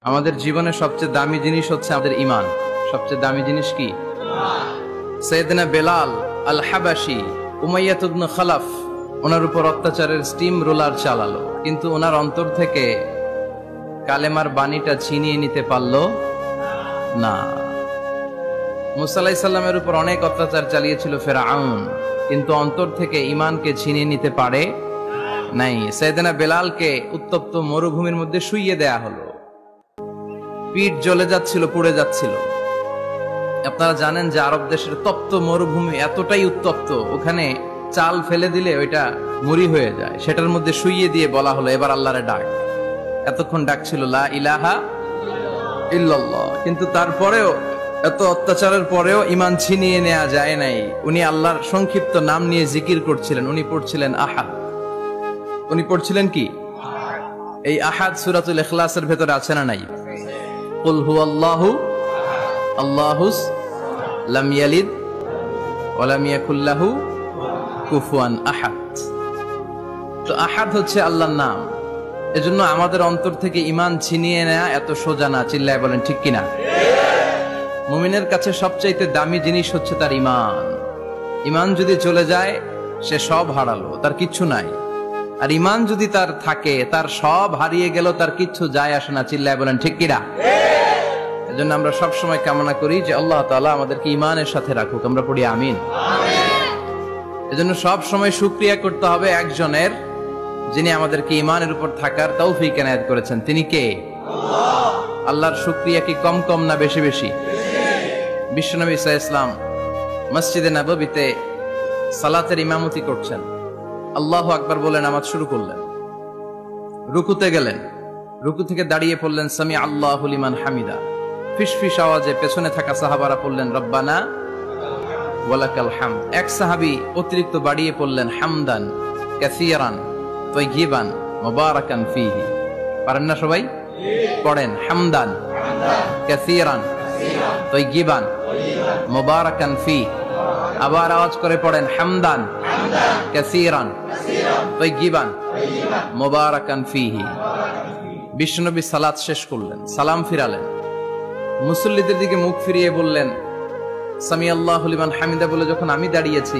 আমাদের জীবনে সবচেয়ে দামি জিনিস হচ্ছে আমাদের ঈমান। সবচেয়ে দামি জিনিস কি? সাইয়েদনা বেলাল আল হাবাশি উমাইয়া ইবনে খালাফ ওনার উপর অত্যাচারের স্টিম রোলার চালালো, কিন্তু ওনার অন্তর থেকে কালেমার বাণীটা ছিনিয়ে নিতে পারলো না। মুসা আলাইহিস সালামের উপর অনেক অত্যাচার চালিয়েছিল ফেরাউন, কিন্তু অন্তর থেকে ঈমানকে ছিনিয়ে নিতে পারে নাই। সাইয়েদনা বেলালকে উত্তপ্ত মরুভূমির মধ্যে শুইয়ে দেয়া হলো, পিঠ জ্বলে যাচ্ছিল, পুড়ে যাচ্ছিল। আপনারা জানেন যে আরব দেশের তপ্ত মরুভূমি এতটাই উত্তপ্ত, ওখানে চাল ফেলে দিলে ওইটা মুড়ি হয়ে যায়। সেটার মধ্যে শুইয়ে দিয়ে বলা হলো এবার আল্লাহরে ডাক। এতক্ষণ ডাকছিল লা ইলাহা ইল্লাল্লাহ, কিন্তু তারপরেও, এত অত্যাচারের পরেও ঈমান ছিনিয়ে নেওয়া যায় নাই। উনি আল্লাহর সংক্ষিপ্ত নাম নিয়ে জিকির করছিলেন। উনি পড়ছিলেন আহাদ। উনি পড়ছিলেন কি? এই আহাদ সূরাতুল ইখলাসের ভেতরে আছে না নাই? কুল হুয়াল্লাহু আল্লাহুস লাম ইয়ালিদ ওয়া লাম ইয়াকুল লাহু কুফুয়ান আহাদ। তো আহাদ হচ্ছে আল্লাহর নাম। এজন্য আমাদের অন্তর থেকে ঈমান ছিনিয়ে নেওয়া এত সোজা না। চিল্লায় বলেন ঠিক কিনা? মুমিনের কাছে সবচাইতে দামি জিনিস হচ্ছে তার ঈমান। ঈমান যদি চলে যায় সে সব হারালো, তার কিচ্ছু নাই। আর ঈমান যদি তার থাকে, তার সব হারিয়ে গেল, তার কিচ্ছু যায় আসে না। চিল্লায় বলেন ঠিক কিনা? এজন্য আমরা সব সময় কামনা করি যে আল্লাহ তাআলা আমাদেরকে ঈমানের সাথে রাখুক। আমরা পড়ি আমিন। এজন্য সব সময় শুকরিয়া করতে হবে একজনের, যিনি আমাদেরকে ঈমানের উপর থাকার তৌফিক এনায়েত করেছেন। তিনি কে? আল্লাহ। আল্লাহর শুকরিয়া কি কম কম না বেশি বেশি? বিশ্বনবী সাল্লাল্লাহু আলাইহি ওয়াসাল্লাম মসজিদে নববীতে সালাতের ইমামতি করছেন। আল্লাহু আকবার বলে নামাজ শুরু করলেন। রুকুতে গেলেন, রুকু থেকে দাঁড়িয়ে পড়লেন সামি আল্লাহু লিমান হামিদা। ফিসফিস আওয়াজে পেছনে থাকা সাহাবারা পড়লেন রব্বানা ওয়ালাকাল হামদ। এক সাহাবী অতিরিক্ত বাড়িয়ে পড়লেন হামদান কাসীরান তাইয়িবান মুবারাকান ফীহি। পারেন না সবাই? পড়েন হামদান কাসীরান তাইয়িবান মুবারাকান ফীহি। আবার আওয়াজ করে পড়েন হামদান কাসীরান তাইয়িবান মুবারাকান ফীহি। বিশ্বনবী সালাত শেষ করলেন, সালাম ফিরালেন, মুসল্লিদের দিকে মুখ ফিরিয়ে বললেন সামি আল্লাহু লিমান হামিদা বলে যখন আমি দাঁড়িয়েছি,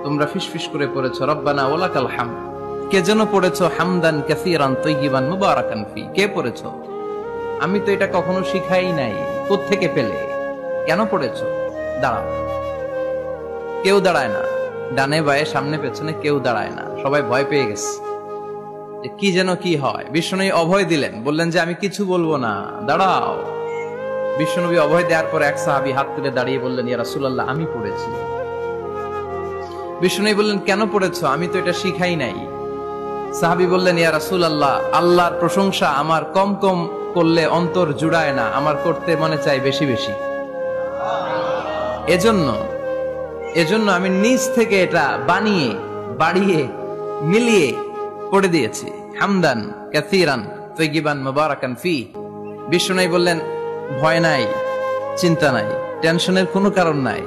তোমরা ফিসফিস করে পড়েছো রব্বানা ওয়ালাকাল হামদ। কে যেন পড়েছো হামদান কাসীরান তাইয়িবান মুবারাকান ফি? কে পড়েছো? আমি তো এটা কখনো শিখাই নাই। কোত্থেকে পেলে? কেন পড়েছো? দাঁড়াও। কেউ দাঁড়ায় না, ডানে বায়ে সামনে পেছনে কেউ দাঁড়ায় না। সবাই ভয় পেয়ে গেছে যে কি যেন কি হয়। বিশ্বনবী অভয় দিলেন, বললেন যে আমি কিছু বলবো না, দাঁড়াও। বিশ্বনবী অভয় দেওয়ার পর এক সাহাবী হাত তুলে দাঁড়িয়ে বললেন ইয়া রাসূলুল্লাহ আমি পড়েছি। বিশ্বনবী বললেন কেন পড়েছো? আমি তো এটা শিখাই নাই। সাহাবী বললেন ইয়া রাসূলুল্লাহ আল্লাহর প্রশংসা আমার কম কম করলে অন্তর জুড়ায় না, আমার করতে মনে চাই বেশি বেশি। এজন্য আমি নিজ থেকে এটা বানিয়ে বাড়িয়ে মিলিয়ে পড়ে দিয়েছি হামদান কাসীরান তাইয়িবান মুবারাকান ফি। বিশ্বনবী বললেন ভয় নাই, চিন্তা নাই, টেনশনের কোনো কারণ নাই,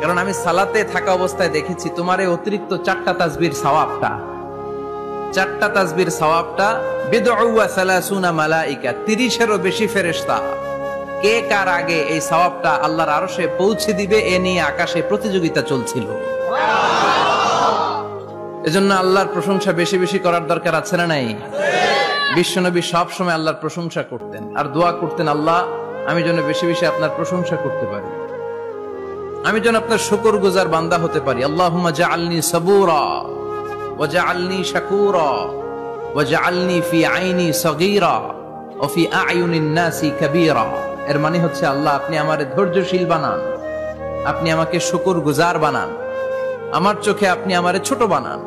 কারণ আমি সালাতে থাকা অবস্থায় দেখেছি তোমার এই অতিরিক্ত 4টা তাসবির সওয়াবটা, 4টা তাসবির সওয়াবটা বিদউ ওয়া 30 মালাইকা, 30-এরও বেশি ফেরেশতা কে কার আগে এই সওয়াবটা আল্লাহর আরশে পৌঁছে দিবে এ নিয়ে আকাশে প্রতিযোগিতা চলছিল। এজন্য আল্লাহর প্রশংসা বেশি বেশি করার দরকার আছে না নাই? বিশ্বনবী সব সময় আল্লাহর প্রশংসা করতেন আর দোয়া করতেন, আল্লাহ আমি যেন বেশি বেশি আপনার প্রশংসা করতে পারি, আমি যেন আপনার শুকরগুজার বান্দা হতে পারি। আল্লাহুম্মা জাআলনি সাবুরা ওয়া জাআলনি শাকুরা ওয়া জাআলনি ফি আইনি সগীরা ওয়া ফি আ'য়ুনিন নাসি কাবীরা। এর মানে হচ্ছে আল্লাহ আপনি আমারে ধৈর্যশীল বানান, আপনি আমাকে শুকরগুজার বানান, আমার চোখে আপনি আমারে ছোট বানান,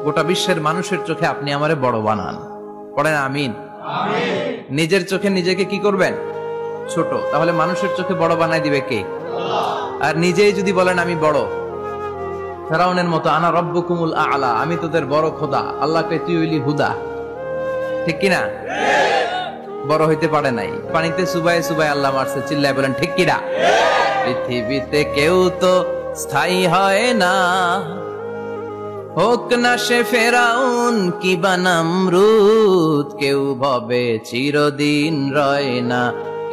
গোটা বিশ্বের মানুষের চোখে আপনি আমারে বড় বানান। পড়েন আমিন। নিজের চোখে নিজেকে কি করবেন? ছোট। তাহলে মানুষের চোখে বড় বানায় দিবে কে? আর নিজেই যদি বলেন আমি বড়, ফেরাউনের মতো আনা রব্বুকুমুল আ'লা, আমি তোদের বড় খোদা, আল্লাহকে তুই হইলি হুদা, ঠিক কিনা? বড় হইতে পারে নাই, পানিতে সুবাই সুবাই আল্লাহ মারছে। চিল্লায় বলেন ঠিক কিনা? পৃথিবীতে কেউ তো স্থায়ী হয় না, হোক না সে ফেরাউন কিবা নমরুদ, কেউ ভাবে চিরদিন রয় না,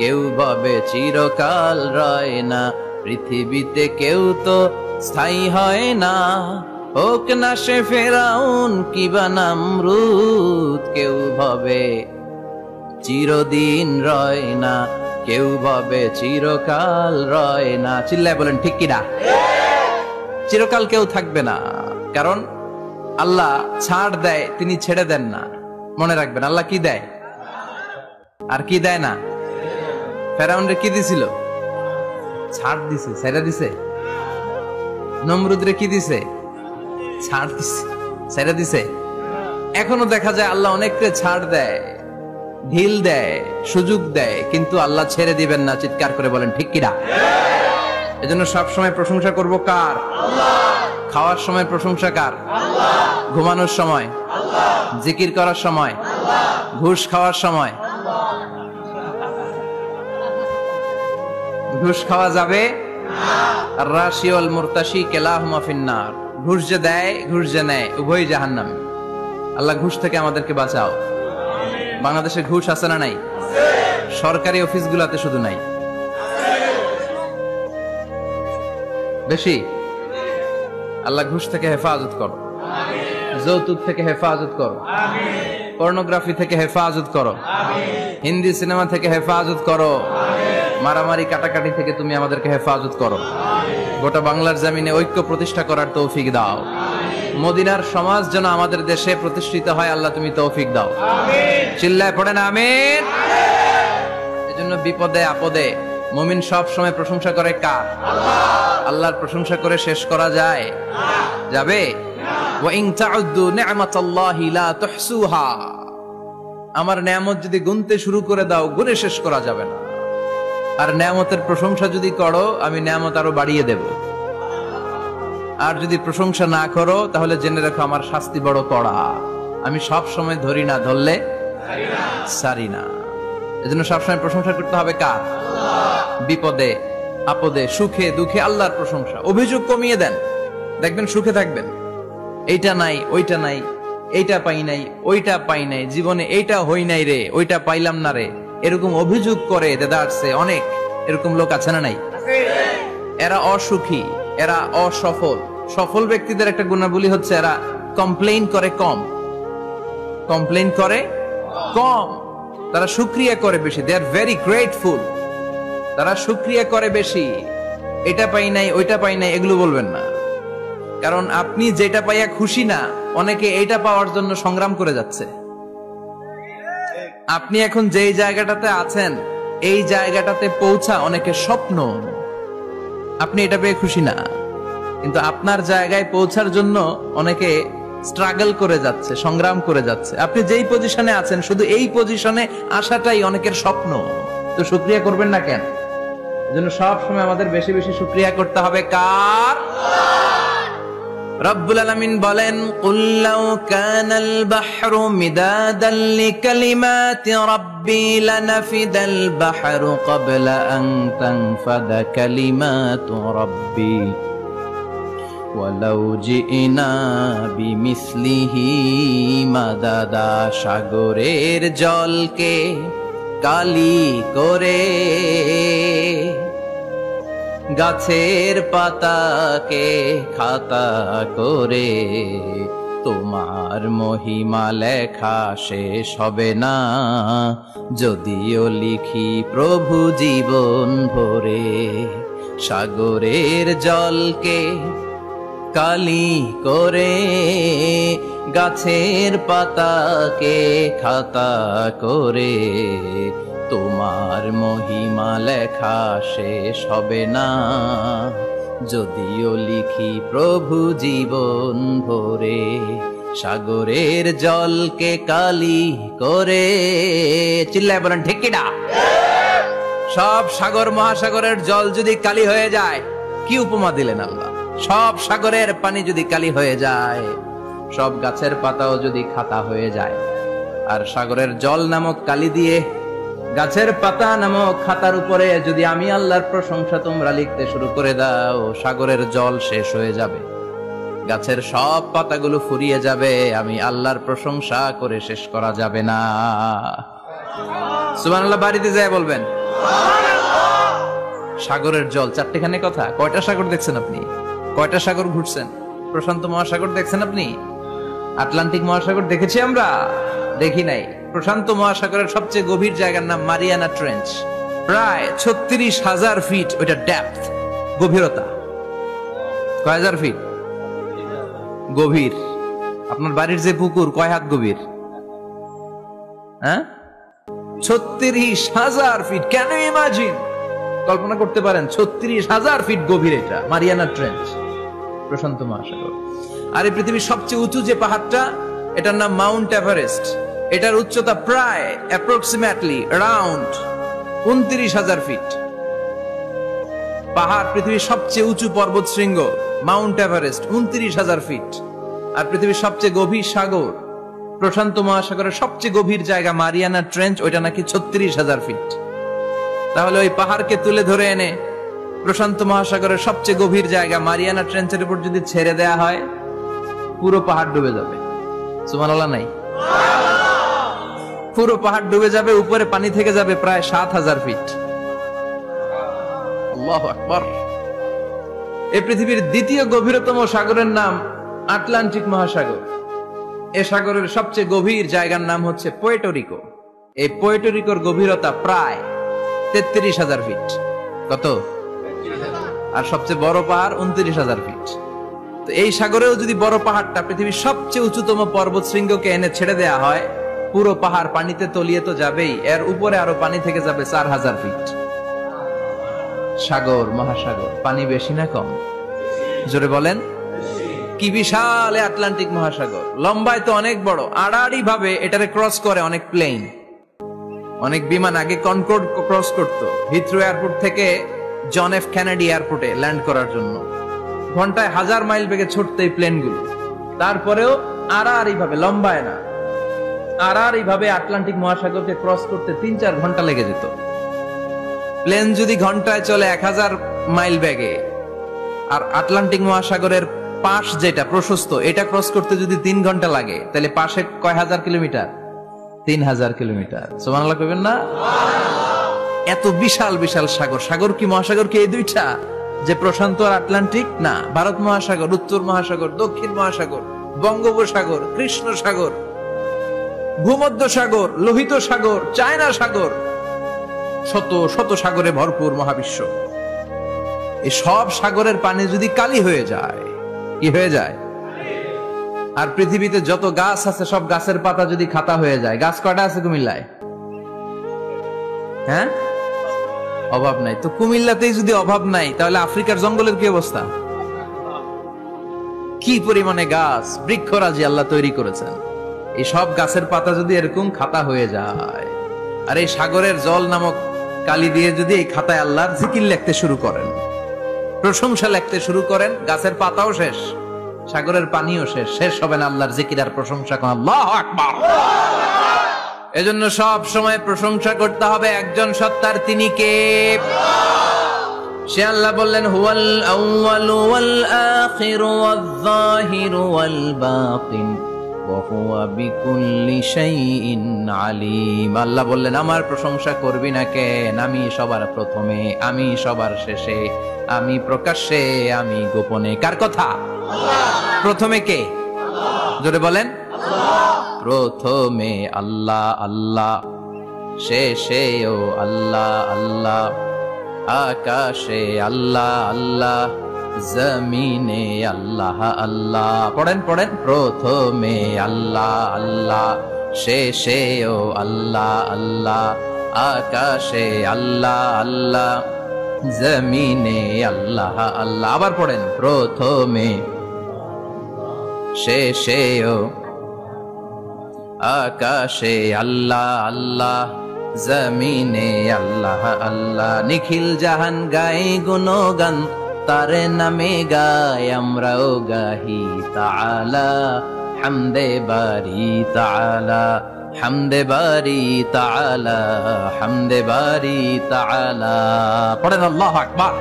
কেউ ভাবে চিরকাল রয় না, পৃথিবীতে কেউ তো স্থায়ী হয় না। হোক না সে ফেরাউন কিবা নমরুদ, কেউ ভাবে চিরদিন রয় না, কেউ ভাবে চিরকাল রয় না। চিল্লায় বলেন ঠিক কিনা? চিরকাল কেউ থাকবে না, কারণ আল্লাহ ছাড় দেয়, তিনি ছেড়ে দেন না। মনে রাখবেন, আল্লাহ কি দেয় আর কি দেয় না। ফেরাউনরে কি দিছিল? ছাড় দিছে, ছেড়ে দিছে। নমরুদরে কি দিছে? ছাড় দিছে, ছেড়ে দিছে। এখনো দেখা যায় আল্লাহ অনেককে ছাড় দেয়, ঢিল দেয়, সুযোগ দেয়, কিন্তু আল্লাহ ছেড়ে দিবেন না। চিৎকার করে বলেন ঠিক কিনা? এজন্য সবসময় প্রশংসা করব কার? খাওয়ার সময় প্রশংসা কার? ঘুমানোর সময়, জিকির করার সময়, ঘুষ খাওয়ার সময়। ঘুষ খাওয়া যাবে? আর রাশি ওয়াল মুরতাশি কিলাহুমা ফিন্নার। ঘুষ যে দেয়, ঘুষ যে নেয়, উভয়ই জাহান্নামে। আল্লাহ ঘুষ থেকে আমাদেরকে বাঁচাও। বাংলাদেশে ঘুষ আছে না নাই? সরকারি অফিসগুলোতে শুধু নাই, বেশি। আল্লাহ ঘুষ থেকে হেফাজত করো, যৌতুক থেকে হেফাজত করো, পর্নোগ্রাফি থেকে হেফাজত করো, হিন্দি সিনেমা থেকে হেফাজত করো, মারামারি কাটাকাটি থেকে তুমি আমাদেরকে হেফাজত করো। গোটা বাংলার জমিনে ঐক্য প্রতিষ্ঠা করার তৌফিক দাও। মদিনার সমাজ যেন আমাদের দেশে প্রতিষ্ঠিত হয়, আল্লাহ তুমি তৌফিক দাও। চিল্লায় পড়েন আমিন। এজন্য বিপদে আপদে মুমিন সব সময় প্রশংসা করে কার? আল্লাহর প্রশংসা করে শেষ করা যায়? যাবে? ওয়া ইন তাউদ্দু নি'মাতাল্লাহি লা তুহসুহা। আমার নেয়ামত যদি গুনতে শুরু করে দাও, গুনে শেষ করা যাবে না। আর নেয়ামতের প্রশংসা যদি করো, আমি নেয়ামত আরো বাড়িয়ে দেব। আর যদি প্রশংসা না করো, তাহলে জেনে রাখো আমার শাস্তি বড় কড়া। আমি সব সময় ধরি না, ধরলে সারি না। এজন্য সবসময় প্রশংসা করতে হবে কার? বিপদে আপদে, সুখে দুঃখে আল্লাহর প্রশংসা। অভিযোগ কমিয়ে দেন, দেখবেন সুখে থাকবেন। এইটা নাই, ওইটা নাই, এইটা পাই নাই, ওইটা পাই নাই, জীবনে এইটা হই নাই রে, ওইটা পাইলাম না রে, এরকম অভিযোগ করে দেদারছে অনেক। এরকম লোক আছে না নাই? এরা অসুখী, এরা অসফল। সফল ব্যক্তিদের একটা গুণাবলী হচ্ছে এরা কমপ্লেইন করে কম, কমপ্লেইন করে কম, তারা শুকরিয়া করে বেশি। দে আর ভেরি গ্রেটফুল। তারা শুকরিয়া করে বেশি। এটা পাই নাই, ওইটা পাই নাই, এগুলো বলবেন না। কারণ আপনি যেটা পাইয়া খুশি না, অনেকে এইটা পাওয়ার জন্য সংগ্রাম করে যাচ্ছে। আপনি এখন যেই জায়গাটাতে আছেন, এই জায়গাটাতে পৌঁছা অনেকের স্বপ্ন। আপনি এটা পেয়ে খুশি না, কিন্তু আপনার জায়গায় পৌঁছার জন্য অনেকে স্ট্রাগল করে যাচ্ছে, সংগ্রাম করে যাচ্ছে। আপনি যেই পজিশনে আছেন, শুধু এই পজিশনে আসাটাই অনেকের স্বপ্ন। তো শুকরিয়া করবেন না কেন? এজন্য সব সময় আমাদের বেশি বেশি শুকরিয়া করতে হবে কার? রব্বুল আলামিন বলেন, কুল লাউ কানাল বাহরু মিদাদান লিকালিমাতি রাব্বি লানাফিদাল বাহরু ক্বাবলা আন তানফাদা কালিমাতু রাব্বি ওয়ালাউ জিনা বিমিসলিহি মাদাদা। সাগরের জলকে কালি করে, গাছের পাতাকে খাতা করে, তোমার মহিমা লেখা শেষ হবে না, যদিও লিখি প্রভু জীবন ভরে। সাগরের জলকে কালি করে, গাছের পাতাকে খাতা করে, তোমার মহিমা লেখা শেষ হবে না, যদিও লিখি প্রভু জীবন ভরে। সাগরের জলকে কালি করে। চিল্লায় বলেন ঠিক কিনা? সব সাগর মহাসাগরের জল যদি কালি হয়ে যায়, কি উপমা দিলেন আল্লাহ। সব সাগরের পানি যদি কালি হয়ে যায়, সব গাছের পাতাও যদি খাতা হয়ে যায়, আর সাগরের জল নামক কালি দিয়ে গাছের পাতা নামক খাতার উপরে যদি আমি আল্লাহর প্রশংসা তোমরা লিখতে শুরু করে দাও, সাগরের জল শেষ হয়ে যাবে, গাছের সব পাতাগুলো ফুরিয়ে যাবে, আমি আল্লাহর প্রশংসা করে শেষ করা যাবে না। সুবহানাল্লাহ বাড়িতে যায় বলবেন। সাগরের জল চারটেখানে কথা। কয়টা সাগর দেখছেন আপনি? কয়টা সাগর ঘুরছেন? প্রশান্ত মহাসাগর দেখছেন আপনি? আটলান্টিক মহাসাগর দেখেছি আমরা? দেখি নাই। প্রশান্ত মহাসাগরের সবচেয়ে গভীর জায়গার নাম মারিয়ানা ট্রেঞ্চ। প্রায় 36,000 ফিট ওইটা ডেপথ, গভীরতা। কয় হাজার ফিট গভীর? আপনার বাড়ির যে পুকুর কয় হাত গভীর? হ্যাঁ, 36,000 ফিট। Can you imagine? কল্পনা করতে পারেন 36,000 ফিট গভীর এটা মারিয়ানা ট্রেঞ্চ, প্রশান্ত মহাসাগর। আর এই পৃথিবীর সবচেয়ে উঁচু যে পাহাড়টা, এটার নাম মাউন্ট এভারেস্ট। এটার উচ্চতা প্রায় অ্যাপ্রক্সিমেটলি অ্যারাউন্ড 29,000 ফিট। পাহাড় পৃথিবীর সবচেয়ে উঁচু পর্বত শৃঙ্গ মাউন্ট এভারেস্ট 29,000 ফিট। আর পৃথিবীর সবচেয়ে গভীর সাগর, প্রশান্ত মহাসাগরের সবচেয়ে গভীর জায়গা মারিয়ানা ট্রেঞ্চ, ওইটা নাকি 36,000 ফিট। তাহলে ওই পাহাড়কে তুলে ধরে এনে প্রশান্ত মহাসাগরের সবচেয়ে গভীর জায়গা মারিয়ানা ট্রেঞ্চের উপর যদি ছেড়ে দেয়া হয়, পুরো পাহাড় ডুবে যাবে। সুবহানাল্লাহ নাই? পুরো পাহাড় ডুবে যাবে, উপরে পানি থেকে যাবে প্রায় 7,000 ফিট। আল্লাহু আকবার। এই পৃথিবীর দ্বিতীয় গভীরতম সাগরের নাম আটলান্টিক মহাসাগর। এ সাগরের সবচেয়ে গভীর জায়গার নাম হচ্ছে পুয়ের্টো রিকো। এই পুয়ের্টো রিকোর গভীরতা প্রায় 33,000 ফিট। কত? আর সবচেয়ে বড় পাহাড় 29,000 ফিট। তো এই সাগরেও যদি বড় পাহাড়টা পৃথিবীর সবচেয়ে উঁচুতম পর্বত শৃঙ্গকে এনে ছেড়ে দেয়া হয়, পুরো পাহাড় পানিতে তলিয়ে তো যাবেই, এর উপরে আরো পানি থেকে যাবে 4,000 ফিট। সাগর, মহাসাগর, পানি বেশি না কম? জোরে বলেন। কি বিশাল আটলান্টিক মহাসাগর! লম্বায় তো অনেক বড়, আড়াআড়ি ভাবে এটারে ক্রস করে অনেক প্লেন, অনেক বিমান। আগে কনকর্ড ক্রস করতো হিথ্রো এয়ারপোর্ট থেকে জন এফ কেনেডি এয়ারপোর্টে ল্যান্ড করার জন্য। ঘন্টায় 1000 মাইল বেগে ছুটতো এই প্লেনগুলো। তারপরেও আড়াআড়ি ভাবে, লম্বায় না, আড়াআড়ি ভাবে আটলান্টিক মহাসাগরকে ক্রস করতে 3-4 ঘন্টা লেগে যেত। প্লেন যদি ঘন্টায় চলে 1000 মাইল বেগে, আর আটলান্টিক মহাসাগরের পাশ যেটা প্রশস্ত, এটা ক্রস করতে যদি 3 ঘন্টা লাগে, তাহলে পাশে কয় হাজার কিলোমিটার? 3,000 কিলোমিটার। সুবহানাল্লাহ কইবেন না? এত বিশাল বিশাল সাগর। সাগর কি, মহাসাগর কি এই দুইটা, যে প্রশান্ত আর আটলান্টিক? না, ভারত মহাসাগর, উত্তর মহাসাগর, দক্ষিণ মহাসাগর, বঙ্গোপসাগর, কৃষ্ণ সাগর, ভূমধ্য সাগর, লোহিত সাগর, চায়না সাগর, শত শত সাগরে ভরপুর মহাবিশ্ব। এই সব সাগরের পানি যদি কালি হয়ে যায়, কি হয়ে যায়? আর পৃথিবীতে যত গাছ আছে সব গাছের পাতা যদি খাতা হয়ে যায়, গাছ কয়টা আছে কুমিল্লায়? হ্যাঁ, অভাব নাই। তো কুমিল্লাতেই যদি অভাব নাই, তাহলে আফ্রিকার জঙ্গলের কি অবস্থা? কি পরিমাণে গাছ, বৃক্ষরাজি আল্লাহ তৈরি করেছেন। এই সব গাছের পাতা যদি এরকম খাতা হয়ে যায়, আর এই সাগরের জল নামক কালি দিয়ে যদি এই খাতায় আল্লাহর জিকির লিখতে শুরু করেন, প্রশংসা লিখতে শুরু করেন, গাছের পাতাও শেষ, সাগরের পানিও শেষ, শেষ হবে না আল্লাহর জিকির আর প্রশংসা। আল্লাহু আকবার। এজন্য সব সময় প্রশংসা করতে হবে একজন সত্তার, তিনি কে? সে আল্লাহ বললেন, হুয়াল আউয়ালু ওয়াল আখিরু ওয়াল যাহিরু ওয়াল বাতিন ওয়া হুয়া বিকুল্লি শাইইন আলিম। আল্লাহ বললেন, আমার প্রশংসা করবি না কেন? আমি সবার প্রথমে, আমি সবার শেষে, আমি প্রকাশ্যে, আমি গোপনে। কার কথা? প্রথমে কে? জোরে বলেন। প্রথমে আল্লাহ আল্লাহ, শেষেও আল্লাহ আল্লাহ, আকাশে আল্লাহ আল্লাহ, জমিনে আল্লাহ আল্লাহ। পড়েন পড়েন। প্রথমে আল্লাহ আল্লাহ, শেষেও আল্লাহ আল্লাহ, আকাশে আল্লাহ আল্লাহ, জমিনে আল্লাহ আল্লাহ। আবার পড়েন। প্রথমে, শেষেও, আকাশে আল্লাহ আল্লাহ, জমিনে আল্লাহ আল্লাহ। নিখিল জাহান গাই গুণগান, তারে নামে গাই আমরাও গাহি তাআলা, হামদে বারি তাআলা, হামদে বারি তাআলা, হামদে বারি তাআলা। পড়েন আল্লাহু আকবার।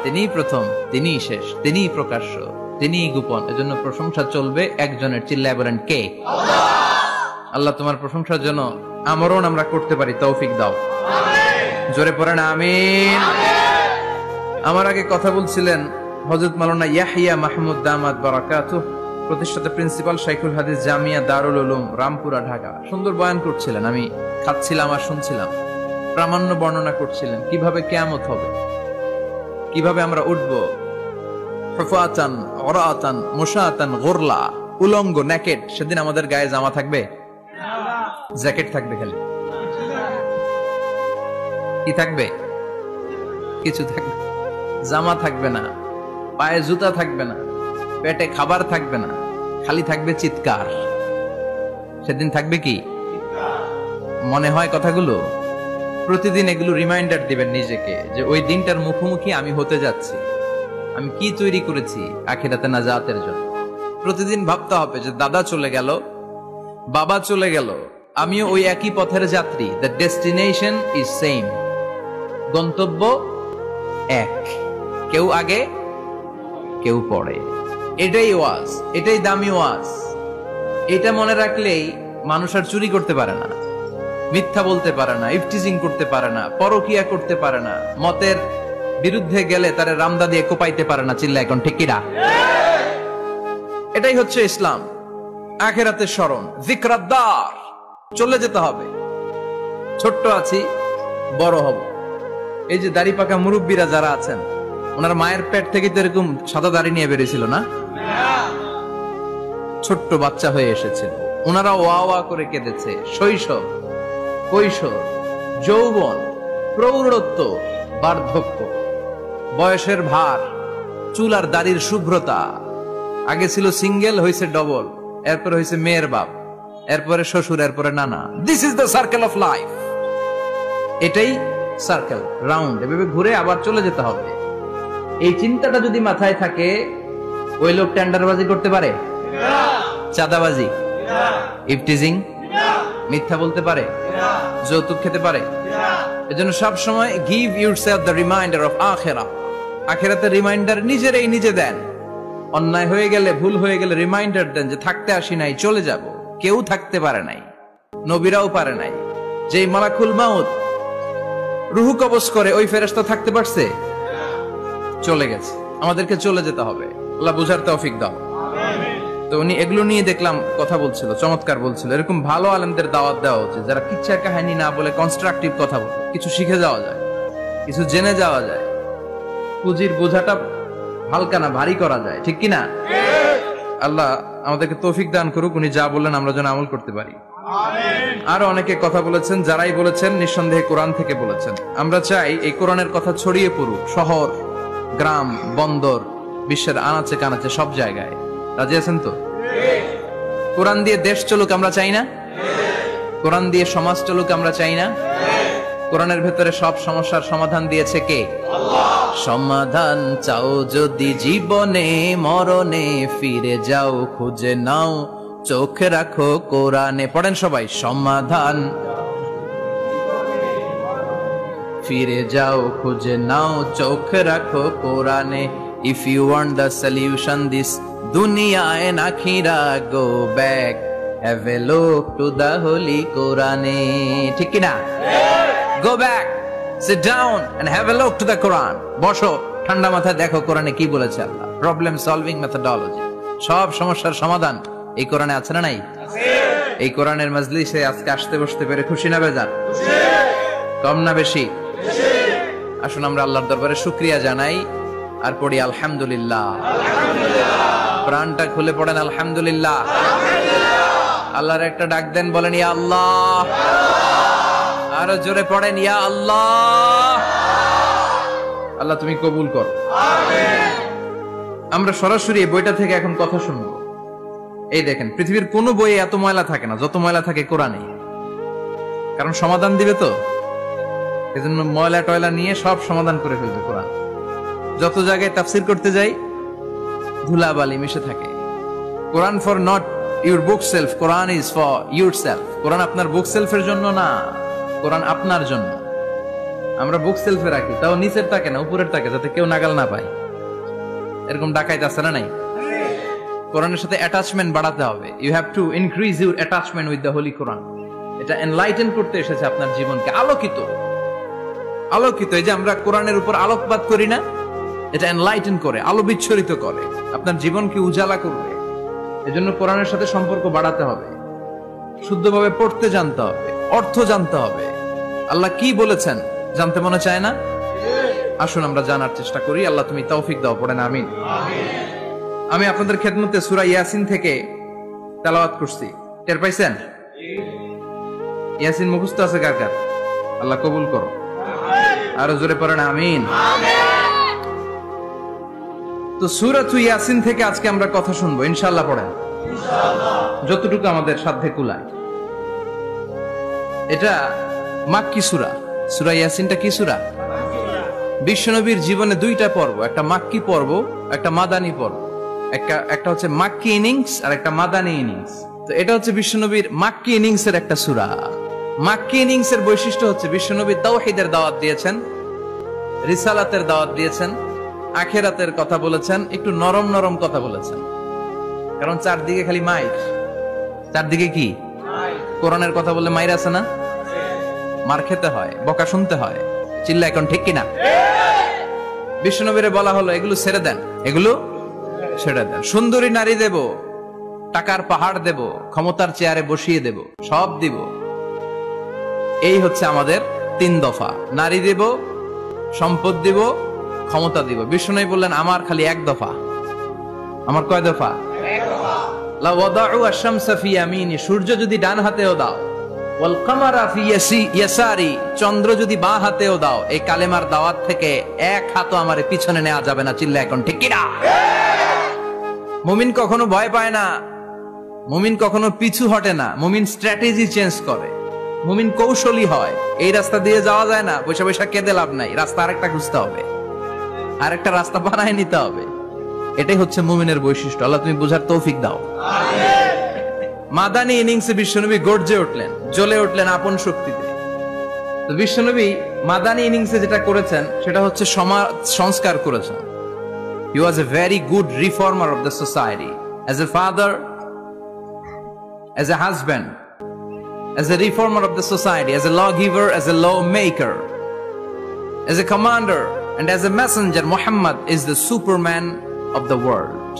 তিনি প্রথম, তিনি শেষ, তিনি প্রকাশ্য, তিনিই গোপন, এজন্য প্রশংসা চলবে একজনের। চিল্লায় বলেন কে? আল্লাহ তোমার প্রশংসার জন্য আমরণ আমরা করতে পারি, তৌফিক দাও। জোরে পড়েন আমিন। আমার আগে কথা বলছিলেন হযরত মাওলানা ইয়াহইয়া মাহমুদ দামাত বারাকাতুহু, প্রতিষ্ঠাতা প্রিন্সিপাল শাইখুল হাদিস জামিয়া দারুল উলুম রামপুরা ঢাকা। সুন্দর বয়ান করছিলেন, আমি খাচ্ছিলাম আর শুনছিলাম। প্রামাণ্য বর্ণনা করছিলেন কিভাবে কিয়ামত হবে, কিভাবে আমরা উঠব হুফাতান উরাতান মুশাতান গুরলা, উলঙ্গ নেকেড। সেদিন আমাদের গায়ে জামা থাকবে? জ্যাকেট থাকবে, খালি কি থাকবে? কিছু থাকবে, জামা থাকবে না, পায়ে জুতা থাকবে না, পেটে খাবার থাকবে না, খালি থাকবে চিৎকার। সেদিন থাকবে কি? মনে হয় কথাগুলো প্রতিদিন এগুলো রিমাইন্ডার দিবেন নিজেকে যে ওই দিনটার মুখোমুখি আমি হতে যাচ্ছি, আমি কি তৈরি করেছি আখিরাতে নাজাতের জন্য। প্রতিদিন ভাবতে হবে যে দাদা চলে গেল, বাবা চলে গেল, আমিও ওই একই পথের যাত্রী। দ্য ডেস্টিনেশন ইজ সেম, গন্তব্য এক, কেউ আগে কেউ পরে। এটাই ওয়াজ, এটাই দামি ওয়াজ। এটা মনে রাখলেই মানুষ আর চুরি করতে পারে না, মিথ্যা বলতে পারে না, ইফটিজিং করতে পারে না, পরকিয়া করতে পারে না, মতের বিরুদ্ধে গেলে তারে রামদা দিয়ে কোপাইতে পারে না। চিল্লা এখন ঠিক কিনা? এটাই হচ্ছে ইসলাম। আখিরাতের স্মরণ, যিকরাদ্দার, চলে যেতে হবে। ছোট্ট আছি, বড় হব। এই যে দাড়ি পাকা মুরব্বীরা যারা আছেন, ওনার মায়ের পেট থেকে তো এরকম সাদা দাড়ি নিয়ে বেরিয়েছিল না? ছোট্ট বাচ্চা হয়ে এসেছে, ওনারা ওয়া ওয়া করে কেঁদেছে। শৈশব, কৈশোর, যৌবন, প্রৌঢ়ত্ব, বার্ধক্য, বয়সের ভার, চুল আর দাড়ির শুভ্রতা। আগে ছিল সিঙ্গেল, হয়েছে ডবল, এরপরে হয়েছে মেয়ের বাপ, এরপরে শ্বশুর, এরপরে নানা। This is the circle of life. এটাই সার্কেল, রাউন্ড, এভাবে ঘুরে আবার চলে যেতে হবে। এই চিন্তাটা যদি মাথায় থাকে, ওই লোক টেন্ডারবাজি করতে পারে? চাঁদাবাজি, ইফটিজিং, মিথ্যা বলতে পারে? যৌতুক খেতে পারে? এজন্য সব সময় give yourself the reminder of আখিরাহ। আখিরাতের রিমাইন্ডার নিজেরাই নিজে দেন। অন্যায় হয়ে গেলে, ভুল হয়ে গেলে রিমাইন্ডার দেন যে থাকতে আসি নাই, চলে যাব। কেউ থাকতে পারে নাই, নবীরাও পারে নাই। যেই মালাকুল মাউত রুহু কবজ করে, ওই ফেরেশতা থাকতে পারছে? চলে গেছে। আমাদেরকে চলে যেতে হবে। আল্লাহ বুঝার তৌফিক দাও। তো উনি এগুলো নিয়ে দেখলাম কথা বলছিল, চমৎকার বলছিল। এরকম ভালো আলেমদের দাওয়াত দেওয়া উচিত, যারা কিচ্ছা কাহিনী না বলে কনস্ট্রাকটিভ কথা বলে, কিছু শিখে যাওয়া যায়, কিছু জেনে যাওয়া যায়। পুঁজির বোঝাটা হালকা না, ভারী করা যায়, ঠিক কিনা? আল্লাহ আমাদেরকে তৌফিক দান করুক, উনি যা বললেন আমরা যেন আমল করতে পারি। আরো অনেকে কথা বলেছেন, যারাই বলেছেন নিঃসন্দেহে কোরআন থেকে বলেছেন। আমরা চাই এই কোরআনের কথা ছড়িয়ে পড়ুক শহর, গ্রাম, বন্দর, বিশ্বের আনাচে কানাচে, সব জায়গায়। রাজি আছেন তো? কোরআন দিয়ে দেশ চলুক আমরা চাই না? কোরআন দিয়ে সমাজ চলুক আমরা চাই না? কোরআনের ভেতরে সব সমস্যার সমাধান দিয়েছে কে? সমাধান চাও যদি জীবনে মরণে, ফিরে যাও খুঁজে নাও, চোখ রাখো কোরআনে। পড়েন সবাই, সমাধান ফিরে যাও খুঁজে নাও, চোখ রাখো কোরআনে। If you want the solution this dunya and akhira, go back, have a look to the holy Quran. ঠিক কি না? Go back, sit down and have a look to the Quran. বসো, ঠান্ডা মাথায় দেখো কোরআনে কি বলেছে আল্লাহ। প্রবলেম সলভিং মেথোডোলজি, সব সমস্যার সমাধান এই কোরআনে আছে না নাই? এই কোরআনের মজলিসে আজকে আসতে বসতে পেরে খুশি না বেজার? কম না বেশি? আসুন আমরা আল্লাহর দরবারে শুকরিয়া জানাই আর পড়ি আলহামদুলিল্লাহ। প্রাণটা খুলে পড়েন আলহামদুলিল্লাহ। আল্লাহর একটা ডাক দেন, বলেন ইয়া আল্লাহ। আরো জোরে পড়েন ইয়া আল্লাহ। আল্লাহ তুমি কবুল করো। আমরা সরাসরি এই বইটা থেকে এখন কথা শুনবো। এই দেখেন, পৃথিবীর কোনো বইয়ে এত ময়লা থাকে না যত ময়লা থাকে কোরআনে। কারণ সমাধান দিবে তো, এজন্য ময়লা টয়লা নিয়ে সব সমাধান করে ফেলবে কোরআন। যত জায়গায় তাফসির করতে যাই ধুলাবালি মিশে থাকে। Quran for not your bookshelf, Quran is for yourself. Quran আপনার বুক সেলফের জন্য না, কোরআন আপনার জন্য। আমরা বুক সেলফে রাখি, তাও নিচের থাকে না, উপরের থাকে, যাতে কেউ নাগাল না পায়। এরকম ডাকাইত আছে না নাই? কোরআনের সাথে অ্যাটাচমেন্ট বাড়াতে হবে। You have to increase your attachment with the holy Quran. এটা এনলাইটেন করতে এসেছে আপনার জীবনকে, আলোকিত আলোকিত। এই যে আমরা কোরআনের উপর আলোকপাত করি না, এটা এনলাইটেন করে, আলো বিচ্ছরিত করে, আপনার জীবনকে উজালা করবে। এজন্য কোরআনের সাথে সম্পর্ক বাড়াতে হবে, শুদ্ধভাবে পড়তে জানতে হবে, অর্থ জানতে হবে। আল্লাহ কি বলেছেন জানতে মনে চায় না? আসুন আমরা জানার চেষ্টা করি। আল্লাহ তুমি তৌফিক দাও, পড়েন আমিন। আমি আপনাদের খেদমতে সূরা ইয়াসিন থেকে তেলাওয়াত করছি, টের পাইছেন? ইয়াসিন মুখস্থ আছে কার কার? আল্লাহ কবুল করো, আরো জোরে পড়েন আমিন। তো সূরাতু ইয়াসিন থেকে আজকে আমরা কথা শুনবো ইনশাআল্লাহ। পড়েন যতটুকু আমাদের সাধ্যে কুলায়। এটা মাক্কি সূরা। সূরা ইয়াসিনটা কি সূরা? বিশ্বনবীর জীবনে দুইটা পর্ব, একটা মাক্কি পর্ব, একটা মাদানী পর্ব। একটা হচ্ছে মাক্কি ইনিংস আর একটা মাদানী ইনিংস। তো এটা হচ্ছে বিশ্বনবীর মাক্কি ইনিংস এর একটা সূরা। মাক্কি ইনিংস এর বৈশিষ্ট্য হচ্ছে বিশ্বনবী তাওহীদের দাওয়াত দিয়েছেন, রিসালাতের দাওয়াত দিয়েছেন, আখিরাতের কথা বলেছেন, একটু নরম নরম কথা বলেছেন। কারণ চারদিকে খালি মাইর, চারদিকে কি কোরআনের কথা বললে মাইর আছে না? মার খেতে হয়, বকা শুনতে হয়। চিল্লা এখন ঠিক কিনা? বিশ্বনবীরে বলা হলো এগুলো ছেড়ে দেন, এগুলো ছেড়ে দেন। সুন্দরী নারী দেব, টাকার পাহাড় দেব, ক্ষমতার চেয়ারে বসিয়ে দেব, সব দিব। এই হচ্ছে আমাদের 3 দফা। নারী দেব, সম্পদ দিব, ক্ষমতা দিব। বিশ্বনবী বললেন আমার খালি 1 দফা। আমার কয় দফা? 1 দফা। লা ওয়াদাউ আশ-শামসা ফি ইয়ামিনি, সূর্য যদি ডান হাতেও দাও, ওয়াল কামারা ফি ইয়াসারি, চন্দ্র যদি বাঁ হাতেও দাও, এই কালেমার দাওয়াত থেকে 1 হাতও আমারে পিছনে নেওয়া যাবে না। চিল্লা এখন ঠিক কিনা? মুমিন কখনো ভয় পায় না, মুমিন কখনো পিছু হটে না, মুমিন স্ট্র্যাটেজি চেঞ্জ করে, মুমিন কৌশলী হয়। এই রাস্তা দিয়ে যাওয়া যায় না, বৈশা বৈশা কেঁদে লাভ নাই, রাস্তা আরেকটা খুঁজতে হবে, আরেকটা রাস্তা বানায় নিতে হবে। এটাই হচ্ছে মুমিনের বৈশিষ্ট্য। আল্লাহ তুমি বুঝার তৌফিক দাও। মাদানী ইনিংসে বিশ্বনবী গর্জে উঠলেন, জ্বলে উঠলেন আপন শক্তিতে। তো বিশ্বনবী মাদানী ইনিংসে যেটা করেছেন সেটা হচ্ছে সমাজ সংস্কার করেছেন। He was a very good reformer of the society. As a father, as a husband, as a reformer of the society, as a lawgiver, as a lawmaker, as a commander, and as a messenger, Muhammad is the Superman of the world.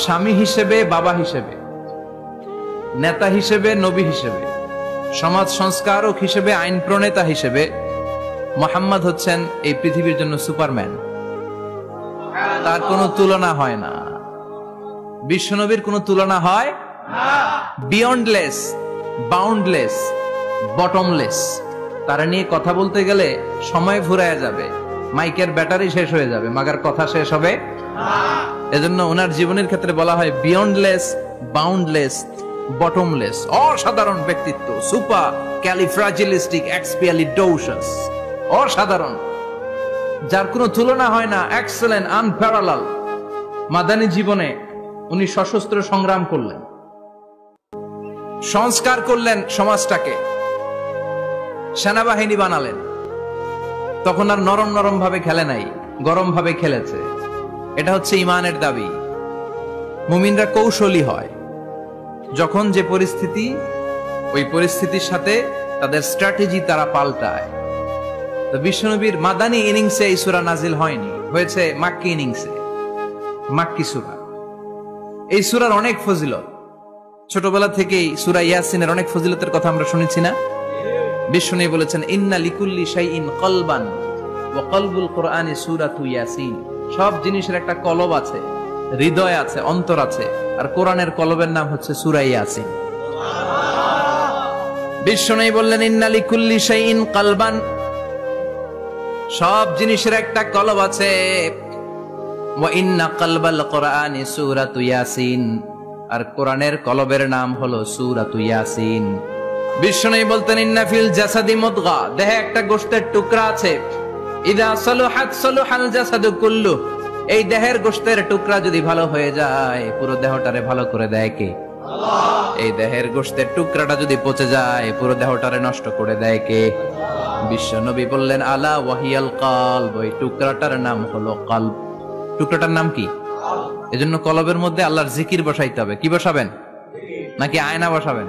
স্বামী হিসেবে, বাবা হিসেবে, নেতা হিসেবে, নবী হিসেবে, সমাজ সংস্কারক হিসেবে, আইন প্রণেতা হিসেবে মুহাম্মদ হচ্ছেন এই পৃথিবীর জন্য সুপারম্যান। তার কোনো তুলনা হয় না, বিশ্বনবীর কোনো তুলনা হয় না। Beyondless, boundless, bottomless. তারা নিয়ে কথা বলতে গেলে সময় ফুরায় যাবে, মাইকের ব্যাটারি শেষ হয়ে যাবে, মাগার কথা শেষ হবে না। এজন্য ওনার জীবনের ক্ষেত্রে বলা হয় বিয়ন্ডলেস, বাউন্ডলেস, বটমলেস। অসাধারণ ব্যক্তিত্ব, সুপার ক্যালিফ্রাজিলিস্টিক এক্সপিয়ালিডোসাস, অসাধারণ, যার কোনো তুলনা হয় না, এক্সেলেন্ট, আনপ্যারালাল। মাদানী জীবনে উনি সশস্ত্র সংগ্রাম করলেন, সংস্কার করলেন সমাজটাকে, সেনাবাহিনী বানালেন। তখন আর নরম নরম ভাবে খেলে নাই, গরম ভাবে খেলেছে। এটা হচ্ছে ইমানের দাবি। মুমিনরা কৌশলী হয়, যখন যে পরিস্থিতি, ওই পরিস্থিতির সাথে তাদের স্ট্র্যাটেজি তারা পাল্টায়। তো বিশ্বনবীর মাদানী ইনিংসে এই সূরা নাজিল হয়নি, হয়েছে মাক্কি ইনিংসে, মাক্কি সূরা। এই সূরার অনেক ফজিলত, ছোটবেলা থেকেই সূরা ইয়াসিনের অনেক ফজিলতের কথা আমরা শুনেছি না? বিশ্বনবী বলেছেন ইন্না লিকুল্লি শাইইন কলবান ওয়া কলবুল কুরআনি সূরাতু ইয়াসিন। সব জিনিসের একটা কলব আছে, হৃদয় আছে, অন্তর আছে, আর কোরআনের কলবের নাম হচ্ছে সূরা ইয়াসিন। বিশ্বনবী বললেন ইন্না লিকুল্লি শাইইন কলবান, সব জিনিসের একটা কলব আছে। ওয়া ইন্না কলবাল কুরআনি সূরাতু ইয়াসিন, আর কোরআনের কলবের নাম হলো সূরাতু ইয়াসিন। বিশ্বনবী বলতেন ইন্না ফিল জাসাদি মুদগা, দেহে একটা গোশতের টুকরা আছে। ইদা সালুহাত সালুহাল জাসাদু কুল্লু, এই দেহের গোশতের টুকরা যদি ভালো হয়ে যায়, পুরো দেহটারে ভালো করে দেয় কে? আল্লাহ। এই দেহের গোশতের টুকরাটা যদি পচে যায়, পুরো দেহটারে নষ্ট করে দেয় কে? বিশ্বনবী বললেন আলা ওয়াহিয়াল কলব, ওই টুকরাটার নাম হলো কলব। টুকরাটার নাম কি? এজন্য কলবের মধ্যে আল্লাহর জিকির বসাইতে হবে। কি বসাবেন? নাকি আয়না বসাবেন?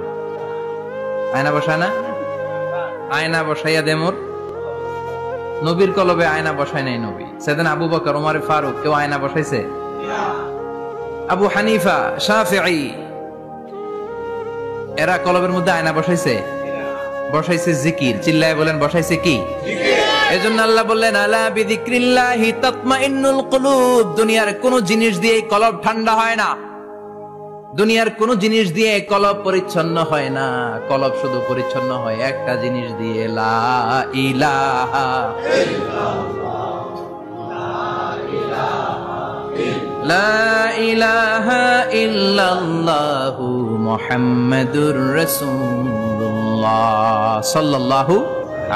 আয়না বসায় না? আয়না বসাইয়া দে মোর। নবীর কলবে আয়না বসায় নাই নবী। সেদিন আবু বকর, ওমর ফারুক কেউ আয়না বসাইছে? আবু হানিফা, শাফিঈ এরা কলবের মধ্যে আয়না বসাইছে? বসাইছে জিকির। চিল্লায় বলেন বসাইছে কি? এজন্য আল্লাহ বললেন আলা বিযিক্রিল্লাহি তাতমাইন্নুল কুলুব। দুনিয়ার কোন জিনিস দিয়ে কলব ঠান্ডা হয় না, দুনিয়ার কোন জিনিস দিয়ে কলব পরিচ্ছন্ন হয় না। কলব শুধু পরিচ্ছন্ন হয় একটা জিনিস দিয়ে, লা ইলাহা লা ইলাহা ইল্লাল্লাহু মুহাম্মাদুর রাসূলুল্লাহ সাল্লাল্লাহু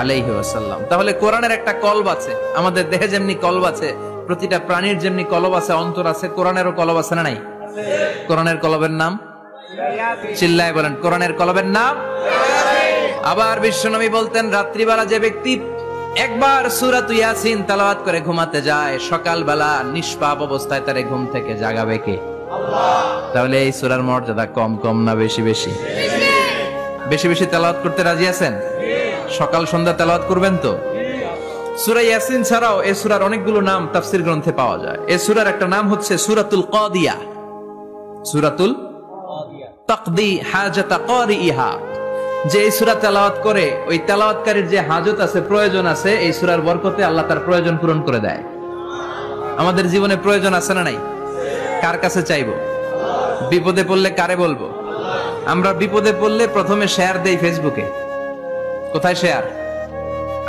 আলাইহি ওয়াসাল্লাম। তাহলে কোরআনের একটা কলব আছে। আমাদের দেহে যেমনি কলব আছে, প্রতিটা প্রাণীর যেমনি কলব আছে, অন্তর আছে, কোরআনেরও কলব আছে না নাই? কোরআনের কলবের নাম? চিল্লায় বলেন কোরআনের কলবের নাম। আবার বিশ্বনবী বলতেন রাত্রিবেলা যে ব্যক্তি একবার সূরাত ইয়াসিন তেলাওয়াত করে ঘুমাতে যায়, সকালবেলা নিষ্পাপ অবস্থায় তারে ঘুম থেকে জাগাবে কে? আল্লাহ। তাহলে এই সূরার মর্যাদা কম কম না বেশি বেশি? বেশি বেশি তেলাওয়াত করতে রাজি আছেন? সকাল সন্ধ্যা তেলাওয়াত করবেন তো? সূরা ইয়াসিন ছাড়াও এই সূরার অনেকগুলো নাম তাফসীর গ্রন্থে পাওয়া যায়। এই সূরার একটা নাম হচ্ছে সূরাতুল কাদিয়া। সূরাতুল তাকদি হাজাতা কারিইহা। যে এই সূরা তেলাওয়াত করে ওই তেলাওয়াতকারীর যে হাজত আছে, প্রয়োজন আছে, এই সূরার বরকতে আল্লাহ তার প্রয়োজন পূরণ করে দেয়। আমাদের জীবনে প্রয়োজন আছে না নাই? কার কাছে চাইবো? বিপদে পড়লে কারে বলবো? আমরা বিপদে পড়লে প্রথমে শেয়ার দেই ফেসবুকে। কোথায় শেয়ার?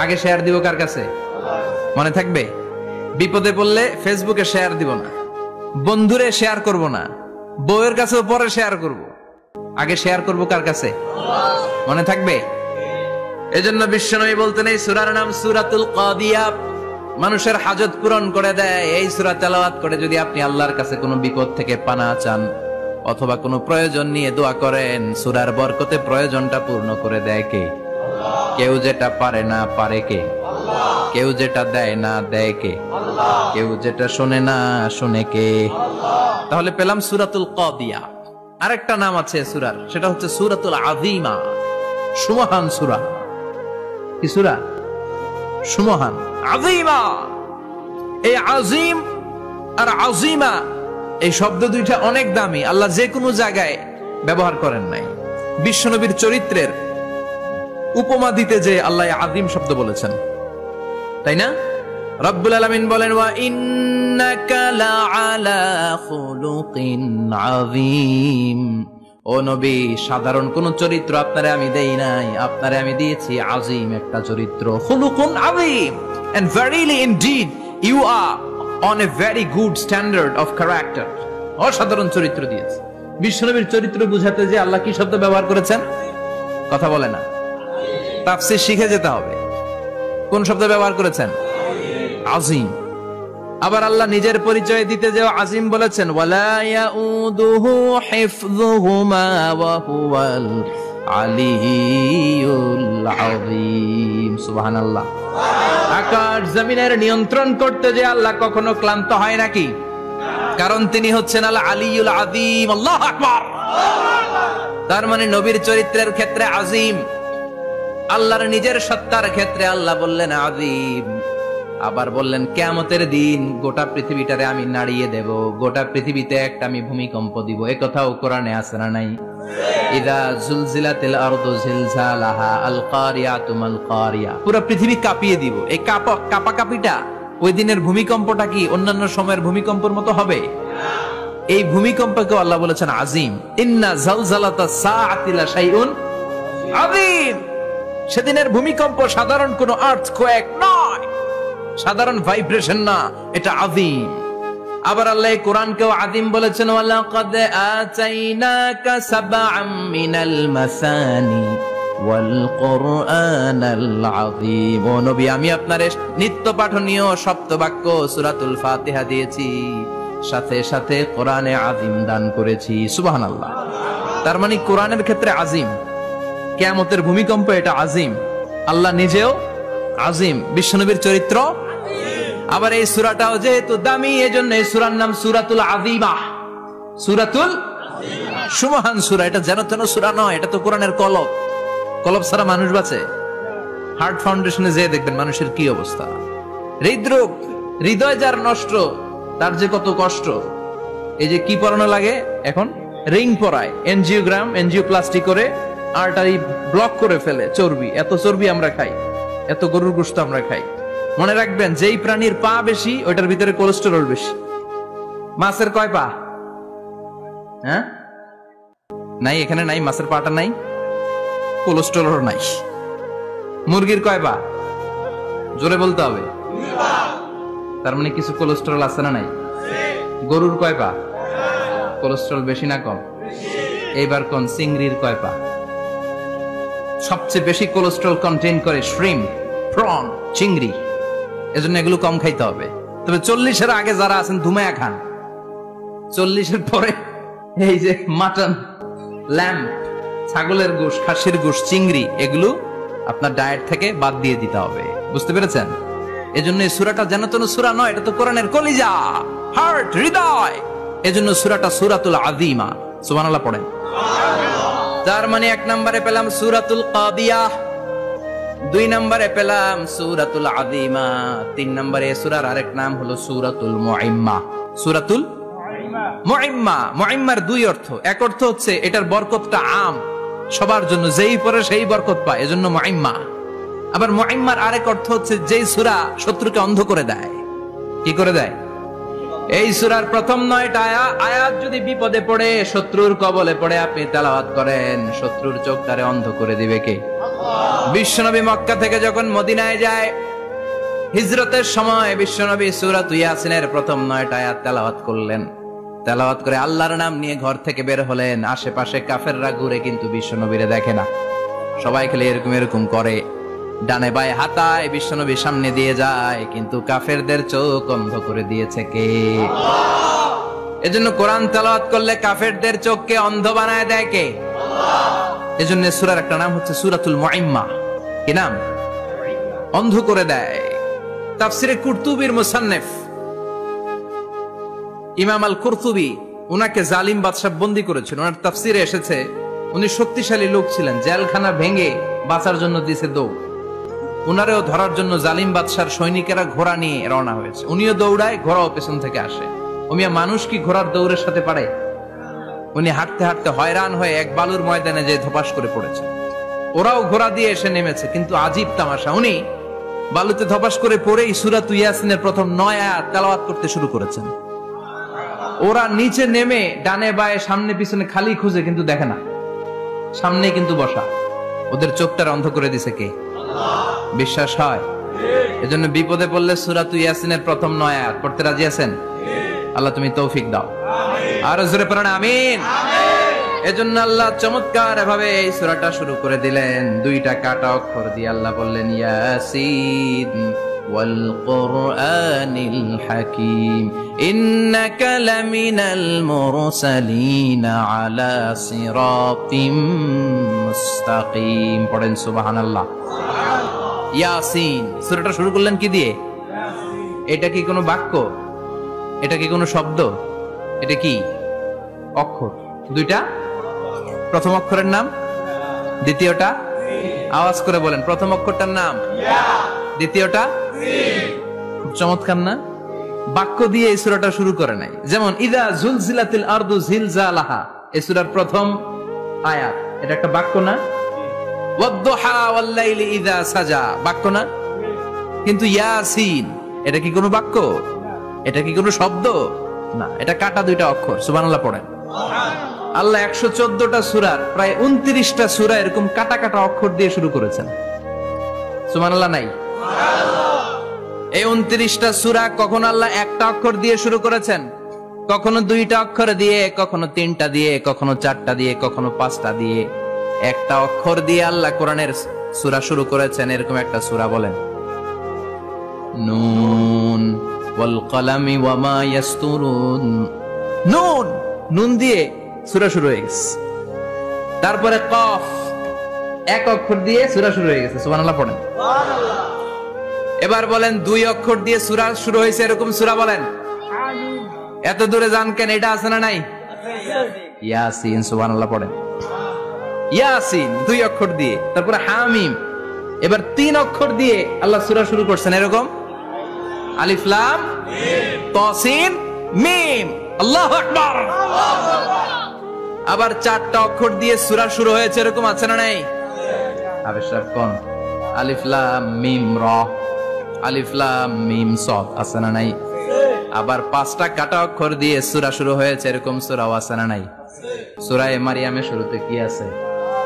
আগে শেয়ার দিব কার কাছে? মনে থাকবে? বিপদে পড়লে ফেসবুকে শেয়ার দিব না, বন্ধুরে শেয়ার করব না, বউয়ের কাছেও পরে শেয়ার করব, আগে শেয়ার করব কার কাছে? মনে থাকবে? এজন্য বিশ্বনবী বলতেন এই সূরার নাম সূরাতুল কাদিয়া। মানুষের হাজত পূরণ করে দেয়। এই সূরা তেলাওয়াত করে যদি আপনি আল্লাহর কাছে কোনো বিপদ থেকে পানা চান অথবা কোনো প্রয়োজন নিয়ে দোয়া করেন, সূরার বরকতে প্রয়োজনটা পূর্ণ করে দেয় কে? কেউ যেটা পারে না পারে কে? কেউ যেটা দেয় না দেয় কে? কেউ যেটা শোনে না শোনে কে? তাহলে পেলাম সূরাতুল কাদিয়া। আরেকটা নাম আছে সূরার, সেটা হচ্ছে সূরাতুল আযীমা। সুমহান সূরা। কি সূরা? সুমহান, আযীমা। এই আযীম আর আযীমা এই শব্দ দুইটা অনেক দামি। আল্লাহ যে কোনো জায়গায় ব্যবহার করেন নাই। বিশ্বনবীর চরিত্রের উপমা দিতে যে আল্লাহ আযীম শব্দ বলেছেন, তাই না? রব্বুল আলামিন বলেন ওয়া ইন্নাকা লাআলা খুলুকিন আযীম। ও নবী, সাধারণ কোন চরিত্র আপনারে আমি দেই নাই, আপনারে আমি দিয়েছি আযীম একটা চরিত্র। খুলুকুন আযীম, and verily indeed you are on a very good standard of character. অসাধারণ চরিত্র দিয়েছে। বিশ্বনবীর চরিত্র বুঝাতে যে আল্লাহ কি শব্দ ব্যবহার করেছেন? কথা বলে না। তাফসীর শিখে যেতে হবে। কোন শব্দ ব্যবহার করেছেন? আযীম। আবার আল্লাহ নিজের পরিচয় দিতে যে আযীম বলেছেন, ওয়ালা ইয়াউদুহু হিফযুহুমা ওয়া হুয়াল আলিয়্যুল আযীম। সুবহানাল্লাহ। আকাশ জমিনের নিয়ন্ত্রণ করতে যে আল্লাহ কখনো ক্লান্ত হয় নাকি? কারণ তিনি হচ্ছেন আল আলিয়্যুল আযীম। আল্লাহু আকবার। তার মানে নবীর চরিত্রের ক্ষেত্রে আযীম, আল্লাহর নিজের সত্তার ক্ষেত্রে আল্লাহ বললেন আযীম। আবার বললেন কিয়ামতের দিন গোটা পৃথিবীটারে আমি নাড়িয়ে দেব, গোটা পৃথিবীতে একটা আমি ভূমিকম্প দিব। এই কথাও কোরআনে আছে না নাই? ইযা জুলজিলাতিল আরদু জিলজালাহা আল কারিয়াতু মাল কারিয়া। পুরো পৃথিবী কাঁপিয়ে দিব। এই কাঁপাকাঁপিটা ওই দিনের ভূমিকম্পটা কি অন্যান্য সময়ের ভূমিকম্পের মতো হবে? এই ভূমিকম্পকে আল্লাহ বলেছেন আযীম। ইন্না জালজালাতাস সাআতি লা শাইউন আযীম। সেদিনের ভূমিকম্প সাধারণ কোন আর্থকোয়েক নয়, সাধারণ ভাইব্রেশন না, এটা আযীম। আবার আল্লাহ কোরআনকেও আযীম বলেছেন, ওয়ালাকাদ আতাইনাকা সাবআম মিনাল মাসানি ওয়াল কুরআনাল আযীম। ও নবী, আমি আপনারে নিত্য পাঠনীয় সপ্তবাক্য সূরাতুল ফাতিহা দিয়েছি, সাথে সাথে কোরআনে আযীম দান করেছি। সুবহানাল্লাহ। তার মানে কোরআনের ক্ষেত্রে আযীম, কিয়ামতের ভূমিকম্প এটা আযীম, আল্লাহ নিজেও আযীম, বিশ্বনবীর চরিত্র। আবার এই সূরাটাও যেহেতু দামি, এজন্য এই সূরার নাম সূরাতুল আযীমা। সূরাতুল সুমহান সূরা। এটা যেন তেন সূরা নয়, এটা তো কোরআনের কলব। কলব ছাড়া মানুষ বাঁচে? হার্ট ফাউন্ডেশনে যেয়ে দেখবেন মানুষের কি অবস্থা। হৃদরোগ, হৃদয় যার নষ্ট, তার যে কত কষ্ট। এই যে কি পরানো লাগে এখন, রিং পরায়, এনজিওগ্রাম, এনজিওপ্লাস্টি করে আর্টারি ব্লক করে ফেলে। চর্বি, এত চর্বি আমরা খাই, এত গরুর গোশত আমরা খাই। মনে রাখবেন, যেই প্রাণীর পা বেশি ওইটার ভিতরে কোলেস্টেরল বেশি। মাছের কয় পা? হ্যাঁ, নাই, এখানে নাই, মাছের পাটা নাই, কোলেস্টেরল নাই। মুরগির কয় পা? জোরে বলতে হবে। তার মানে কিছু কোলেস্টেরল আছে না নাই? গরুর কয় পা? কোলেস্টেরল বেশি না কম? এইবার কোন চিংড়ির কয় পা? সবচেয়ে বেশি কোলেস্টেরল কন্টেইন করে শ্রিম্প, প্রন, চিংড়ি। এজন্য এগুলো কম খাইতে হবে। তবে 40-এর আগে যারা আছেন ধুমায়া খান। 40-এর পরে এই যে মাটন, ল্যাম্প, ছাগলের গোশ, খাসির গোশ, চিংড়ি, এগুলো আপনার ডায়েট থেকে বাদ দিয়ে দিতে হবে। বুঝতে পেরেছেন? এজন্য এই সূরাটা যেন তেন সূরা নয়, এটা তো কোরআনের কলিজা, হার্ট, হৃদয়। এজন্য সূরাটা সূরাতুল আযীমা। সুবহানাল্লাহ পড়েন। তার মানে 1 নম্বরে পেলাম সূরাতুল কাদিয়াহ, 2 নম্বরে পেলাম সূরাতুল আযীমা, 3 নম্বরে সূরার আরেক নাম হলো সূরাতুল মুইম্মা। সূরাতুল মুইম্মা। মুইম্মার 2 অর্থ। এক অর্থ হচ্ছে এটার বরকতটা আম, সবার জন্য, যেই পড়ে সেই বরকত পায়, এজন্য মুইম্মা। আবার মুইম্মার আরেক অর্থ হচ্ছে যেই সূরা শত্রুকে অন্ধ করে দেয়। কি করে দেয়? এই সূরার প্রথম 9টা আয়াত যদি বিপদে পড়ে, শত্রুর কবলে পড়ে আপনি তেলাওয়াত করেন, শত্রুর চোখটারে অন্ধ করে দিবে কে? আল্লাহ। বিশ্বনবী মক্কা থেকে যখন মদিনায় যায়, হিজরতের সময় বিশ্বনবী সূরাতুল ইয়াসিনের প্রথম 9টা আয়াত তেলাওয়াত করলেন। তেলাওয়াত করে আল্লাহর নাম নিয়ে ঘর থেকে বের হলেন। আশেপাশে কাফেররা ঘুরে কিন্তু বিশ্বনবীরে দেখে না। সবাই খেলে এরকম এরকম করে, ডানে বায়ে হাতায়, বিশ্বনবী সামনে দিয়ে যায়, কিন্তু কাফেরদের চোখ অন্ধ করে দিয়েছে কে? আল্লাহ। এজন্য কোরআন তেলাওয়াত করলে কাফেরদের চোখকে অন্ধ বানায় দেয় কে? আল্লাহ। এজন্য সূরার একটা নাম হচ্ছে সূরাতুল মুইম্মা। কি নাম? অন্ধ করে দেয়। তাফসিরে কুরতুবির মুসান্নিফ ইমাম আল কুরতুবী, উনাকে জালিম বাদশা বন্দী করেছিল। ওনার তাফসিরে এসেছে উনি শক্তিশালী লোক ছিলেন, জেলখানা ভেঙে বাঁচার জন্য দিয়েছে দৌড়। উনারেও ধরার জন্য জালিম বাদশার সৈনিকেরা ঘোড়া নিয়ে রওনা হয়েছে। উনিও দৌড়ায়, ঘোড়াও পেছন থেকে আসে। ওমিয়া মানুষ কি ঘোড়ার দৌড়ের সাথে পারে? উনি হাঁটতে হাঁটতে হয়রান হয়ে এক বালুর ময়দানে যে ধপাস করে পড়েছে। ওরাও ঘোড়া দিয়ে এসে নেমেছে, কিন্তু আজীব তামাশা, উনি বালুতে ধপাস করে পড়েই সূরাতুল ইয়াসিনের প্রথম 9 আয়াত তেলাওয়াত করতে শুরু করেছেন। ওরা নিচে নেমে ডানে বায়ে সামনে পিছনে খালি খুঁজে, কিন্তু দেখে না, সামনে কিন্তু বসা। ওদের চোখটা অন্ধ করে দিছে কে? আল্লাহ। বিশ্বাস হয়? এজন্য বিপদে পড়লে সূরাতুল ইয়াসিনের প্রথম 9 আয়াত পড়তে রাজি আছেন? আল্লাহ তুমি তৌফিক দাও। আর জোরে পড়েন আমিন। এজন্য আল্লাহ চমৎকার ভাবে এই সূরাটা শুরু করে দিলেন। 2টা কাটা অক্ষর দিয়ে আল্লাহ বললেন ইয়াসিন ওয়াল কুরআনিল হাকীম ইন্নাকা লামিনাল মুরসালিন আলা সিরাতিম মুস্তাকিম। পড়েন সুবহানাল্লাহ। ইয়াসিন। সূরাটা শুরু করলেন কি দিয়ে? এটা কি কোনো বাক্য? এটা কি কোনো শব্দ? এটা কি অক্ষর? 2টা। প্রথম অক্ষরের নাম, দ্বিতীয়টা আওয়াজ করে বলেন। প্রথম অক্ষরটার নাম, দ্বিতীয়টা। চমৎকার না? বাক্য দিয়ে এই সূরাটা শুরু করে নাই। যেমন ইদা জুলজিলাতিল আরদু জিলজালাহা, এই সূরার প্রথম আয়াত, এটা একটা বাক্য না? ওয়াদ-দুহা ওয়াল-লাইলি ইযা সাজা, বাক্য না? কিন্তু ইয়াসিন, এটা কি কোনো বাক্য? এটা কি কোনো শব্দ? না, এটা কাটা 2টা অক্ষর। সুবহানাল্লাহ পড়েন। আল্লাহ 114টা সূরার প্রায় 29টা সূরা এরকম কাটা কাটা অক্ষর দিয়ে শুরু করেছেন। সুবহানাল্লাহ নাই? এই 29টা সূরা কখনো আল্লাহ একটা অক্ষর দিয়ে শুরু করেছেন, কখনো 2টা অক্ষর দিয়ে, কখনো 3টা দিয়ে, কখনো 4টা দিয়ে, কখনো 5টা দিয়ে। একটা অক্ষর দিয়ে আল্লাহ কোরআনের সূরা শুরু করেছেন। এরকম একটা সূরা বলেন, নুন ওয়াল কলামি ওয়া মা ইয়াসতুরুন। নুন, নুন দিয়ে সূরা শুরু হয়ে গেছে। তারপরে কফ, এক অক্ষর দিয়ে সূরা শুরু হয়ে গেছে। সুবহানাল্লাহ পড়েন। সুবহানাল্লাহ। এবার বলেন 2 অক্ষর দিয়ে সূরা শুরু হয়েছে এরকম সূরা বলেন। এত দূরে যান কেন? এটা আছে না নাই? ইয়াসিন, সুবহানাল্লাহ পড়েন। ইয়াসিন 2 অক্ষর দিয়ে, তারপরে হামিম। এবার 3 অক্ষর দিয়ে আল্লাহ সূরা শুরু করছেন এরকম, আলিফ লাম মিম তাসিন মিম। আল্লাহু আকবার। আবার 4টা অক্ষর দিয়ে সূরা শুরু হয়েছে এরকম আছে না নাই? আবেশাব কোন? আলিফ লাম মিম রা, আলিফ লাম মিম সাদ আছে না নাই? আবার 5টা কাটা অক্ষর দিয়ে সূরা শুরু হয়েছে এরকম সূরাও আছে না নাই? সূরা মারিয়ামের শুরুতে কি আছে?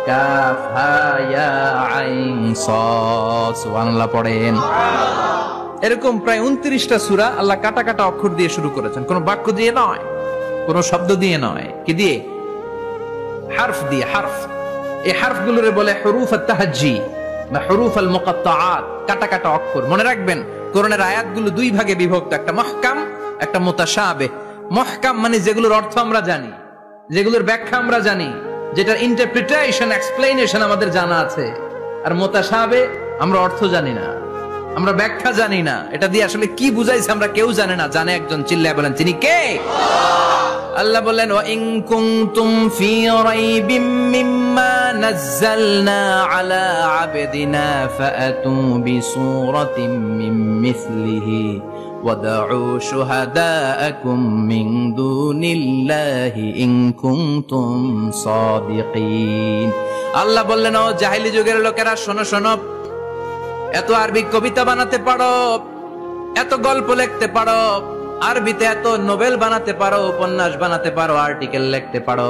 কাফ হা ইয়া আইন সাদ, সুবহানাল্লাহ পড়েন। এরকম প্রায় 29টা সূরা আল্লাহ কাটা কাটা অক্ষর দিয়ে শুরু করেছেন, কোন বাক্য দিয়ে নয়, কোন শব্দ দিয়ে নয়। কি দিয়ে? হারফ দিয়ে। হারফ, এই হারফগুলোরে বলে হুরুফ আত-তাহাজ্জি বা হুরুফ আল-মুকাত্তাআত, কাটা কাটা অক্ষর। মনে রাখবেন কোরআনের আয়াতগুলো 2 ভাগে বিভক্ত, একটা মুহকাম, একটা মুতাশাবিহ। মুহকাম মানে যেগুলোর অর্থ আমরা জানি, যেগুলোর ব্যাখ্যা আমরা জানি, যেটার ইন্টারপ্রিটেশন, এক্সপ্লেনেশন আমাদের জানা আছে। আর মুতাশাবিহ আমরা অর্থ জানি না, আমরা ব্যাখ্যা জানি না, এটা দিয়ে আসলে কি বুঝাইছে আমরা কেউ জানে না। জানে একজন, চিল্লায় বলেন তিনি কে? আল্লাহ বলেন ওয়া ইন কুনতুম ফি রাইবিম মিম্মা নাযালনা আলা আবদিনা ফাআতু বিসূরাতিন মিন মিসলিহি ওয়াদউ শুহাদাআকুম মিন দুনিল্লাহি ইন কুনতুম সাদিকিন। আল্লাহ বললেন ও জাহেলি যুগের লোকেরা, শোনো শোনো, এত আরবি কবিতা বানাতে পারো, এত গল্প লিখতে পারো, আরবিতে এত নোবেল বানাতে পারো, উপন্যাস বানাতে পারো, আর্টিকেল লিখতে পারো,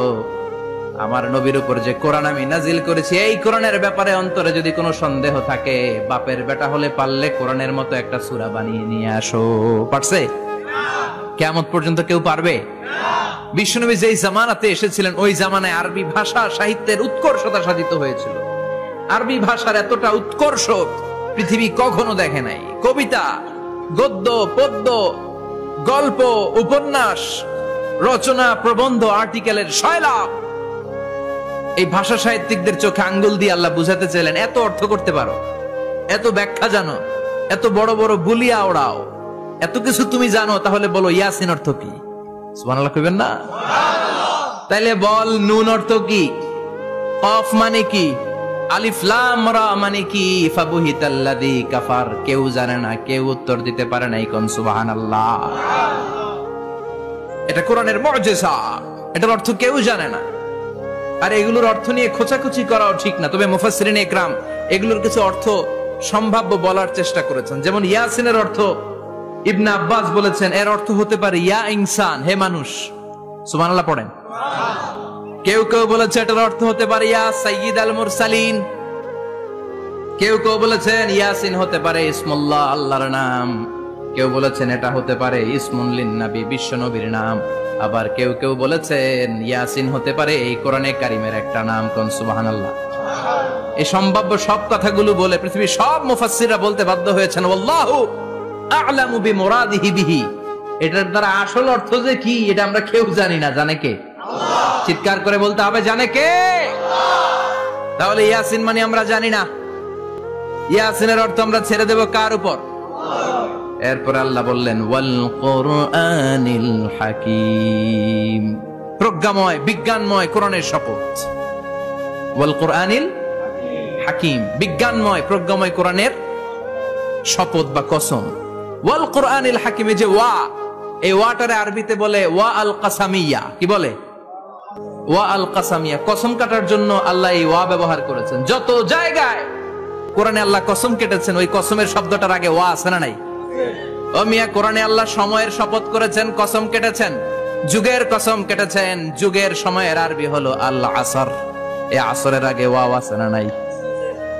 আমার নবীর উপর যে কোরআন আমি নাজিল করেছি এই কোরআনের ব্যাপারে অন্তরে যদি কোনো সন্দেহ থাকে, বাপের বেটা হলে পারলে কোরআনের মতো একটা সূরা বানিয়ে নিয়ে আসো। পারছে? কিয়ামত পর্যন্ত কেউ পারবে না। বিশ্বনবী যেই জামানাতে এসেছিলেন ওই জামানায় আরবি ভাষা সাহিত্যের উৎকর্ষতা সাধিত হয়েছিল। আরবি ভাষার এতটা উৎকর্ষ পৃথিবী কখনো দেখে নাই। কবিতা, গদ্য, পদ্য, গল্প, উপন্যাস, রচনা, প্রবন্ধ, আর্টিকেলের শয়লাভ। এই ভাষা সাহিত্যিকদের চোখে আঙ্গুল দিয়ে আল্লাহ বুঝাতে চাইলেন, এত অর্থ করতে পারো, এত ব্যাখ্যা জানো, এত বড় বড় বুলিয়া ওড়াও, এত কিছু তুমি জানো, তাহলে বলো ইয়াসিন অর্থ কি? সুবহানাল্লাহ কইবেন না? তাইলে বল নুন অর্থ কি? কফ মানে কি? আলিফ লাম রা মানে কি? ফাবুহিতাল্লাযী কাফার। কেউ জানে না, কেউ উত্তর দিতে পারে না। কোন সুবহানাল্লাহ। এটা কোরআনের মুজিজা, এটার অর্থ কেউ জানে না। আর এগুলোর অর্থ নিয়ে খোঁচাখুচি করাও ঠিক না। তবে মুফাসসিরিনে ইকরাম এগুলোর কিছু অর্থ সম্ভাব্য বলার চেষ্টা করেছেন। যেমন ইয়াসিনের অর্থ ইবনে আব্বাস বলেছেন এর অর্থ হতে পারে ইয়া ইনসান, হে মানুষ। সুবহানাল্লাহ পড়েন। কেউ কেউ বলেছে এটার অর্থ হতে পারে ইয়া সাইয়্যিদ আল মুরসালিন। কেউ কেউ বলেছেন ইয়াসিন হতে পারে ইসমুল্লাহ, আল্লাহর নাম। কেউ বলেছেন এটা হতে পারে ইসমুন লিন নবী, বিশ্ব নবীর নাম। আবার কেউ কেউ বলেছেন ইয়াসিন হতে পারে এই কোরআনে কারিমের একটা নাম। কোন সুবহানাল্লাহ। এই সম্ভাব্য সব কথাগুলো বলে পৃথিবীর সব মুফাসসিররা বলতে বাধ্য হয়েছেন আল্লাহু আ'লামু বিমুরাদিহি বিহি। এটার দ্বারা আসল অর্থ যে কি এটা আমরা কেউ জানি না। জানে কে? আল্লাহ। চিৎকার করে বলতে হবে, জানে কে? আল্লাহ। তাহলে ইয়াসিন মানে আমরা জানি না। ইয়াসিনের অর্থ আমরা ছেড়ে দেব কার উপর? আল্লাহ। এরপর আল্লাহ বললেন ওয়াল কুরআনিল হাকীম, প্রজ্ঞাময় বিজ্ঞানময় কোরআনের শপথ। ওয়াল কুরআনিল হাকীম, বিজ্ঞানময় প্রজ্ঞাময় কোরআনের শপথ বা কসম। ওয়াল কুরআনিল হাকীম, যে ওয়া, এই ওয়াটারে আরবিতে বলে ওয়া আল কাসামিয়া। কি বলে? ওয়া আল কাসামিয়া, কসম কাটার জন্য আল্লাহ এই ওয়া ব্যবহার করেছেন। যত জায়গায় কোরআনে আল্লাহ কসম কেটেছেন ওই কসমের শব্দটার আগে ওয়া আছে না নাই? ও মিয়া, কোরআনে আল্লাহ সময়ের শপথ করেছেন, কসম কেটেছেন, যুগের কসম কেটেছেন। যুগের সময়ের আরবি হলো আল আসর। এই আসরের আগে ওয়া আছে না নাই?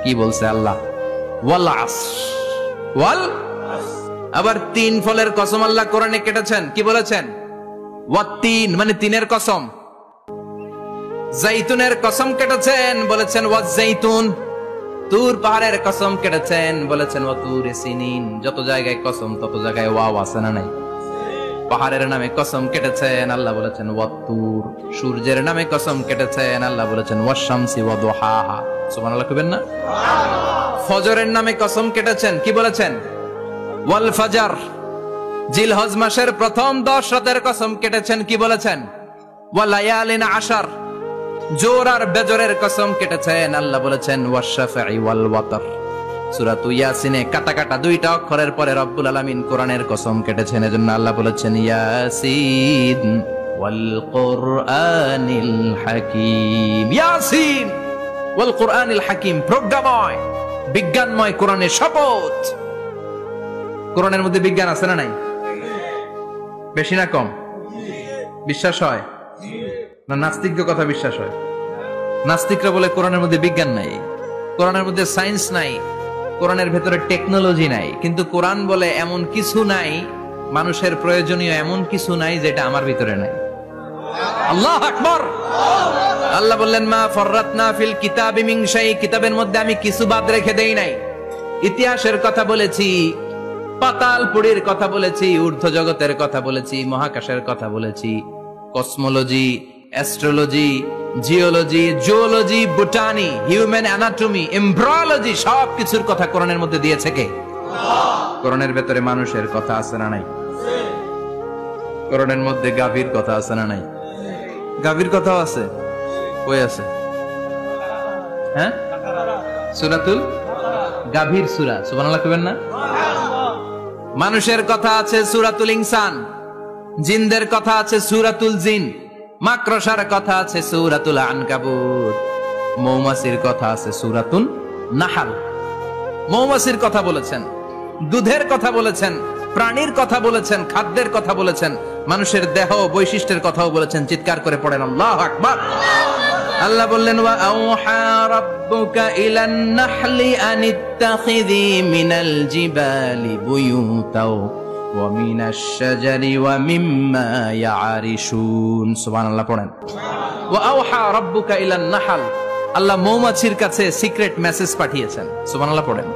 কি বলছে আল্লাহ? ওয়াল আসর, ওয়াল। আবার 3 ফলের কসম আল্লাহ কোরআনে কেটেছেন। কি বলেছেন? ওয়াত-তিন মানে তিনের কসম। জাইতুনের কসম কেটেছেন, বলেছেন ওয়াজ-জাইতুন। তুর পাহাড়ের কসম কেটেছেন, বলেছেন ওয়াতুরে সিনিন। যত জায়গায় কসম তত জায়গায় ওয়াও আছে না নাই? পাহাড়ের নামে কসম কেটেছেন, আল্লাহ বলেছেন ওয়াতুর। সূর্যের নামে কসম কেটেছেন, আল্লাহ বলেছেন ওয়াশ-শামসি ওয়াদুহাহা। সুবহানাল্লাহ কইবেন না? সুবহানাল্লাহ। ফজরের নামে কসম কেটেছেন, কি বলেছেন? ওয়াল ফাজর, জিলহজ মাসের প্রথম 10 রাতের কসম কেটেছেন, কি বলেছেন? ওয়া লায়ালিন আশার, জোর আর বেজরের কসম কেটেছেন, আল্লাহ বলেছেন ওয়াশ-শাফঈ ওয়াল ওয়াতর। সূরা ইয়াসিনে কাটা কাটা 2টা অক্ষরের পরে রব্বুল আলামিন কোরআনের কসম কেটেছেন, এজন্য আল্লাহ বলেছেন ইয়াসিন ওয়াল কুরআনিল হাকীম। ইয়াসিন ওয়াল কুরআনিল হাকীম, প্রজ্ঞাময় বিজ্ঞানময় কোরআনের শপথ। কোরআনের মধ্যে বিজ্ঞান আছে না নাই? বেশি না কম? বিশ্বাস হয় না নাস্তিকদের কথা বিশ্বাস হয়? নাস্তিকরা বলে কোরআনের মধ্যে বিজ্ঞান নাই, কোরআনের মধ্যে সায়েন্স নাই, কোরআনের ভেতরে টেকনোলজি নাই। কিন্তু কোরআন বলে এমন কিছু নাই, মানুষের প্রয়োজনীয় এমন কিছু নাই যেটা আমার ভিতরে নাই। আল্লাহু আকবার। আল্লাহ বললেন মা ফররাতনা ফিল কিতাবি মিন শাই, কিতাবের মধ্যে আমি কিছু বাদ রেখে দেই নাই। ইতিহাসের কথা বলেছি, পাতালপুরীর কথা বলেছি, ঊর্ধ্ব জগতের কথা বলেছি, মহাকাশের কথা বলেছি, cosmology, astrology, geology, zoology, botany, human anatomy, embryology, সব কিছুর কথা কোরআনের মধ্যে দিয়েছে কে? কোরআনের ভেতরে মানুষের কথা আছে না নাই? কোরআনের মধ্যে গাভীর কথা আছে না নাই? গাভীর কথাও আছে। কই আছে? হ্যাঁ, সূরাতুল গাভীর সূরা, সুবহানাল্লাহ কইবেন না? মানুষের কথা আছে সূরাতুল ইনসান, জিনদের কথা আছে সূরাতুল জিন, মাকড়সার কথা আছে সূরাতুল আনকাবুত, মৌমাছির কথা আছে সূরাতুন নাহাল। মৌমাছির কথা বলেছেন, দুধের কথা বলেছেন, প্রাণীর কথা বলেছেন, খাদ্যের কথা বলেছেন, মানুষের দেহ বৈশিষ্ট্যের কথাও বলেছেন। চিৎকার করে পড়েন আল্লাহু আকবার। আল্লাহ বললেন ওয়া আওহা রাব্বুকা ইলান নাহলি আনিত্তাখিযি মিনাল জিবালি বুয়ুতাও ওয়া মিনাশ শাজারি ওয়া মিম্মা ইয়ারিশুন। সুবহানাল্লাহ পড়েন। ওয়া আওহা রাব্বুকা ইলান নাহল, আল্লাহ মৌমাছির কাছে সিক্রেট মেসেজ পাঠিয়েছেন। সুবহানাল্লাহ পড়েন।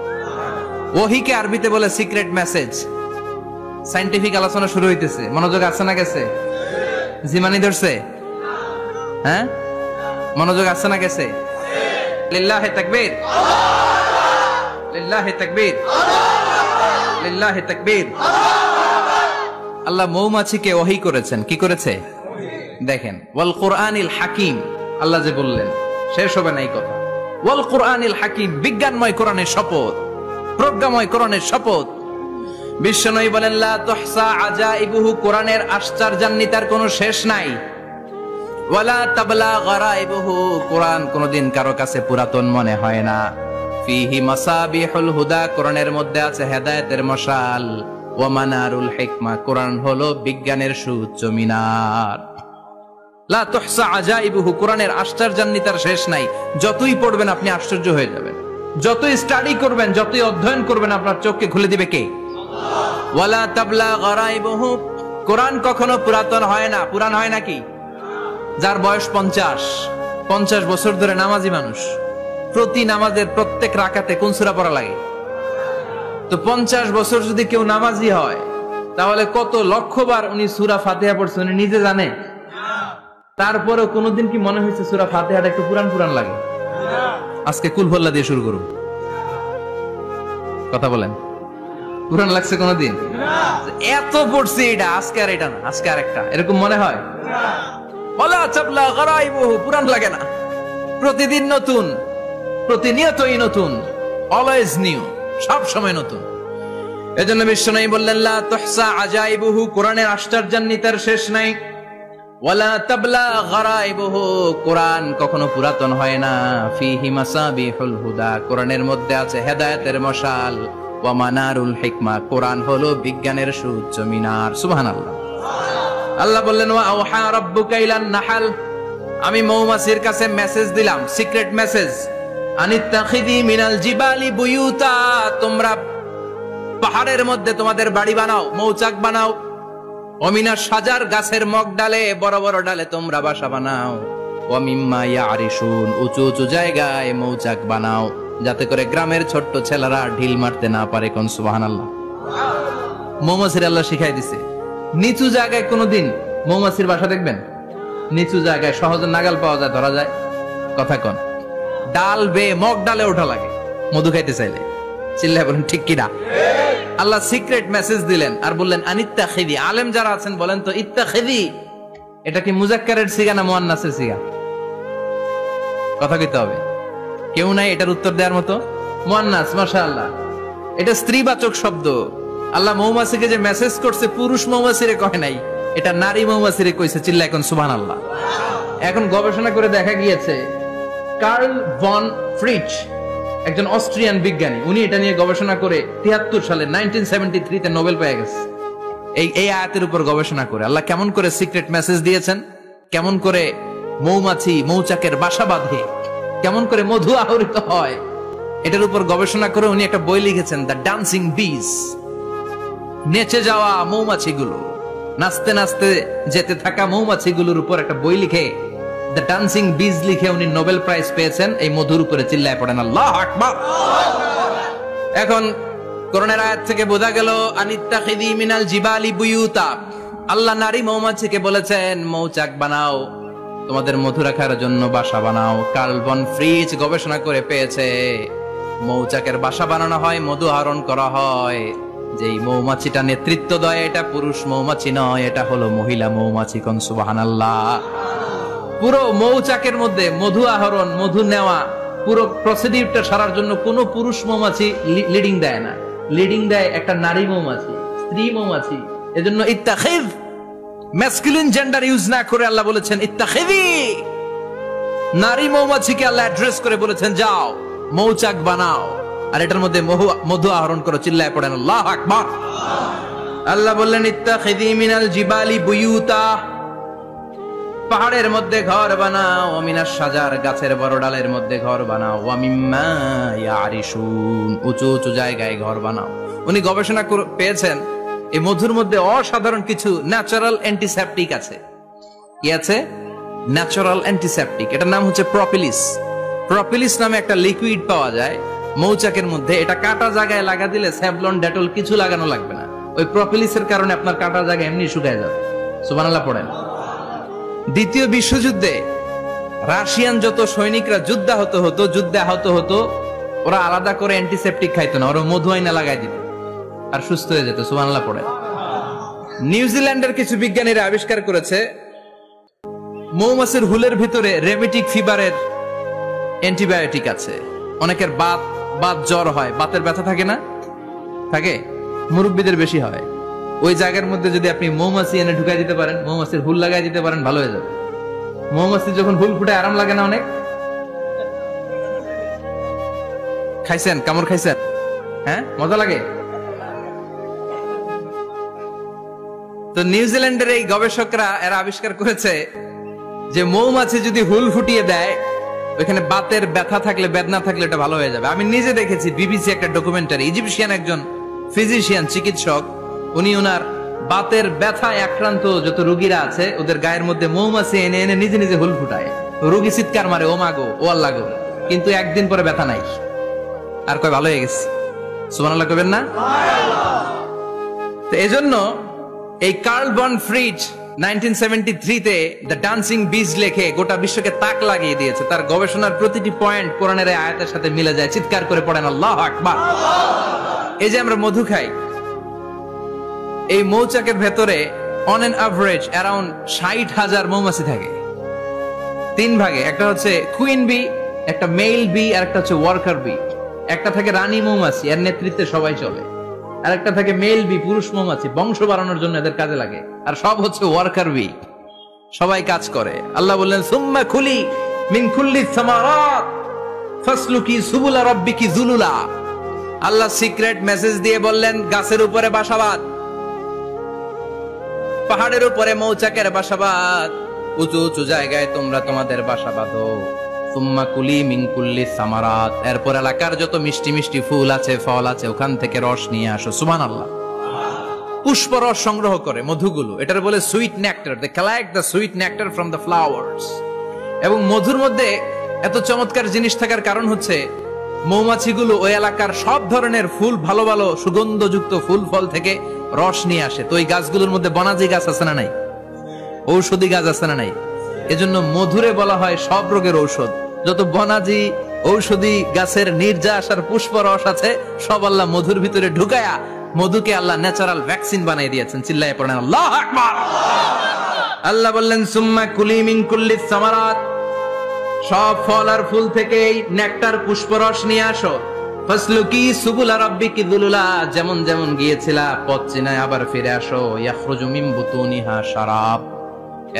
ওহীকে আরবিতে বলে সিক্রেট মেসেজ। সায়েন্টিফিক আলোচনা শুরু হইতেছে, মনোযোগ আছে না গেছে? জিমানি ধরছে? হ্যাঁ, মনোযোগ আছে না গেছে? লিল্লাহি তাকবীর, লিল্লাহি তাকবীর, লিল্লাহি তাকবীর। আল্লাহ মৌমাছিকে ওহী করেছেন। কি করেছে? দেখেন, ওয়াল কুরআনিল হাকীম, আল্লাহ যে বললেন শেষ হবে না এই কথা। ওয়াল কুরআনিল হাকীম, বিজ্ঞানময় কোরআনের শপথ, প্রজ্ঞাময় কোরআনের শপথ। বিশ্বনবী বলেন লা তুহসা আজাইবুহু, কোরআনের আশ্চর্যান্বিতার কোনো শেষ নাই। ওয়ালা তাবলা গারাইবুহু, কোরআন কোনদিন কারো কাছে পুরাতন মনে হয় না। ফিহি মাসাবিহুল হুদা, কোরআনের মধ্যে আছে হেদায়েতের মশাল। ওয়া মানারুল হিকমা, কোরআন হলো বিজ্ঞানের সুউচ্চ মিনার। লা তুহসা আজাইবুহু, কোরআনের আশ্চর্যান্বিতার শেষ নাই। যতই পড়বেন আপনি আশ্চর্য হয়ে যাবেন, যতই স্টাডি করবেন, যতই অধ্যয়ন করবেন, আপনার চোখকে খুলে দিবে কে? ওয়ালা তাবলা গারাইবুহু, কোরআন কখনো পুরাতন হয় না। পুরান হয় নাকি? যার বয়স 50 বছর ধরে নামাজি মানুষ, প্রতি নামাজের প্রত্যেক রাকাতে কোন সূরা পড়া লাগে? তো 50 বছর যদি কেউ নামাজি হয়, তাহলে কত লক্ষবার উনি সূরা ফাতিহা পড়ছে উনি নিজে জানে? তারপরেও কোনদিন কি মনে হয়েছে সূরা ফাতিহাটা একটু পুরান পুরান লাগে? আজকে কুল হল্লা দিয়ে শুরু করুন, কথা বলেন। পুরান লাগছে কোনদিন? এত পড়ছি এটা, আজকে আর এটা না, আজকে আর একটা, এরকম মনে হয়? ওয়ালা তাবলা গারাইবুহু, পুরান লাগে না। প্রতিদিন নতুন, প্রতিনিয়তই নতুন, অলওয়েজ নিউ, সব সময় নতুন। এজন্য বিশ্বনবী বললেন লা তুহসা আজাইবুহু, কোরআনের আশ্চর্যান্বিতার শেষ নাই। ওয়ালা তাবলা গারাইবুহু, কোরআন কখনো পুরাতন হয় না। ফিহি মাসাবিহুল হুদা, কোরআনের মধ্যে আছে হেদায়েতের মশাল। ওয়া মানারুল হিকমা, কোরআন হলো বিজ্ঞানের সুউচ্চ মিনার। সুবহানাল্লাহ। আল্লাহ বললেন ওয়া আওহা রাব্বুকা ইলান নাহল, আমি মৌমাছির কাছে মেসেজ দিলাম, সিক্রেট মেসেজ। আনিত্তাখিযি মিনাল জিবালি বুয়ুতা, তোমরা পাহাড়ের মধ্যে তোমাদের বাড়ি বানাও, মৌচাক বানাও। ওয়া মিনাশ শাজার, গাছের মগ ডালে, বড় বড় ডালে তোমরা বাসা বানাও। ওয়া মিম্মা ইয়ারিশুন, উঁচু উঁচু জায়গায় মৌচাক বানাও, যাতে করে গ্রামের ছোট্ট ছেলেরা ঢিল মারতে না পারে। কোন সুবহানাল্লাহ। মৌমাছির আল্লাহ শিখাই দিছে। নিচু জায়গায় কোনদিন মৌমাছির বাসা দেখবেন? নিচু জায়গায় সহজে নাগাল পাওয়া যায়, ধরা যায়। কথা কন, ডাল বে মগ ডালে ওঠা লাগে মধু খাইতে চাইলে। চিল্লায় বলেন ঠিক কিনা? আল্লাহ সিক্রেট মেসেজ দিলেন আর বললেন আনিত্তাখিদি। আলেম যারা আছেন বলেন তো ইত্তাখিদি এটা কি মুজাক্কারের সিগা না মুয়ান্নাসের সিগা? কথা কইতে হবে, কেউ নাই এটার উত্তর দেওয়ার মতো। মুয়ান্নাস, মাশাআল্লাহ, এটা স্ত্রীবাচক শব্দ। আল্লাহ মৌমাছিকে যে মেসেজ করছে পুরুষ মৌমাছিরে কয় নাই, এটা নারী মৌমাছিরে কইছে। চিল্লা এখন সুবহানাল্লাহ। এখন গবেষণা করে দেখা গিয়েছে কার্ল ভন ফ্রিচ একজন অস্ট্রিয়ান বিজ্ঞানী, উনি এটা নিয়ে গবেষণা করে 73 সালে 1973 তে নোবেল পেয়ে গেছে। এই আয়াতের উপর গবেষণা করে আল্লাহ কেমন করে সিক্রেট মেসেজ দিয়েছেন, কেমন করে মৌমাছি মৌচাকের বাসা বাঁধে, কেমন করে মধু আহরিত হয়, এটার উপর গবেষণা করে উনি একটা বই লিখেছেন, দ্য ডান্সিং বিজ। নেচে যাওয়া মৌমাছিগুলো, নাচতে নাচতে যেতে থাকা মৌমাছিগুলোর উপর একটা বই লিখে, দ্য ডান্সিং বিজ লিখে উনি নোবেল প্রাইজ পেয়েছেন এই মধুর উপরে। চিল্লায় পড়েন আল্লাহু আকবার। এখন কোরআনের আয়াত থেকে বোঝা গেল আনিত্তাখিদি মিনাল জিবালি বুয়ুতা। আল্লাহ নারী মৌমাছিকে বলেছেন মৌচাক বানাও, তোমাদের মধু রাখার জন্য বাসা বানাও। কার্ল ভন ফ্রিচ গবেষণা করে পেয়েছে মৌচাকের বাসা বানানো হয়, মধু আহরণ করা হয়। যেই মৌমাছিটা নেতৃত্ব দেয় এটা পুরুষ মৌমাছি নয়, এটা হলো মহিলা মৌমাছি। কোন সুবহানাল্লাহ। পুরো মৌচাকের মধ্যে মধু আহরণ, মধু নেওয়া, পুরো প্রসিডিউরটা সারার জন্য কোনো পুরুষ মৌমাছি লিডিং দেয় না, লিডিং দেয় একটা নারী মৌমাছি, স্ত্রী মৌমাছি। এজন্য ইত্তাখিদ, ম্যাসকুলিন জেন্ডার ইউজ না করে আল্লাহ বলেছেন ইত্তাখিদি। নারী মৌমাছিকে আল্লাহ অ্যাড্রেস করে বলেছেন যাও মৌচাক বানাও আর এটার মধ্যে মধু আহরণ করো। চিল্লায় পড়েন আল্লাহু আকবার। আল্লাহ বললেন ইত্তাখিদি মিনাল জিবালি বুয়ুতা, পাহাড়ের মধ্যে ঘর বানাও, মিনাশ শাজার গাছের বড় ডালের মধ্যে ঘর বানাও, ওয়া মিম্মা ইয়ারিশুন উঁচু উঁচু জায়গায় ঘর বানাও। উনি গবেষণা পেয়েছেন এই মধুর মধ্যে অসাধারণ কিছু ন্যাচারাল অ্যান্টিসেপটিক আছে। কি আছে? Natural antiseptic. এটার নাম হচ্ছে প্রপিলিস। প্রপিলিস নামে একটা লিকুইড পাওয়া যায় মৌচাকের মধ্যে। এটা কাটা জায়গায় লাগা দিলে স্যাভলন ডেটল কিছু লাগানো লাগবে না। ওই প্রপিলিসের কারণে আপনার কাটা জায়গা এমনি শুকায় যাবে। সুবহানাল্লাহ পড়েন। দ্বিতীয় বিশ্বযুদ্ধে রাশিয়ান যত সৈনিকরা যুদ্ধে আহত হতো, ওরা আলাদা করে অ্যান্টিসেপটিক খাইতো না, ওরা মধু আইনা লাগাই দিত আর সুস্থ হয়ে যেত। সুবহানাল্লাহ পড়েন। নিউজিল্যান্ডের কিছু বিজ্ঞানীরা আবিষ্কার করেছে মৌমাছির হুলের ভিতরে রেমিটিক ফিভারের অ্যান্টিবায়োটিক আছে। অনেকের বাত জ্বর হয়, বাতের ব্যথা থাকে না, থাকে, মুরব্বীদের বেশি হয়। ওই জায়গার মধ্যে যদি আপনি মৌমাছি এনে ঢুকাই দিতে পারেন, মৌমাছির হুল লাগাই দিতে পারেন, ভালো হয়ে যাবে। মৌমাছি যখন হুল ফুটে আরাম লাগে না অনেক? খাইছেন? কামড় খাইছেন? হ্যাঁ, মজা লাগে। তো নিউজিল্যান্ডের এই গবেষকরা এরা আবিষ্কার করেছে যে মৌমাছি যদি হুল ফুটিয়ে দেয়, ওইখানে বাতের ব্যথা থাকলে, বেদনা থাকলে এটা ভালো হয়ে যাবে। আমি নিজে দেখেছি, বিবিসি একটা ডকুমেন্টারি। ইজিপশিয়ান একজন ফিজিশিয়ান, চিকিৎসক, উনি ওনার বাতের ব্যথায় আক্রান্ত যত রোগীরা আছে ওদের গায়ের মধ্যে মৌমাছি এনে এনে নিজে নিজে হুল ফুটায়। রোগী চিৎকার মারে, ও মাগো, ও আল্লাহ গো, কিন্তু একদিন পরে ব্যথা নাই, আর কয় ভালো হয়ে গেছে। সুবহানাল্লাহ কইবেন না? তো এজন্য এই কার্ল ভন ফ্রিচ 1973 তে দ্য ডান্সিং বিজ লেখে গোটা বিশ্বকে তাক লাগিয়ে দিয়েছে। তার গবেষণার প্রতিটি পয়েন্ট কোরআনের আয়াতের সাথে মিলে যায়। চিৎকার করে পড়েন আল্লাহু আকবার। এই যে আমরা মধু খাই, এই মৌচাকের ভেতরে অন এন অ্যাভারেজ অ্যারাউন্ড 60,000 মৌমাছি থাকে। তিন ভাগে, একটা হচ্ছে কুইন বি, একটা মেল বি, আর একটা হচ্ছে ওয়ার্কার বি। একটা থাকে রানী মৌমাছি, এর নেতৃত্বে সবাই চলে। আর একটা থাকে মেল বি, পুরুষ মৌমাছি, বংশ বাড়ানোর জন্য এদের কাজে লাগে। আর সব হচ্ছে ওয়ার্কার বি, সবাই কাজ করে। আল্লাহ বললেন সুম্মা খুলি মিন কুল্লি সামারাত ফাসলুকি সুবুলা রাব্বিকি যুলুলা। আল্লাহ সিক্রেট মেসেজ দিয়ে বললেন গাছের উপরে বাসাবাদ, পাহাড়ের উপরে মৌচাকের বাসাবাদ, উঁচু উঁচু জায়গায় তোমরা তোমাদের বাসা বাঁধো। সুম্মা কুলি মিন কুল্লি সামারাত, এরপর এলাকার যত মিষ্টি মিষ্টি ফুল আছে, ফল আছে, ওখান থেকে রস নিয়ে আসো। সুবহানাল্লাহ। পুষ্প রস সংগ্রহ করে মধুগুলো, এটার বলে sweet nectar. They collect the sweet nectar from the flowers. এবং মধুর মধ্যে এত চমৎকার জিনিস থাকার কারণ হচ্ছে মৌমাছিগুলো ওই এলাকার সব ধরনের ফুল, ভালো ভালো সুগন্ধযুক্ত ফুল ফল থেকে রস নিয়ে আসে। তো এই গাছগুলোর মধ্যে বনাজি গাছ আছে না নাই? ঔষধি গাছ আছে না নাই? এজন্য মধুরে বলা হয় সব রোগের ঔষধ। যত বনাজি ঔষধি গাছের নির্যাস আর পুষ্প রস আছে সব আল্লাহ মধুর ভিতরে ঢুকায়া মধুকে আল্লাহ ন্যাচারাল ভ্যাকসিন বানিয়ে দিয়েছেন। চিল্লায়ে পড়েন আল্লাহু আকবার। আল্লাহ বললেন সুম্মা কুলি মিন কুল্লিস সামারাত, সব ফল আর ফুল থেকেই নেকটার পুষ্পরস নিয়ে আসো। ফাসলুকি সুবুলা রাব্বিকি যুলুলা, যেমন যেমন গিয়েছিলা পথ চিনায় আবার ফিরে আসো। ইয়াখরুজু মিন বুতুনিহা শারাব,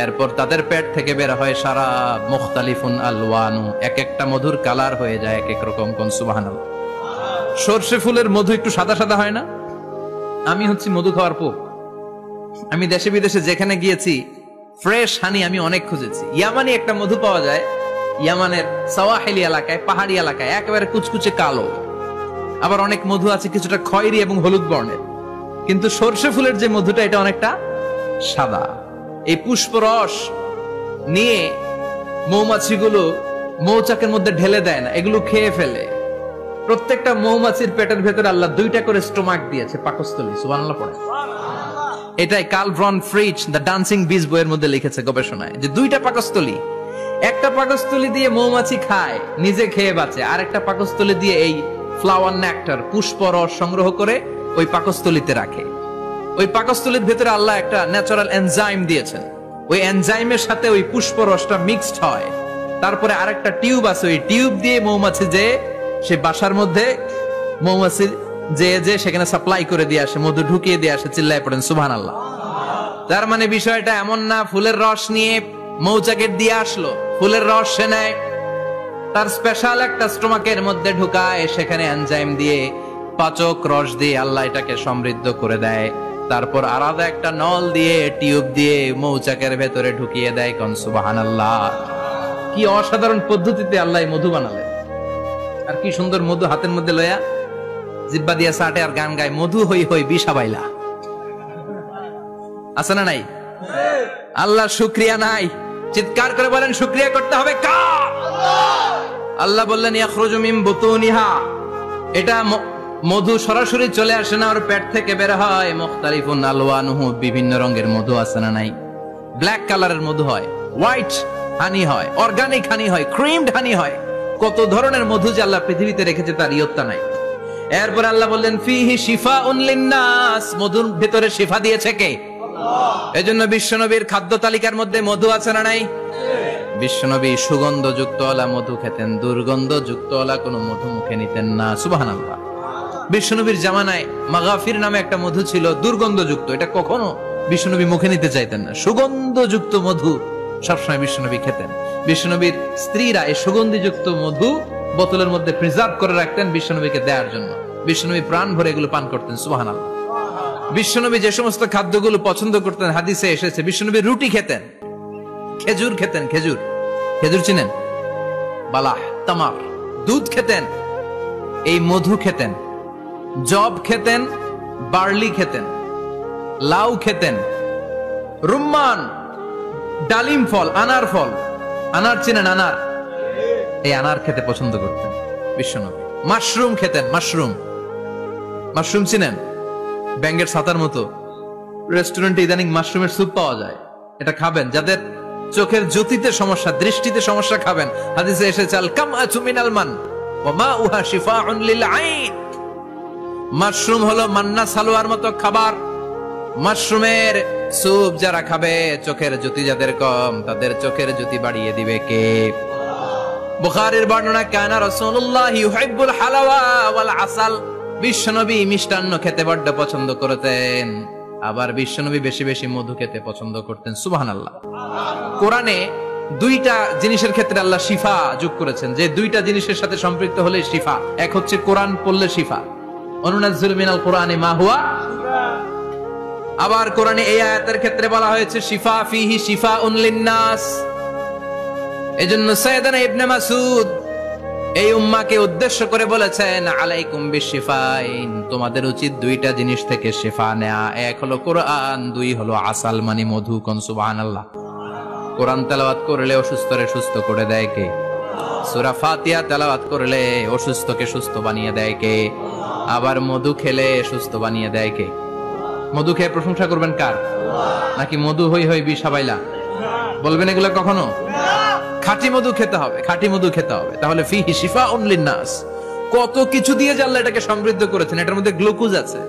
এরপর তাদের পেট থেকে বের হয় শারাব। মুখতালিফুন আলওয়ানু, এক একটা মধুর কালার হয়ে যায় এক এক রকম। কোন সুবহানাল্লাহ। সরষে ফুলের মধু একটু সাদা সাদা হয় না? আমি হচ্ছি মধু খাওয়ার পোক। আমি দেশে বিদেশে যেখানে গিয়েছি ফ্রেশ হানি আমি অনেক খুঁজেছি। ইয়ামানি একটা মধু পাওয়া যায়, ইয়ামানের সাওয়াহিলি এলাকায়, পাহাড়ি এলাকায়, একেবারে কুচকুচে কালো। আবার অনেক মধু আছে কিছুটা খয়েরি এবং হলুদ বর্ণের, কিন্তু সরষে ফুলের যে মধুটা এটা অনেকটা সাদা। এই পুষ্পরস নিয়ে মৌমাছিগুলো মৌচাকের মধ্যে ঢেলে দেয় না, এগুলো খেয়ে ফেলে। প্রত্যেকটা মৌমাছির পেটের ভেতরে আল্লাহ 2টা করে স্টোমাক দিয়েছে, পাকস্থলী। সুবহানাল্লাহ পড়ে। এটাই কার্ল ভন ফ্রিচ দ্য ডান্সিং বিজ বইয়ের মধ্যে লিখেছে গবেষণায়, যে 2টা পাকস্থলী। একটা পাকস্থলী দিয়ে মৌমাছি খায়, নিজে খেয়ে বাঁচে, আর একটা পাকস্থলী দিয়ে এই ফ্লাওয়ার নেকটার পুষ্পরস সংগ্রহ করে ওই পাকস্থলীতে রাখে। ওই পাকস্থলীর ভেতরে আল্লাহ একটা ন্যাচারাল এনজাইম দিয়েছেন, ওই এনজাইমের সাথে ওই পুষ্পরসটা মিক্সড হয়। তারপরে আরেকটা টিউব আছে, ওই টিউব দিয়ে মৌমাছি যে সে বাসার মধ্যে মৌমাছি যে সেখানে সাপ্লাই করে দিয়ে আসে, মধু ঢুকিয়ে দিয়ে আসে। চিল্লায় পড়েন সুবহানাল্লাহ। তার মানে বিষয়টা এমন না ফুলের রস নিয়ে মৌচাকের দিয়ে আসলো, ফুলের রস সে নেয়, তার স্পেশাল একটা স্টোমাকের মধ্যে ঢুকায়, সেখানে এনজাইম দিয়ে পাচক রস দিয়ে আল্লাহ এটাকে সমৃদ্ধ করে দেয়। তারপর আলাদা একটা নল দিয়ে টিউব দিয়ে মৌচাকের ভেতরে ঢুকিয়ে দেয়। কোন সুবহানাল্লাহ। কি অসাধারণ পদ্ধতিতে আল্লাহ মধু বানালেন। আর কি সুন্দর মধু হাতের মধ্যে লয়া জিব্বা দিয়া সাটে আর গান গায়, মধু হই হই বিষাবাইলা। আছে না নাই? আল্লাহ শুকরিয়া নাই? চিৎকার করে বলেন শুকরিয়া করতে হবে কার? আল্লাহ বললেন ইয়াখরুজু মিন বুতুনিহা, এটা মধু সরাসরি চলে আসে না, ওর পেট থেকে বের হয়। মুখতালিফুন আলওয়ানুহু, বিভিন্ন রঙের মধু। আছে না নাই? ব্ল্যাক কালারের মধু হয়, হোয়াইট হানি হয়, অর্গানিক হানি হয়, ক্রিমড হানি হয়। কত ধরনের মধু যে আল্লাহ পৃথিবীতে রেখেছে তার ইয়ত্তা নাই। এরপর আল্লাহ বললেন ফিহি শিফাউন লিন্নাস, মধুর ভিতরে শিফা দিয়েছে কে? আল্লাহ। এজন্য বিশ্বনবীর খাদ্য তালিকার মধ্যে মধু আছে না নাই? বিশ্বনবী সুগন্ধযুক্ত ওলা মধু খেতেন, দুর্গন্ধযুক্ত ওলা কোনো মধু মুখে নিতেন না। সুবহানাল্লাহ। বিশ্বনবীর জামানায় মাগাফির নামে একটা মধু ছিল, দুর্গন্ধযুক্ত, এটা কখনো বিশ্বনবী মুখে নিতে চাইতেন না। সুগন্ধযুক্ত মধু সবসময় বিশ্বনবী খেতেন। বিশ্বনবীর স্ত্রীরা এই সুগন্ধিযুক্ত মধু বোতলের মধ্যে প্রিজার্ভ করে রাখতেন বিশ্বনবীকে দেওয়ার জন্য। বিশ্বনবী প্রাণ ভরে এগুলো পান করতেন। সুবহানাল্লাহ। বিশ্বনবী যে সমস্ত খাদ্যগুলো পছন্দ করতেন হাদিসে এসেছে, বিশ্বনবী রুটি খেতেন, খেজুর খেতেন, খেজুর, খেজুর চিনেন? বালাহ, তামার, দুধ খেতেন, এই মধু খেতেন, জব খেতেন, বার্লি খেতেন, লাউ খেতেন, রুম্মান, ডালিম ফল, আনার ফল, আনার চিনেন? আনার, এই আনার খেতে পছন্দ করতেন বিশ্বনবী। মাশরুম খেতেন, মাশরুম, মাশরুম চিনেন? ব্যাঙের ছাতার মতো রেস্টুরেন্টে ইদানিং মাশরুমের স্যুপ পাওয়া যায়, এটা খাবেন। যাদের চোখের জ্যোতিতে সমস্যা, দৃষ্টিতে সমস্যা, খাবেন। হাদিসে এসেছে আল কামআতু মিনাল মান ওয়া মাউহা শিফাউন লিল আইন। মাশরুম হলো মান্না সালোয়ার মতো খাবার। মাশরুমের স্যুপ যারা খাবে, চোখের জ্যোতি যাদের কম, তাদের চোখের জ্যোতি বাড়িয়ে দিবে কে? বুখারীর বর্ণনা, কানা রাসূলুল্লাহ ইউহিব্বুল হালাওয়া ওয়াল আসাল, বিশ্বনবী মিষ্টান্ন খেতে বড্ড পছন্দ করতেন। আবার বিশ্বনবী বেশি বেশি মধু খেতে পছন্দ করতেন। সুবহানাল্লাহ। কোরআনে 2টা জিনিসের ক্ষেত্রে আল্লাহ শিফা যোগ করেছেন, যে 2টা জিনিসের সাথে সম্পৃক্ত হলে শিফা। এক হচ্ছে কোরআন পড়লে শিফা, অনুনাজ্জিলু মিনাল কোরআনি মা হুয়া। আবার কোরআনে এই আয়াতের ক্ষেত্রে বলা হয়েছে শিফা ফিহি শিফাউন লিন্নাস। এজন্য সাইয়েদনা ইবনে মাসউদ এই উম্মাকে উদ্দেশ্য করে বলেছেন আলাইকুম বিশিফাইন, তোমাদের উচিত 2টা জিনিস থেকে শিফা নেয়া। এক হলো কোরআন, 2 হলো আসাল মানে মধু। কোন সুবহানাল্লাহ। কোরআন তেলাওয়াত করলে অসুস্থরে সুস্থ করে দেয় কে? সূরা ফাতিহা তেলাওয়াত করলে অসুস্থকে সুস্থ বানিয়ে দেয় কে? আবার মধু খেলে সুস্থ বানিয়ে দেয় কে? মধু খেয়ে প্রশংসা করবেন কার? নাকি মধু হই হই বিষাবাইলা বলবেন এগুলো কখনো? খাঁটি মধু খেতে হবে, খাঁটি মধু খেতে হবে। তাহলে ফিহি শিফাউন লিন্নাস, কত কিছু দিয়ে যে আল্লাহ এটাকে সমৃদ্ধ করেছেন। এটার মধ্যে গ্লুকোজ আছে,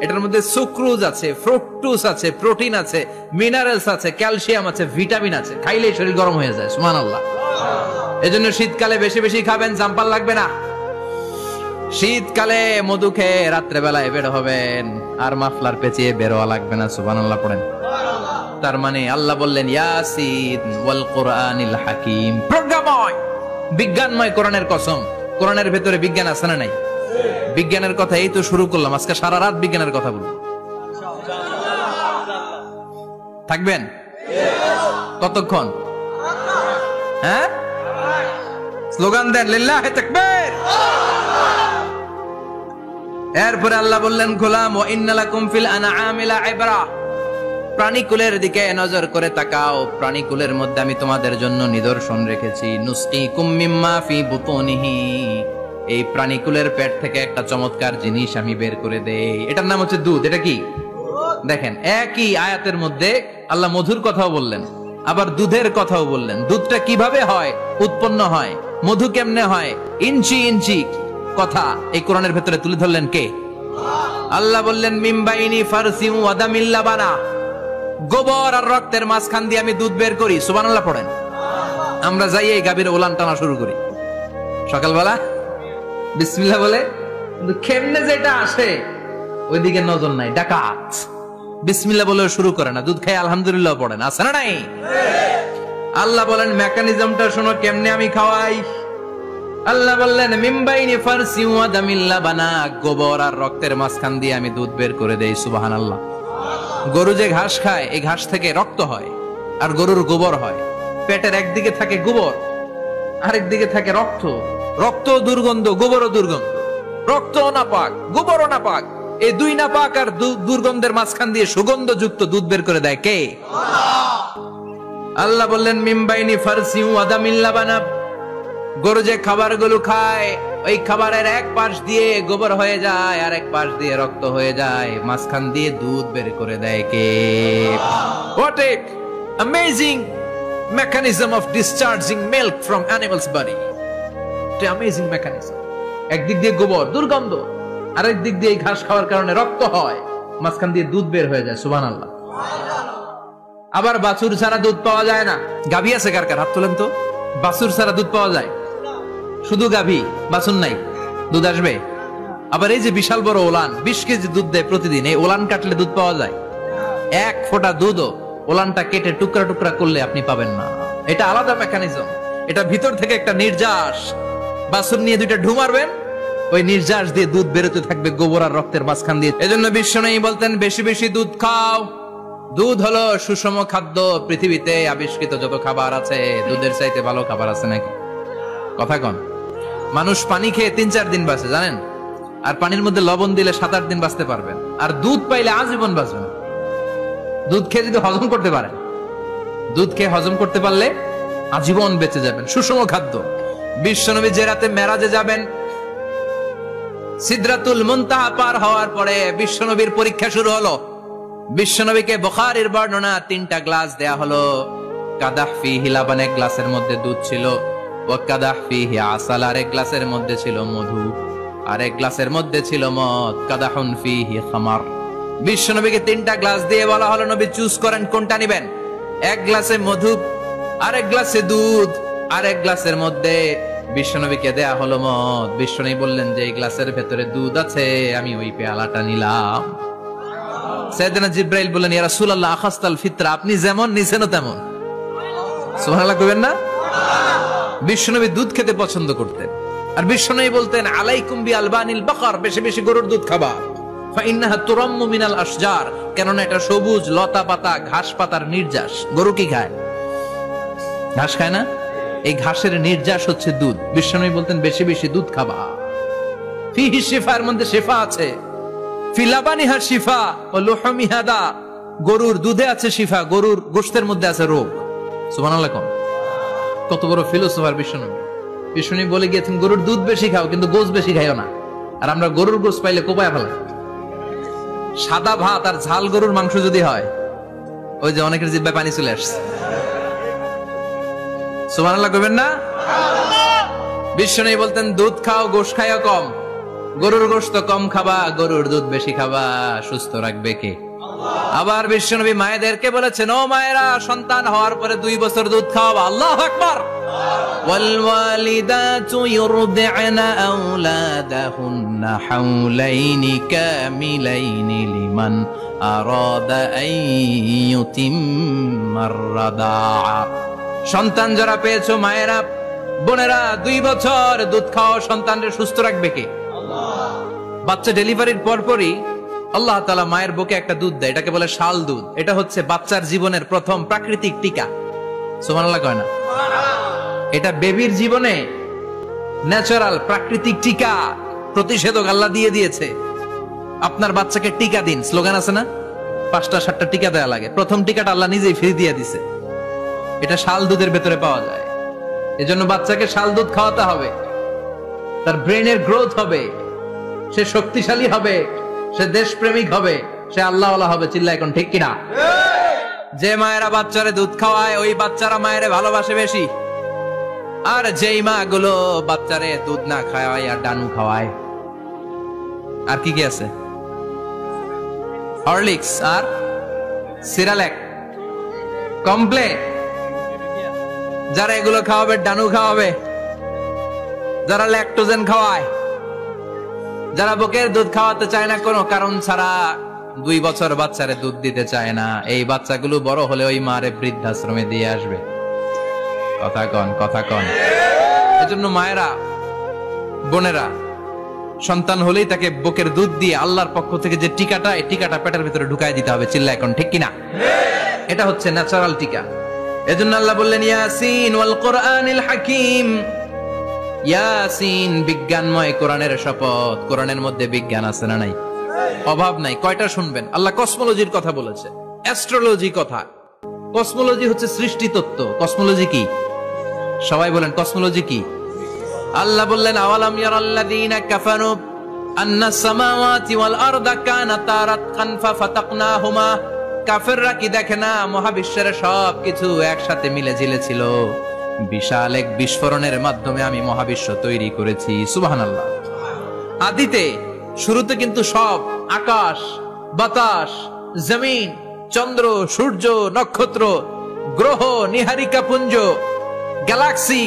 এটার মধ্যে সুক্রোজ আছে, ফ্রুকটোজ আছে, প্রোটিন আছে, মিনারেলস আছে, ক্যালসিয়াম আছে, ভিটামিন আছে। খাইলেই শরীর গরম হয়ে যায়। সুবহানাল্লাহ। এজন্য শীতকালে বেশি বেশি খাবেন, জাম্পার লাগবে না। শীতকালে মধু খেয়ে রাত্রে বেলায় বের হবেন, আর মাফলার পেঁচিয়ে বেরোয়া লাগবে না। সুবহানাল্লাহ পড়েন। তার মানে আল্লাহ বললেন ইয়াসিন ওয়াল কুরআনিল হাকিম, প্রজ্ঞাময় বিজ্ঞানময় কোরআনের কসম। কোরআনের ভেতরে বিজ্ঞান আছে না নাই? বিজ্ঞানের কথা এই তো শুরু করলাম, আজকে সারা রাত বিজ্ঞানের কথা বলবো। থাকবেন কতক্ষণ? হ্যাঁ, স্লোগান দেন লিল্লাহি তাকবীর। এরপরে আল্লাহ বললেন গোলাম ওয়া ইন্না লাকুম ফিল আনআমি লাইবরা, প্রাণীকুলের দিকে নজর করে তাকাও। প্রাণীকুলের মধ্যে আমি তোমাদের জন্য নিদর্শন রেখেছি। নুসকিকুম মিম্মা ফি বুতুনিহি, এই প্রাণীকুলের পেট থেকে একটা চমৎকার জিনিস আমি বের করে দেই, এটার নাম হচ্ছে দুধ। এটা কি? দেখেন, একই আয়াতের মধ্যে আল্লাহ মধুর কথাও বললেন, আবার দুধের কথাও বললেন। দুধটা কিভাবে হয়, উৎপন্ন হয়, মধু কেমনে হয়, ইঞ্চি ইঞ্চি কথা এই কোরআনের ভেতরে তুলে ধরলেন কে? আল্লাহ বললেন মিমবাইনি ফারসিউ ওয়া দামিল লাবানা, গোবর আর রক্তের মাঝখান দিয়ে আমি দুধ বের করি। সুবহানাল্লাহ পড়েন। আমরা যাই এই গাভীর ওলান টানা শুরু করি সকালবেলা বিসমিল্লাহ বলে, কিন্তু কেমনে যেটা আসে ওইদিকে নজর নাই, ডাকাত। বিসমিল্লাহ বলে শুরু করে না, দুধ খাই আলহামদুলিল্লাহ পড়ে না, আছে না নাই? আল্লাহ বলেন মেকানিজমটা শোনো কেমনে আমি খাওয়াই। আল্লাহ বললেন মিমবাইনি ফারসি ওয়া দামিল লাবানা, গোবর আর রক্তের মাঝখান দিয়ে আমি দুধ বের করে দেই। সুবহানাল্লাহ। গরু যে ঘাস খায়, এই ঘাস থেকে রক্ত হয় আর গরুর গোবর হয়। পেটের একদিকে থাকে গোবর, আরেক দিকে থাকে রক্ত। রক্ত দুর্গন্ধ, গোবরও দুর্গন্ধ। রক্তও নাপাক, গোবরও নাপাক। এই দুই নাপাক আর দুর্গন্ধের মাঝখান দিয়ে সুগন্ধযুক্ত দুধ বের করে দেয় কে? আল্লাহ বললেন মিমবাইনি ফারসি ওয়া দামিল লাবানা, গরু যে খাবারগুলো খায় ওই খাবারের এক পাশ দিয়ে গোবর হয়ে যায় আর এক পাশ দিয়ে রক্ত হয়ে যায়, মাঝখান দিয়ে দুধ বের করে দেয় কে? What a amazing mechanism of discharging milk from animal's body. What a amazing mechanism. একদিক দিয়ে গোবর দুর্গন্ধ, আরেক দিক দিয়ে ঘাস খাওয়ার কারণে রক্ত হয়, মাঝখান দিয়ে দুধ বের হয়ে যায়। সুবহানাল্লাহ। আবার বাছুর ছাড়া দুধ পাওয়া যায় না। গাভী আছে কার কার? হাত তোলেন তো। বাছুর ছাড়া দুধ পাওয়া যায়? শুধু গাভী, বাছুর নাই, দুধ আসবে? আবার এই যে বিশাল বড় ওলান, 20 কেজি দুধ দেয় প্রতিদিন, এই ওলান কাটলে দুধ পাওয়া যায়? এক ফোঁটা দুধও ওলানটা কেটে টুকরা টুকরা করলে আপনি পাবেন না। এটা আলাদা মেকানিজম। এটা ভিতর থেকে একটা নির্যাস। বাছুর নিয়ে দুইটা ঢু মারবেন, ওই নির্যাস দিয়ে দুধ বেরোতে থাকবে গোবর আর রক্তের মাঝখান দিয়ে। এজন্য বিশ্বনবী বলতেন বেশি বেশি দুধ খাও। দুধ হলো সুষম খাদ্য। পৃথিবীতে আবিষ্কৃত যত খাবার আছে, দুধের চাইতে ভালো খাবার আছে নাকি? কথা কন। মানুষ পানি খেয়ে 3-4 দিন বাঁচে জানেন, আর পানির মধ্যে লবণ দিলে 7-8 দিন বাঁচতে পারবেন। আর দুধ পাইলে আজীবন বাঁচবেন। দুধ খেয়ে যদি হজম করতে পারেন, দুধ খেয়ে হজম করতে পারলে আজীবন বেঁচে যাবেন। সুষম খাদ্য। বিশ্বনবী যে রাতে মেরাজে যাবেন, সিদরাতুল মুনতাহা পার হওয়ার পরে বিশ্বনবীর পরীক্ষা শুরু হলো। বিশ্বনবীকে বুখারীর বর্ণনা 3টা গ্লাস দেয়া হলো। কাদাহ ফিহি লাবান, এক গ্লাসের মধ্যে দুধ ছিল। ওয়া কাদাহ ফিহি আসাল, আর এক গ্লাসের মধ্যে ছিল মধু। আর এক গ্লাসের মধ্যে ছিল মদ। কাদাহুন ফিহি খামার। বিশ্বনবীকে 3টা গ্লাস দিয়ে বলা হলো নবী চুজ করেন কোনটা নেবেন। এক গ্লাসে মধু, আর এক গ্লাসে দুধ, আর এক গ্লাসের মধ্যে বিশ্বনবীকে দেয়া হলো মদ। বিশ্বনবী বললেন যে এই গ্লাসের ভেতরে দুধ আছে, আমি ওই পেয়ালাটা নিলাম। সাইয়েদনা জিবরাইল বললেন ইয়া রাসূলুল্লাহ আখাসতাল ফিতরা, আপনি যেমন নিছেন তেমন। সুবহানাল্লাহ কইবেন না? বিশ্বনবী দুধ খেতে পছন্দ করতেন। আর বিশ্বনবী বলতেন আলাইকুম বি আলবানিল বাকার, বেশি বেশি গরুর দুধ খাবা। ফা ইন্নাহা তুরাম্মু মিনাল আশজার, কেননা এটা সবুজ লতা পাতা ঘাস পাতার নির্যাস। গরু কি খায়? ঘাস খায় না? এই ঘাসের নির্যাস হচ্ছে দুধ। বিশ্বনবী বলতেন বেশি বেশি দুধ খাবা। ফিহি শিফা, এর মধ্যে শিফা আছে। ফি লাবানিহা শিফা ওয়া লুহুমিহা দা, গরুর দুধে আছে শিফা, গরুর গোশতের মধ্যে আছে রোগ। সুবহানাল্লাহ। কত বড় ফিলোসোফার বিশ্বনবী। বিশ্বনবী বলে গিয়েছেন গরুর দুধ বেশি খাও, কিন্তু গোশ বেশি খাইও না। আর আমরা গরুর গোশ পাইলে কোপায় ফেলাই। সাদা ভাত আর ঝাল গরুর মাংস যদি হয়, ওই যে অনেকের জিহ্বায় পানি চলে আসছে। সুবহানাল্লাহ কইবেন না? বিশ্বনবী বলতেন দুধ খাও, গোশ খাইও কম। গরুর গোশত কম খাবা, গরুর দুধ বেশি খাবা, সুস্থ রাখবে কে? আবার বিশ্বনবী মায়েদেরকে বলেছেন, ও মায়েরা, সন্তান হওয়ার পরে 2 বছর দুধ খাওয়াবা। আল্লাহু আকবার। ওয়াল ওয়ালিদাতু ইউরদি'না আওলাদাহুন্না হাওলাইনি কামিলাইনি লিমান আরাদা আন ইউতিম্মার রাদাআ। সন্তান যারা পেয়েছো মায়েরা, বোনেরা, 2 বছর দুধ খাও, সন্তানকে সুস্থ রাখবে কে? আল্লাহ। বাচ্চা ডেলিভারির পরপরই আল্লাহ তাআলা মায়ের বুকে একটা দুধ দেয়, এটাকে বলে শাল দুধ। এটা হচ্ছে বাচ্চার জীবনের প্রথম প্রাকৃতিক টিকা। সুবহানাল্লাহ কয় না? এটা বেবির জীবনে ন্যাচারাল প্রাকৃতিক টিকা, প্রতিষেধক আল্লাহ দিয়ে দিয়েছে। আপনার বাচ্চাকে টিকা দিন, স্লোগান আছে না? 5টা 7টা টিকা দেয়া লাগে, প্রথম টিকাটা আল্লাহ নিজেই ফ্রি দিয়ে দিছে। এটা শাল দুধের ভেতরে পাওয়া যায়। এজন্য বাচ্চাকে শাল দুধ খাওয়াতে হবে, তার ব্রেনের গ্রোথ হবে, সে শক্তিশালী হবে, সে দেশপ্রেমিক হবে, সে আল্লাহওয়ালা হবে। চিল্লা এখন ঠিক কিনা? যে মায়েরা বাচ্চারে দুধ খাওয়ায়, ওই বাচ্চারা মায়েরে ভালোবাসে বেশি। আর যেই মা গুলো বাচ্চারে দুধ না খাওয়ায় আর ডানু খাওয়ায়, আর কি কি আছে, হরলিক্স আর সিরালেক, কমপ্লেন, যারা এগুলো খাওয়াবে, ডানু খাওয়াবে, যারা ল্যাকটোজেন খাওয়ায়, যারা বুকের দুধ খাওয়াতে চায় না কোনো কারণ ছাড়া, 2 বছর বাচ্চারে দুধ দিতে চায় না, এই বাচ্চাগুলো বড় হলে ওই মারে বৃদ্ধাশ্রমে দিয়ে আসবে। কথা কন, কথা কন। এজন্য মায়েরা, বোনেরা, সন্তান হলেই তাকে বুকের দুধ দিয়ে আল্লাহর পক্ষ থেকে যে টিকাটা, এই টিকাটা পেটের ভিতরে ঢুকায় দিতে হবে। চিল্লা এখন ঠিক কিনা? এটা হচ্ছে ন্যাচারাল টিকা। এজন্য আল্লাহ বললেন, ইয়াসিন ওয়াল কোরআনিল হাকিম। ইয়াসিন, বিজ্ঞানময় কোরআনের শপথ। কোরআনের মধ্যে বিজ্ঞান আছে না নাই? অভাব নাই। কয়টা শুনবেন? আল্লাহ কসমোলজির কথা বলেছে, অ্যাস্ট্রোলজি কথা। কসমোলজি হচ্ছে সৃষ্টি তত্ত্ব। কসমোলজি কি? সবাই বলেন, কসমোলজি কি? আল্লাহ বললেন, আওয়ালাম ইয়ারাল্লাযীনা কাফারু আন্নাস সামাওয়াতি ওয়াল আরদা কানাতা রাতকান ফাফাতাকনাহুমা। কাফেররা কি দেখে না মহাবিশ্বের সবকিছু একসাথে মিলে ঝিলে ছিল, বিশাল এক বিস্ফোরণের মাধ্যমে আমি মহাবিশ্ব তৈরি করেছি। সুবহানাল্লাহ। আদিতে, শুরুতে কিন্তু সব আকাশ, বাতাস, জমিন, চন্দ্র, সূর্য, নক্ষত্র, গ্রহ, নীহারিকা পুঞ্জ, গ্যালাক্সি,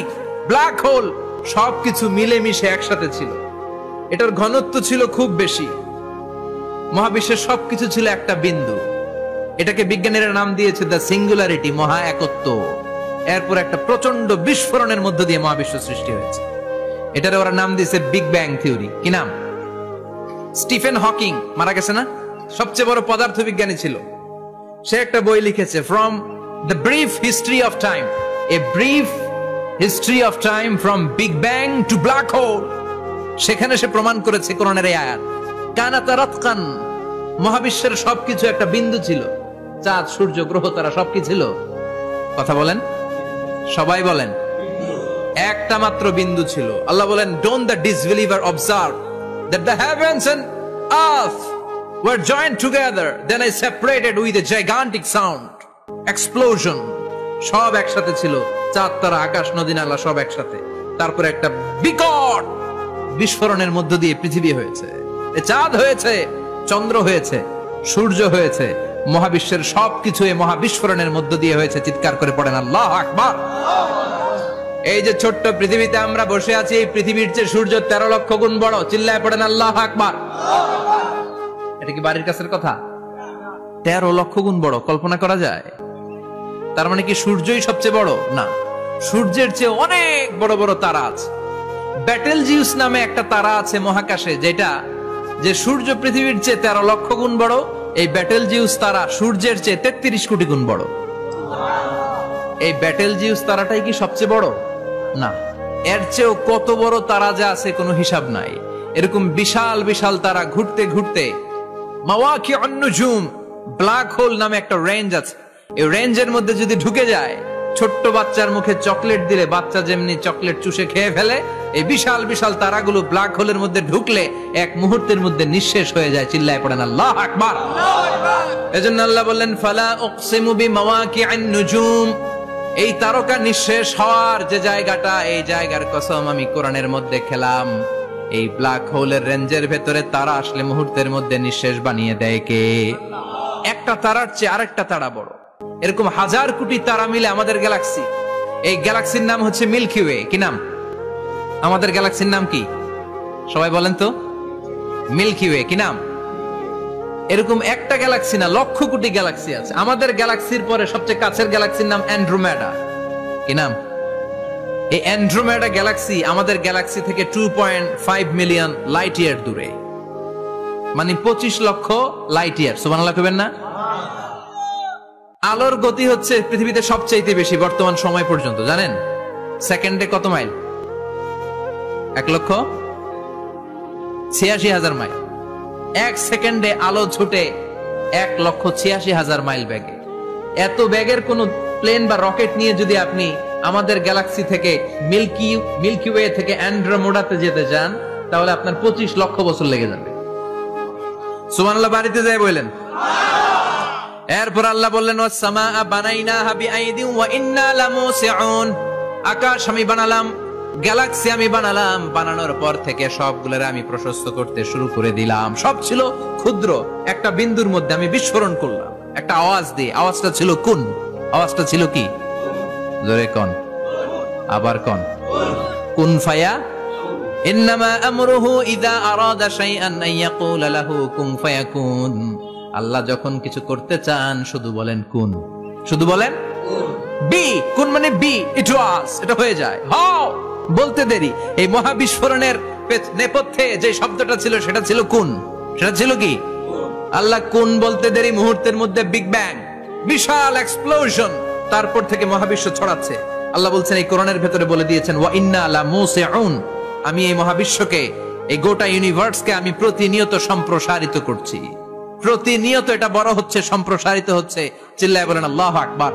ব্ল্যাক হোল, সবকিছু মিলেমিশে একসাথে ছিল। এটার ঘনত্ব ছিল খুব বেশি। মহাবিশ্বের সবকিছু ছিল একটা বিন্দু। এটাকে বিজ্ঞানীরা নাম দিয়েছে দ্য সিঙ্গুলারিটি, মহা একত্ব। এরপর একটা প্রচন্ড বিস্ফোরণের মধ্য দিয়ে মহাবিশ্ব সৃষ্টি হয়েছে। এটার ওরা নাম দিয়েছে বিগ ব্যাং থিওরি। কি নাম? স্টিফেন হকিং মারা গেছে না, সবচেয়ে বড় পদার্থবিজ্ঞানী ছিল। সে একটা বই লিখেছে, from the brief history of time, a brief history of time from big bang two black hole. সেখানে সে প্রমাণ করেছে কোরআনের এই আয়াত, কানাতা রাতকান, মহাবিশ্বের সবকিছু একটা বিন্দু ছিল। চাঁদ, সূর্য, গ্রহ, তারা সবকিছু ছিল। কথা বলেন, সবাই বলেন, একটা মাত্র বিন্দু ছিল। আল্লাহ বলেন, don't the disbeliever observe that the heavens and earth were joined together, then I separated with a gigantic sound, explosion. সব একসাথে ছিল, চাঁদ, তারা, আকাশ, নদী, নালা সব একসাথে। তারপরে একটা বিকট বিস্ফোরণের মধ্য দিয়ে পৃথিবী হয়েছে, চাঁদ হয়েছে, চন্দ্র হয়েছে, সূর্য হয়েছে, মহাবিশ্বের সবকিছু এই মহাবিস্ফোরণের মধ্য দিয়ে হয়েছে। চিৎকার করে পড়েন আল্লাহু আকবার। এই যে ছোট্ট পৃথিবীতে আমরা বসে আছি, এই পৃথিবীর চেয়ে সূর্য 13 লক্ষ গুণ বড়। চিল্লায় পড়েন আল্লাহু আকবার। এটা কি বাড়ির কাছের কথা? 13 লক্ষ গুণ বড়, কল্পনা করা যায়? তার মানে কি সূর্যই সবচেয়ে বড়? না, সূর্যের চেয়ে অনেক বড় বড় তারা আছে। ব্যাটেলজিউস নামে একটা তারা আছে মহাকাশে, যেটা যে সূর্য পৃথিবীর চেয়ে 13 লক্ষ গুণ বড়। এই ব্যাটেলজিউস তারা সূর্যের চেয়ে 33 কোটি গুণ বড়। এই ব্যাটেলজিউস তারাটাই কি সবচেয়ে বড়? না, এর চেয়েও কত বড় তারা যা আছে কোনো হিসাব নাই। এরকম বিশাল বিশাল তারা ঘুরতে ঘুরতে, মাওয়াকিউন নুজুম, ব্ল্যাক হোল নামে একটা রেঞ্জ আছে। এই রেঞ্জের মধ্যে যদি ঢুকে যায়, ছোট্ট বাচ্চার মুখে চকলেট দিলে বাচ্চা যেমনি চকলেট চুষে খেয়ে ফেলে, এই বিশাল বিশাল তারাগুলো ব্ল্যাক হোলের মধ্যে ঢুকলে এক মুহূর্তের মধ্যে নিঃশেষ হয়ে যায়। চিল্লায় পড়েন আল্লাহু আকবার। এজন্য আল্লাহ বললেন, ফালা উকসিমু বিমাওয়াকিউন নুজুম, এই তারকা নিঃশেষ হওয়ার যে জায়গাটা, এই জায়গার কসম আমি কোরআনের মধ্যে খেলাম। এই ব্ল্যাক হোলের রেঞ্জের ভেতরে তারা আসলে মুহূর্তের মধ্যে নিঃশেষ বানিয়ে দেয় কে? একটা তারার চেয়ে আরেকটা তারা বড়। এরকম হাজার কোটি তারা মিলে আমাদের গ্যালাক্সি। এই গ্যালাক্সির নাম হচ্ছে মিল্কি ওয়ে। কি নাম? আমাদের গ্যালাক্সির নাম কি? সবাই বলেন তো। Milky way. কি নাম? এরকম একটা গ্যালাক্সি না, লক্ষ কোটি গ্যালাক্সি আছে। আমাদের গ্যালাক্সির পরে সবচেয়ে কাছের গ্যালাক্সির নাম অ্যান্ড্রোমেডা। কি নাম? এই অ্যান্ড্রোমেডা গ্যালাক্সি আমাদের গ্যালাক্সি থেকে 2.5 মিলিয়ন লাইট ইয়ার দূরে, মানে 25 লক্ষ লাইট ইয়ার। সুবহানাল্লাহ কইবেন না? আলোর গতি হচ্ছে পৃথিবীতে সবচেয়ে বেশি বর্তমান সময় পর্যন্ত, জানেন? সেকেন্ডে কত মাইল? 1,86,000 মাইল। এক সেকেন্ডে আলো ছুটে 1,86,000 মাইল বেগে। এত বেগের কোন প্লেন বা রকেট নিয়ে যদি আপনি আমাদের গ্যালাক্সি থেকে মিল্কি ওয়ে থেকে অ্যান্ড্রোমেডাতে যেতে চান, তাহলে আপনার 25 লক্ষ বছর লেগে যাবে। সুবহানাল্লাহ বাড়িতে যাই বললেন। এরপর আল্লাহ বললেন, ওয়াস-সামাআ বানাইনাহা বিআইদিন ওয়া ইন্না লামুসিউন। আকাশ আমি বানালাম, গ্যালাক্সি আমি বানালাম, বানানোর পর থেকে সবগুলোরে আমি প্রশস্ত করতে শুরু করে দিলাম। সব ছিল ক্ষুদ্র, একটা বিন্দুর মধ্যে আমি বিস্ফোরণ করলাম একটা আওয়াজ দিয়ে। আওয়াজটা ছিল কুন। আওয়াজটা ছিল কি? জোরে কোন, আবার কোন। কুন ফায়া ইন্নামা আমরুহু ইযা আরাদা শাইআন আন ইয়াকুলা লাহু কুন ফায়াকুন। আল্লাহ যখন কিছু করতে চান শুধু বলেন কুন, শুধু বলেন বি। কুন মানে বি, ইট ওয়াজ, এটা হয়ে যায়। হাও বলতে দেরি। এই মহাবিস্ফোরণের নেপথ্যে যে শব্দটা ছিল সেটা ছিল কুন। সেটা ছিল কি? আল্লাহ কুন বলতে দেরি, মুহূর্তের মধ্যে বিগ ব্যাং, বিশাল এক্সপ্লোশন, তারপর থেকে মহাবিশ্ব ছড়াচ্ছে। আল্লাহ বলছেন এই কোরআনের ভেতরে বলে দিয়েছেন, ওয়া ইন্না লামুসিউন। আমি এই মহাবিশ্বকে, এই গোটা ইউনিভার্সকে আমি প্রতিনিয়ত সম্প্রসারিত করছি। প্রতিনিয়ত এটা বড় হচ্ছে, সম্প্রসারিত হচ্ছে। চিল্লায় বলেন আল্লাহু আকবার।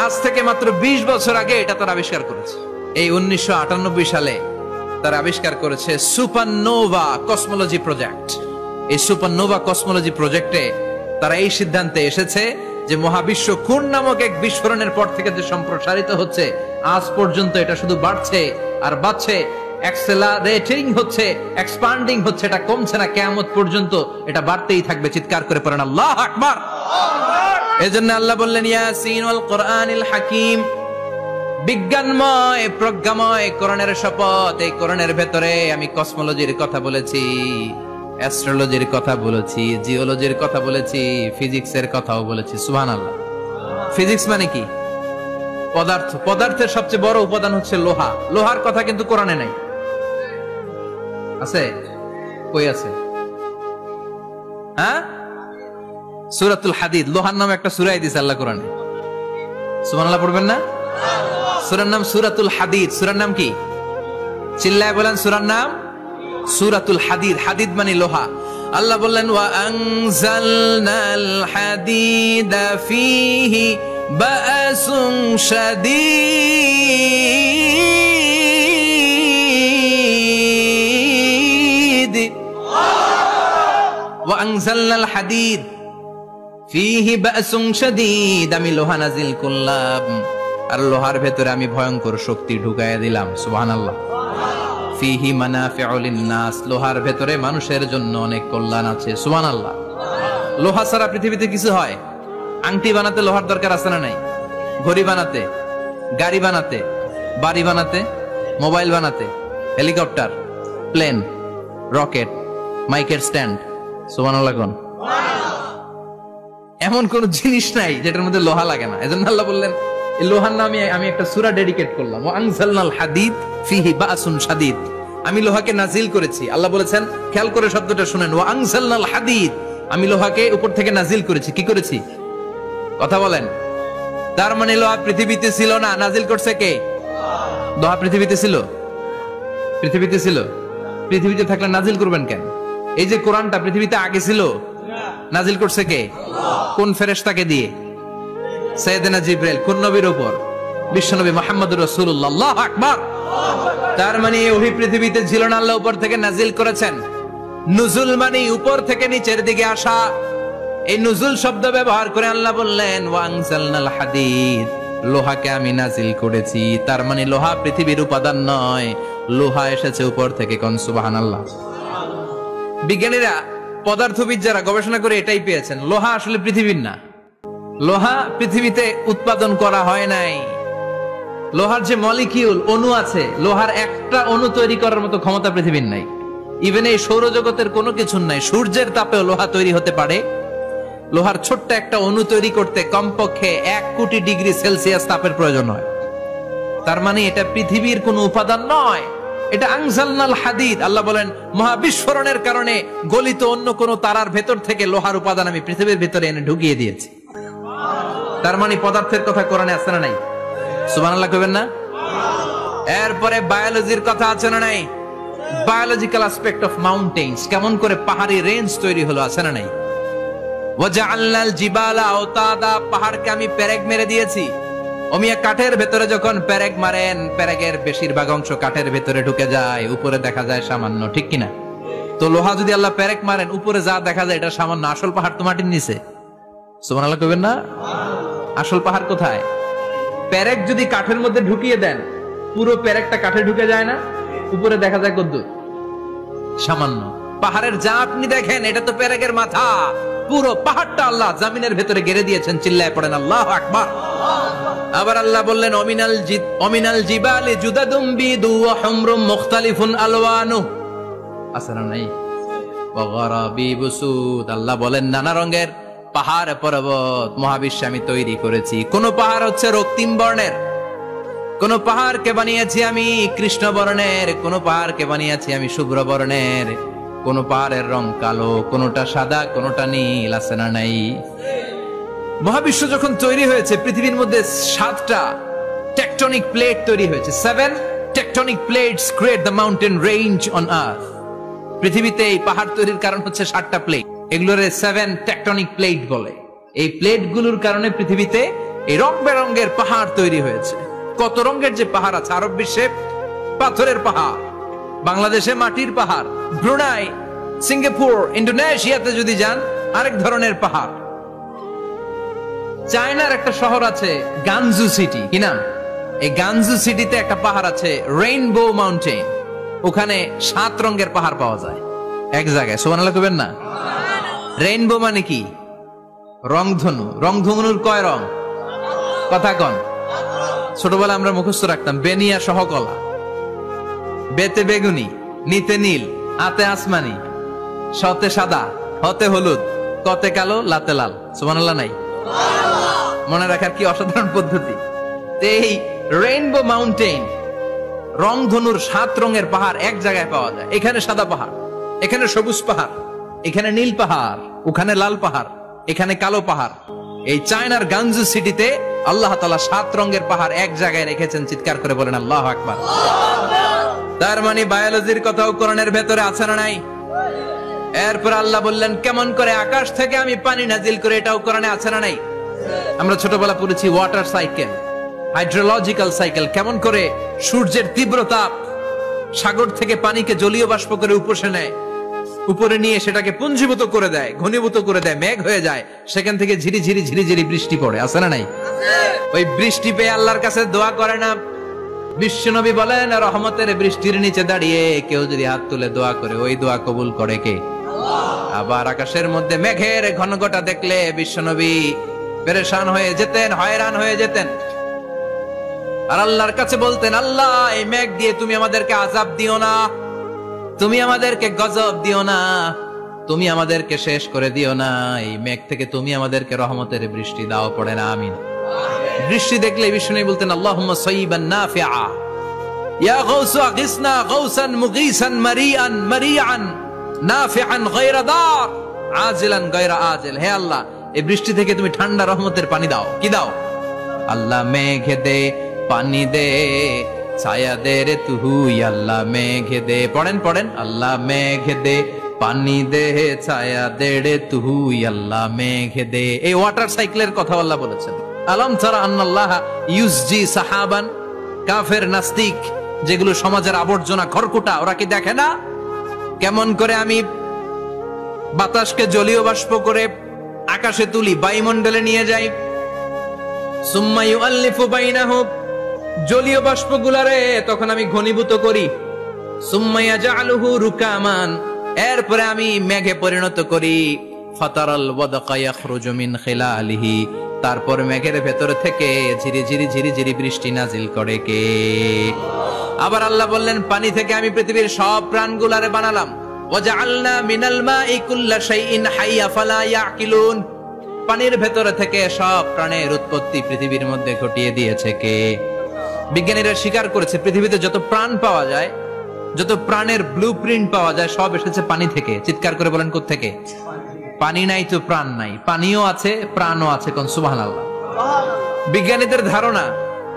আজ থেকে মাত্র 20 বছর আগে এটা তারা আবিষ্কার করেছে। এই 1998 সালে তারা আবিষ্কার করেছে সুপারনোভা কসমোলজি প্রজেক্ট। এই সুপারনোভা কসমোলজি প্রজেক্টে তারা এই সিদ্ধান্তে এসেছে যে মহাবিশ্ব কোন নামক এক বিস্ফোরণের পর থেকে যে সম্প্রসারিত হচ্ছে, আজ পর্যন্ত এটা শুধু বাড়ছে আর বাড়ছে, অ্যাক্সেলারেটিং হচ্ছে, এক্সপান্ডিং হচ্ছে, এটা কমছে না। কিয়ামত পর্যন্ত এটা বাড়তেই থাকবে। চিৎকার করে পড়েন আল্লাহু আকবার। এজন্য আল্লাহ বললেন, ইয়াসিন ওয়াল কোরআনিল হাকিম। বিজ্ঞানময়, প্রজ্ঞাময় কোরআনের শপথ। এই কোরআনের ভেতরে আমি কসমোলজির কথা বলেছি, অ্যাস্ট্রোলজির কথা বলেছি, জিওলজির কথা বলেছি, ফিজিক্সের কথাও বলেছি। সুবহানাল্লাহ। ফিজিক্স মানে কি? পদার্থ। পদার্থের সবচেয়ে বড় উপাদান হচ্ছে লোহা। লোহার কথা কিন্তু কোরআনে নাই। আছে? কই আছে? হ্যাঁ, সূরাতুল হাদিদ। লোহার নামে একটা সূরা দিয়েছে আল্লাহ কোরআনে। সুবহানাল্লাহ পড়বেন না? সূরার নাম সূরাতুল হাদিদ। সূরার নাম কি? চিল্লায় বলেন সূরার নাম সূরাতুল হাদিদ। হাদিদ মানে লোহা। আল্লাহ বললেন, ওয়া আনজালনাল হাদিদা ফীহি বা'সুন শাদীদ। ওয়া আনজালনাল হাদিদ ফীহি বা'সুন শাদীদ। আমি লোহা নাজিল করলাম, আর লোহার ভেতরে আমি ভয়ঙ্কর শক্তি ঢুকাইয়া দিলাম। সুবহানাল্লাহ। ফীহি মানাফিউ লিন-নাস। লোহার ভেতরে মানুষের জন্য অনেক কল্যাণ আছে। সুবহানাল্লাহ। লোহা ছাড়া পৃথিবীতে কিছু হয়? আংটি বানাতে লোহার দরকার আছে না নাই? ঘড়ি বানাতে, গাড়ি বানাতে, বাড়ি বানাতে, মোবাইল বানাতে, হেলিকপ্টার, প্লেন, রকেট, মাইকের স্ট্যান্ড। সুবহানাল্লাহ কোন? এমন কোন জিনিস নাই যেটার মধ্যে লোহা লাগে না। এজন্য আল্লাহ বললেন, এই লোহার নামে আমি একটা সূরা ডেডিকেট করলাম, ওয়া আনজালনাল হাদিদ ফীহি বা'সুন শাদীদ। আমি লোহাকে নাজিল করেছি। আল্লাহ বলেছেন, খেয়াল করে শব্দটা শুনেন, ওয়া আনজালনাল হাদিদ। আমি লোহাকে উপর থেকে নাজিল করেছি। কি করেছি? কথা বলেন। তার মানে লোহা পৃথিবীতে ছিল না, নাজিল করছে কে? লোহা পৃথিবীতে ছিল? পৃথিবীতে ছিল। পৃথিবীতে থাকলে নাজিল করবেন কেন? এই যে কোরআনটা পৃথিবীতে আগে ছিল, নাজিল করছে কে? কোন ফেরেশতাকে দিয়ে? সাইয়েদনা জিবরাইল। কোন নবীর উপর? বিশ্বনবী মুহাম্মদুর রাসূলুল্লাহ। আল্লাহু আকবার। তার মানে ওহি পৃথিবীতে ছিল না, আল্লাহ উপর থেকে নাজিল করেছেন। নুজুল মানে উপর থেকে নিচের দিকে আসা। এই নুজুল শব্দ ব্যবহার করে আল্লাহ বললেন, ওয়া আনজালনাল হাদিদ। লোহাকে আমি নাজিল করেছি। তার মানে লোহা পৃথিবীর উপাদান নয়, লোহা এসেছে উপর থেকে, কোন সুবহানাল্লাহ। বিজ্ঞানীরা, পদার্থবিদ যারা গবেষণা করে এটাই পেয়েছেন, লোহা আসলে পৃথিবীর না। লোহা পৃথিবীতে উৎপাদন করা হয় নাই। লোহার যে মলিকিউল, অণু আছে, লোহার একটা অণু তৈরি করার মতো ক্ষমতা পৃথিবীর নাই। ইভেন এই সৌরজগতের কোনো কিছু নাই, সূর্যের তাপেও লোহা তৈরি হতে পারে। লোহার ছোট্ট একটা অণু তৈরি করতে কমপক্ষে 1 কোটি ডিগ্রি সেলসিয়াস তাপের প্রয়োজন হয়। তার মানে এটা পৃথিবীর কোনো উপাদান নয়, এটা আনজালনাল হাদিদ। আল্লাহ বলেন, মহাবিস্ফোরণের কারণে গলিত অন্য কোন তারার ভেতর থেকে লোহার উপাদান আমি পৃথিবীর ভিতরে এনে ঢুকিয়ে দিয়েছি। তার মানে পদার্থের কথা কোরআনে আছে না নাই? সুবহানাল্লাহ কইবেন না? এরপরে বায়োলজির কথা আছে না নাই? বায়োলজিক্যাল অ্যাসপেক্ট অফ মাউন্টেন্স, কেমন করে পাহাড়ি রেঞ্জ তৈরি হলো, আছে না নাই? ওয়াজআলনাল জিবালা আওতাদা, পাহাড়কে আমি পেরেক মেরে দিয়েছি। ওমিয়া কাঠের ভেতরে যখন পেরেক মারেন, পেরেকের বেশিরভাগ অংশ কাঠের ভেতরে ঢুকে যায়, উপরে দেখা যায় সামান্য, ঠিক কিনা? তো লোহা যদি আল্লাহ পেরেক মারেন, উপরে যা দেখা যায় এটা সামান্য, আসল পাহাড় তো মাটির নিচে। সুবহানাল্লাহ কইবেন না? আসল পাহাড় কোথায়? পেরেক যদি কাঠের মধ্যে ঢুকিয়ে দেন, পুরো পেরেকটা কাঠে ঢুকে যায় না, উপরে দেখা যায় কদ্দুর? সামান্য। পাহাড়ের যা আপনি দেখেন এটা তো পেরেকের মাথা, পুরো পাহাড়টা আল্লাহ জামিনের ভেতরে গেড়ে দিয়েছেন। চিল্লায় পড়েন আল্লাহু আকবার। আবার আল্লাহ বললেন, অমিনাল জিবালি জুদাদুম বিদু ওয়া হুমরুম মুখতালিফুন আলওয়ানু, আছে না নাই? ওয়া গারাবিবু সুদ, আল্লাহ বলেন নানা রঙের পাহাড় পর্বত মহাবিশ্বে আমি তৈরি করেছি। কোন পাহাড় হচ্ছে রক্তিম বর্ণের, কোন পাহাড়কে বানিয়েছি আমি কৃষ্ণ বর্ণের, কোন পাহাড়কে বানিয়েছি আমি শুভ্র বর্ণের, কোন পাহাড়ের রং কালো, কোনটা সাদা, কোনটা নীল, আছে না নাই? মহাবিশ্ব যখন তৈরি হয়েছে, পৃথিবীর মধ্যে 7টা টেকটনিক প্লেট তৈরি হয়েছে। 7 tectonic plates create the mountain range on earth. পৃথিবীতে এই পাহাড় তৈরির কারণ হচ্ছে 7টা প্লেট, এগুলোরে 7 টেকটনিক প্লেট বলে। এই প্লেটগুলোর কারণে পৃথিবীতে এই রং বেরঙের পাহাড় তৈরি হয়েছে। কত রঙের যে পাহাড় আছে, আরব বিশ্বে পাথরের পাহাড়, বাংলাদেশে মাটির পাহাড়, ব্রুনাই, সিঙ্গাপুর, ইন্দোনেশিয়াতে যদি যান আরেক ধরনের পাহাড়। চায়নার একটা শহর আছে গানজু সিটি, কি নাম? এই গানজু সিটিতে একটা পাহাড় আছে রেইনবো মাউন্টেন, ওখানে 7 রঙের পাহাড় পাওয়া যায় এক জায়গায়। সুবহানাল্লাহ কইবেন না? রেইনবো মানে কি? রংধনু। রংধনুর কয় রং? কথা কন। ছোটবেলা আমরা মুখস্থ রাখতাম, বেনিয়া সহকলা, বেতে বেগুনি, নিতে নীল, আতে আসমানি, সতে সাদা, হতে হলুদ, কতে কালো, লাতে লাল। সুবহানাল্লাহ নাই? মনে রাখার কি অসাধারণ পদ্ধতি। এই রেইনবো মাউন্টেন, রংধনুর 7 রঙের পাহাড় এক জায়গায় পাওয়া যায়। এখানে সাদা পাহাড়, এখানে সবুজ পাহাড়, এখানে নীল পাহাড়, ওখানে লাল পাহাড়, এখানে কালো পাহাড়। এই চায়নার গানজু সিটিতে আল্লাহ তাআলা 7 রঙের পাহাড় এক জায়গায় রেখেছেন। চিৎকার করে বলেন আল্লাহু আকবার। তার মানে বায়োলজির কথাও কোরআনের ভেতরে আছে না নাই? এরপর আল্লাহ বললেন, কেমন করে আকাশ থেকে আমি পানি নাজিল করে, এটাও কোরআনে আছে না নাই? আমরা ছোটবেলা পড়েছি ওয়াটার সাইকেল, হাইড্রোলজিক্যাল সাইকেল, কেমন করে সূর্যের তীব্র তাপ সাগর থেকে পানিকে জলীয় বাষ্প করে উপসে নেয়, উপরে নিয়ে সেটাকে পুঞ্জীভূত করে দেয়, ঘনীভূত করে দেয়, মেঘ হয়ে যায়, সেখান থেকে ঝিরি ঝিরি ঝিরি ঝিরি বৃষ্টি পড়ে, আছে না নাই? ওই বৃষ্টি পেয়ে আল্লাহর কাছে দোয়া করে না? বিশ্বনবী বলেন, রহমতের বৃষ্টির নিচে দাঁড়িয়ে কেউ যদি হাত তুলে দোয়া করে, ওই দোয়া কবুল করে কে? আবার আকাশের মধ্যে মেঘের ঘনঘটা দেখলে বিশ্বনবী পেরেশান হয়ে যেতেন, হয়রান হয়ে যেতেন, আর আল্লাহর কাছে বলতেন, আল্লাহ এই মেঘ দিয়ে তুমি আমাদেরকে আযাব দিও না, তুমি আমাদেরকে গজব দিও না, তুমি আমাদেরকে শেষ করে দিও না, এই মেঘ থেকে তুমি আমাদেরকে রহমতের বৃষ্টি দাও। পড়ে না আমিন। বৃষ্টি দেখলে বিষ্ণু বলতেন, আল্লাহুম্মা সাইয়িবান নাফিআ, ইয়া গাউসু আগিসনা গাউসান মুগীসান মারিআন মারিআন নাফিআন গায়রা দার আজিলান গায়রা আজিল। হে আল্লাহ, এই বৃষ্টি থেকে তুমি ঠান্ডা রহমতের পানি দাও। কি দাও? আল্লাহ মেঘে দে, পানি দে, ছায়া দে রে তুই, আল্লাহ মেঘে দে। পড়েন পড়েন, আল্লাহ মেঘে দে, পানি দে, ছায়া দে রে তুই, আল্লাহ মেঘে দে। এই ওয়াটার সাইকেলের কথা আল্লাহ বলেছেন। আলাম তারা আন্নাল্লাহ ইউসজি সাহাবান, কাফের নাস্তিক যেগুলো সমাজের আবর্জনা খড়কুটা, ওরা কি দেখে না কেমন করে আমি বাতাসকে জলীয় বাষ্প করে আকাশে তুলি, বায়ুমণ্ডলে নিয়ে যাই, সুম্মা ইউআল্লিফু বাইনাহুম, জলীয় বাষ্পগুলারে তখন আমি ঘনীভূত করি, সুম্মা ইয়াজআলুহু রুকামান, এরপরে আমি মেঘে পরিণত করি। ফাতারাল ওয়াদকা ইয়াখরুজু মিন খিলালিহি, তারপর মেঘের ভেতর থেকে ঝিরিঝিরি ঝিরিঝিরি বৃষ্টি নাজিল করে কে? আবার আল্লাহ বললেন, পানি থেকে আমি পৃথিবীর সব প্রাণগুলারে বানালাম। ওয়াজআলনা মিনাল মাই কুল্লা শাইইন হাইয়া ফালা ইয়াকিলুন, পানির ভেতর থেকে সব প্রাণের উৎপত্তি পৃথিবীর মধ্যে ঘটিয়ে দিয়েছে কে? বিজ্ঞানীরা স্বীকার করেছে পৃথিবীতে যত প্রাণ পাওয়া যায়, যত প্রাণের ব্লুপ্রিন্ট পাওয়া যায়, সব এসেছে পানি থেকে। চিৎকার করে বলেন, কোত্থেকে? পানি নাই তো প্রাণ নাই, পানিও আছে প্রাণও আছে। কোন সুবহানাল্লাহ। বিজ্ঞানীদের ধারণা,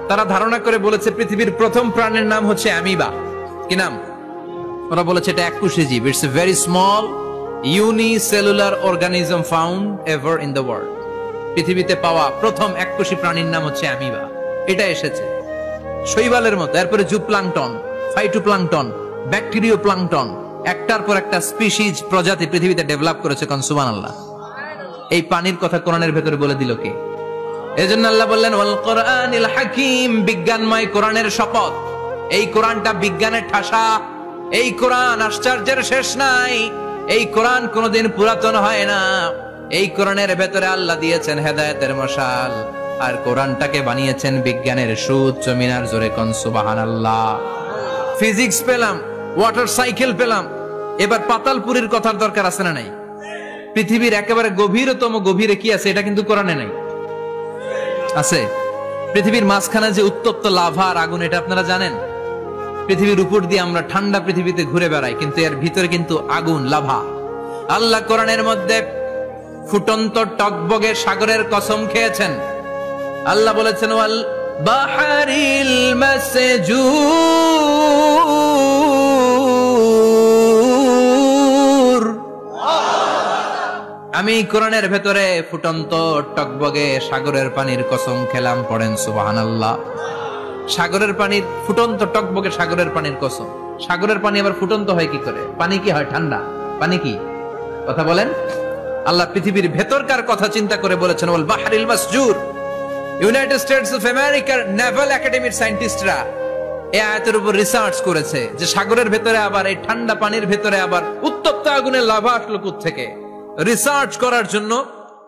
তারা ধারণা করে বলেছে পৃথিবীর প্রথম প্রাণের নাম হচ্ছে অ্যামিবা। কি নাম? ওরা বলেছে এটা এককোষী জীব। It's a very small unicellular organism found ever in the world. পৃথিবীতে পাওয়া প্রথম এককোষী প্রাণীর নাম হচ্ছে অ্যামিবা। এটা এসেছে শৈবালের মতো, এরপরে জুপ্লাংটন, ফাইটোপ্লাংটন, ব্যাকটেরিও প্লাংটন, একটার পর একটা স্পিসিজ প্রজাতি পৃথিবীতে ডেভেলপ করেছে। কোন সুবহানাল্লাহ। এই পানির কথা কোরআনের ভেতরে বলে দিল কে? এজন্য আল্লাহ বললেন, ওয়াল কোরআনিল হাকিম, বিজ্ঞানময় কোরআনের শপথ। এই কোরআনটা বিজ্ঞানের ঠাসা, এই কোরআন আশ্চর্যের শেষ নাই, এই কোরআন কোনোদিন পুরাতন হয় না। এই কোরআনের ভেতরে আল্লাহ দিয়েছেন হেদায়েতের মশাল, আর কোরআনটাকে বানিয়েছেন বিজ্ঞানের সুউচ্চ মিনার। জোরে কোন সুবহানাল্লাহ। ফিজিক্স পেলাম, ওয়াটার সাইকেল পেলাম, এবার পাতালপুরীর কথার দরকার আছে না নাই? পৃথিবীর একেবারে গভীরতম গভীরে কি আছে এটা কিন্তু কোরআনে নাই। আছে। পৃথিবীর মাঝখানে যে উত্তপ্ত লাভা আর আগুন, এটা আপনারা জানেন? পৃথিবীর উপর দিয়ে আমরা ঠান্ডা পৃথিবীতে ঘুরে বেড়াই, কিন্তু এর ভিতরে কিন্তু আগুন, লাভা। আল্লাহ কোরআনের মধ্যে ফুটন্ত টকবগে সাগরের কসম খেয়েছেন। আল্লাহ বলেছেন, ওয়াল বাহরিল মাসজুর, আমি কোরআনের ভেতরে ফুটন্ত টকবগে সাগরের পানির কসম খেলাম। পড়েন সুবহানাল্লাহ। সাগরের পানির ফুটন্ত টকবগে সাগরের পানির কসম। সাগরের পানি আবার ফুটন্ত হয় কি করে? পানি কি হয়? ঠান্ডা। পানি কি? কথা বলেন। আল্লাহ পৃথিবীর ভেতরকার কথা চিন্তা করে বলেছেন, ওয়াল বাহরিল মাসজুর। ইউনাইটেড স্টেটস অফ আমেরিকার নেভাল একাডেমির সায়েন্টিস্টরা এই আয়াতের উপর রিসার্চ করেছে যে সাগরের ভেতরে আবার এই ঠান্ডা পানির ভেতরে আবার উত্তপ্ত আগুনের লাভা আসলো কোত্থেকে। রিসার্চ করার জন্য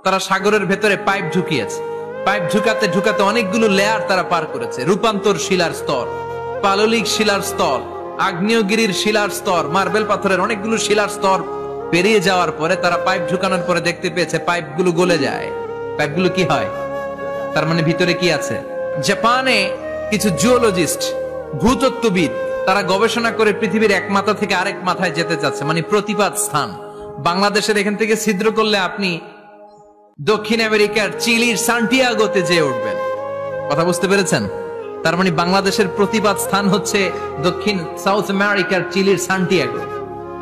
তারা সাগরের ভেতরে পাইপ ঢুকিয়েছে। পাইপ ঢুকাতে ঢুকাতে অনেকগুলো লেয়ার তারা পার করেছে। রূপান্তর শিলার স্তর, পাললিক শিলার স্তর, আগ্নেয়গিরির শিলার স্তর, মার্বেল পাথরের অনেকগুলো শিলার স্তর পেরিয়ে যাওয়ার পরে তারা পাইপ ঢুকানোর পরে দেখতে পেয়েছে পাইপগুলো গলে যায়। পাইপগুলো কি হয়? তার মানে ভিতরে কি আছে? জাপানে কিছু জিওলজিস্ট, ভূতত্ত্ববিদ, তারা গবেষণা করে পৃথিবীর এক মাথা থেকে আরেক মাথায় যেতে চাচ্ছে, মানে প্রতিপাদ স্থান। বাংলাদেশের এখান থেকে ছিদ্র করলে আপনি দক্ষিণ আমেরিকার চিলির সান্টিয়াগোতে যেয়ে উঠবেন। কথা বুঝতে পেরেছেন? তার মানে বাংলাদেশের প্রতিপাদ স্থান হচ্ছে দক্ষিণ সাউথ আমেরিকার চিলির সান্টিয়াগো।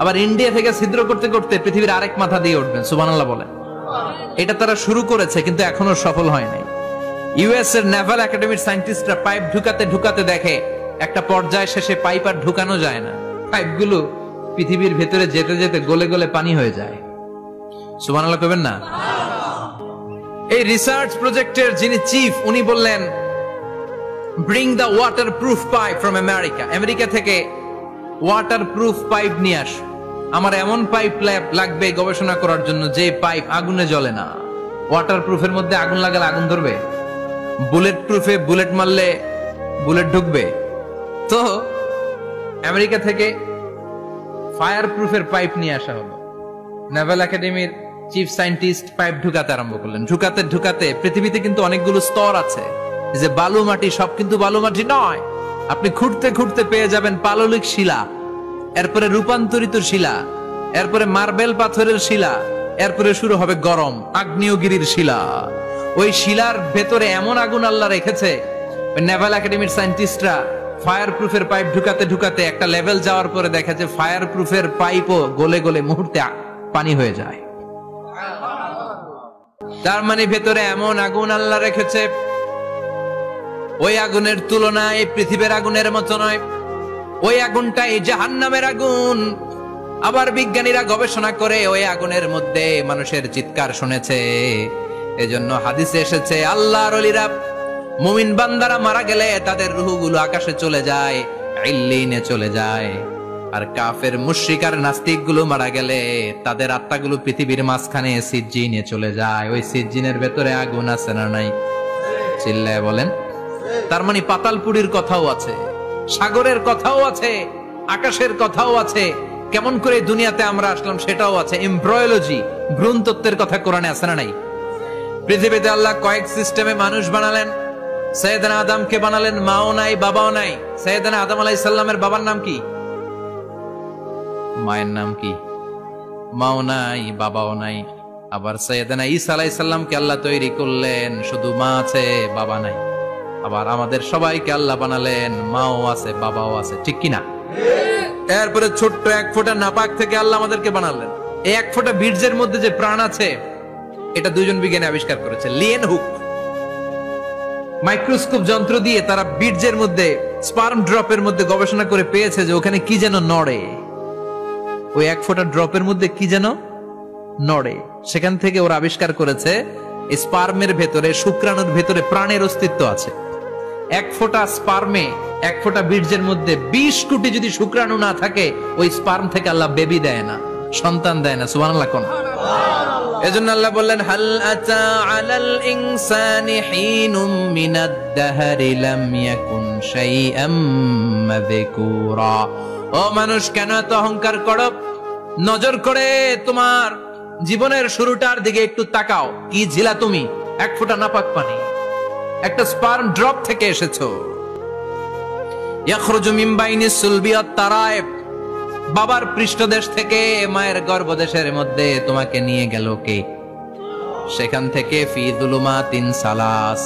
আবার ইন্ডিয়া থেকে ছিদ্র করতে করতে পৃথিবীর আরেক মাথা দিয়ে উঠবেন। সুবহানাল্লাহ বলেন। এটা তারা শুরু করেছে, কিন্তু এখনো সফল হয় নাই। ইউএস এর নেভাল একাডেমির সায়েন্টিস্টরা পাইপ ঢুকাতে ঢুকাতে দেখে একটা পর্যায় শেষে পাইপ আর ঢুকানো যায় না। পাইপগুলো পৃথিবীর ভেতরে যেতে যেতে গলে গলে পানি হয়ে যায়। সুবহানাল্লাহ কইবেন না? এই রিসার্চ প্রজেক্টের যিনি চিফ, উনি বললেন, bring the water proof pipe from America. America থেকে ওয়াটার প্রুফ পাইপ নিয়ে আস। আমার এমন পাইপ লাগবে গবেষণা করার জন্য যে পাইপ আগুনে জ্বলে না। ওয়াটার প্রুফের মধ্যে আগুন লাগালে আগুন ধরবে? বুলেট প্রুফে বুলেট মারলে বুলেট ঢুকবে? তো আমেরিকা থেকে ফায়ার প্রুফের পাইপ নিয়ে আসা হলো। নেভাল একাডেমির চিফ সায়েন্টিস্ট পাইপ ঢুকাতে আরম্ভ করলেন। ঢুকাতে ঢুকাতে পৃথিবীতে কিন্তু অনেকগুলো স্তর আছে। যে বালু মাটি, সব কিন্তু বালু মাটি নয়। আপনি খুঁড়তে খুঁড়তে পেয়ে যাবেন পাললিক শিলা, এরপরে রূপান্তরিত শিলা, এরপরে মার্বেল পাথরের শিলা, এরপরে শুরু হবে গরম আগ্নেয়গিরির শিলা। ওই শিলার ভেতরে এমন আগুন আল্লাহ রেখেছে, নেভাল একাডেমির সায়েন্টিস্টরা ফায়ার প্রুফের পাইপ ঢুকাতে ঢুকাতে একটা লেভেল যাওয়ার পরে দেখা যায় ফায়ার প্রুফের পাইপও গলে গলে মুহূর্তে পানি হয়ে যায়। তার মানে ভেতরে এমন আগুন আল্লাহ রেখেছে, ওই আগুনের তুলনায় পৃথিবীর আগুনের মতো নয়। ওই আগুনটাই জাহান্নামের আগুন। আবার বিজ্ঞানীরা গবেষণা করে ওই আগুনের মধ্যে মানুষের চিৎকার শুনেছে। এজন্য হাদিসে এসেছে, আল্লাহর ওলিরা, মুমিন বান্দারা মারা গেলে তাদের রূহগুলো আকাশে চলে যায়, ইল্লিনে চলে যায়। আর কাফের মুশরিক আর নাস্তিক গুলো মারা গেলে তাদের আত্মাগুলো পৃথিবীর মাঝখানে সিজ্জিনে চলে যায়। ওই সিজ্জিনের ভেতরে আগুন আছে না নাই? চিল্লায় বলেন। তার মানে পাতালপুরীর কথাও আছে, সাগরের কথাও আছে, আকাশের কথাও আছে, কেমন করে দুনিয়াতে আমরা আসলাম সেটাও আছে। এমব্রয়োলজি, ভ্রূণ তত্ত্বের কথা কোরআনে আছে না নাই? পৃথিবীতে আল্লাহ কয়েক সিস্টেমে মানুষ বানালেন। সৈয়দনা আদমকে বানালেন, মাও নাই বাবাও নাই। সৈয়দনা আদম আলাইহিস সালামের বাবার নাম কি? মায়ের নাম কি? মাও নাই বাবাও নাই। আবার সৈয়দনা ঈসা আলাইহিস সালামকে আল্লাহ তৈরি করলেন, শুধু মা আছে বাবা নাই। আবার আমাদের সবাইকে আল্লাহ বানালেন, মাও আছে বাবাও আছে, ঠিক কিনা? এরপরে ছোট্ট এক ফোঁটা নাপাক থেকে আল্লাহ আমাদেরকে বানালেন। এই এক ফোঁটা বীর্যের মধ্যে যে প্রাণ আছে, এটা দুজন বিজ্ঞানী আবিষ্কার করেছে। লিয়েন হুক মাইক্রোস্কোপ যন্ত্র দিয়ে তারা বীর্যের মধ্যে, স্পার্ম ড্রপের মধ্যে গবেষণা করে পেয়েছে যে ওখানে কি যেন নড়ে। ওই এক ফোঁটা ড্রপের মধ্যে কি যেন নড়ে। সেখান থেকে ওরা আবিষ্কার করেছে স্পার্মের ভেতরে, শুক্রাণুর ভেতরে প্রাণের অস্তিত্ব আছে। এক ফোঁটা স্পার্মে, এক ফোঁটা বীর্যের মধ্যে 20 কোটি যদি শুক্রাণু না থাকে, ওই স্পার্ম থেকে আল্লাহ বেবি দেয় না, সন্তান দেয় না। সুবহানাল্লাহ কোন? এজন্য আল্লাহ বললেন, হাল আতা আলাল ইনসানি হিনুম মিনাদ দাহরি লাম ইয়াকুন শাইআম মাযকুরা। ও মানুষ, কেন এত অহংকার করো? নজর করে তোমার জীবনের শুরুটার দিকে একটু তাকাও। কি ছিলা তুমি? এক ফোঁটা নাপাক পানি, একটা স্পার্ম ড্রপ থেকে এসেছো। ইয়াখরুজু মিন বাইনিস সুলবি ওয়াত তারায়েব, বাবার পৃষ্ঠদেশ থেকে মায়ের গর্ভদেশের মধ্যে তোমাকে নিয়ে গেল কে? সেখান থেকে ফি যুলুমাতিন সালাস,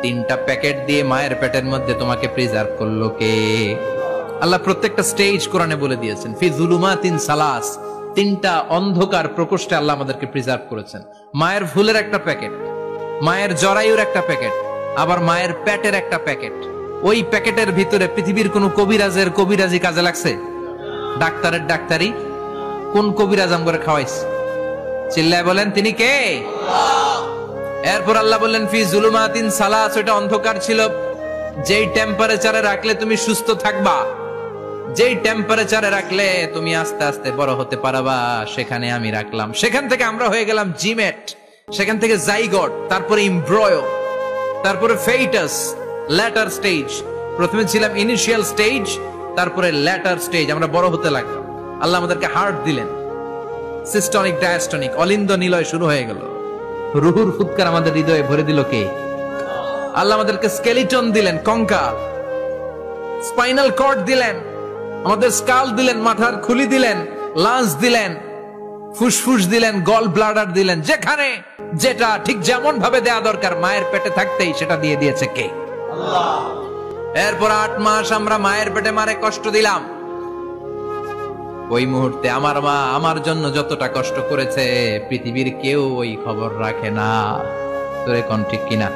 3টা প্যাকেট দিয়ে মায়ের পেটের মধ্যে তোমাকে প্রিজার্ভ করলো কে? আল্লাহ প্রত্যেকটা স্টেজ কোরআনে বলে দিয়েছেন। ফি যুলুমাতিন সালাস, 3টা অন্ধকার প্রকোষ্ঠে আল্লাহ আমাদেরকে প্রিজার্ভ করেছেন। মায়ের ভুলের একটা প্যাকেট, মায়ের জরায়ুর একটা প্যাকেট, আবার মায়ের পেটের একটা প্যাকেট। ওই প্যাকেটের ভিতরে পৃথিবীর কোন কবিরাজের কবিরাজি কাজে লাগছে? ডাক্তারের ডাক্তারি কোন কবিরাজ আমগরে খাওয়াইছে? চিল্লায় বলেন, তিনি কে? এরপর আল্লাহ বললেন ফি যুলুমাতিন সালাস, ওটা অন্ধকার ছিল। যেই টেম্পারেচারে রাখলে তুমি সুস্থ থাকবা, যেই টেম্পারেচারে রাখলে তুমি আস্তে আস্তে বড় হতে পারবা, সেখানে আমি রাখলাম। সেখান থেকে আমরা হয়ে গেলাম জিমেট, সেখান থেকে জাইগট, তারপরে এমব্রয়ো, তারপরে ফেটাস, ল্যাটার স্টেজ। প্রথমে ছিলাম ইনিশিয়াল স্টেজ, তারপরে ল্যাটার স্টেজ, আমরা বড় হতে লাগলাম। আল্লাহ আমাদেরকে হার্ট দিলেন, সিস্টনিক ডায়াস্টনিক, অলিন্দ নিলয় শুরু হয়ে গেল। রুহুর ফুৎকার আমাদের হৃদয়ে ভরে দিল কে? আল্লাহ আমাদেরকে স্কেলিটন দিলেন, কঙ্কাল, স্পাইনাল কর্ড দিলেন, আমাদের স্কাল দিলেন, মাথার খুলি দিলেন, লাঞ্চ দিলেন, ফুসফুস দিলেন, গল ব্লাডার দিলেন। যেখানে যেটা ঠিক যেমন ভাবে দেয়া দরকার মায়ের পেটে থাকতেই সেটা দিয়ে দিয়েছে কে? আল্লাহ। এরপর 8 মাস আমরা মায়ের পেটে মারে কষ্ট দিলাম। ওই মুহূর্তে আমার মা আমার জন্য যতটা কষ্ট করেছে পৃথিবীর কেউ ওই খবর রাখে না। তোরে কোন ঠিক কিনা?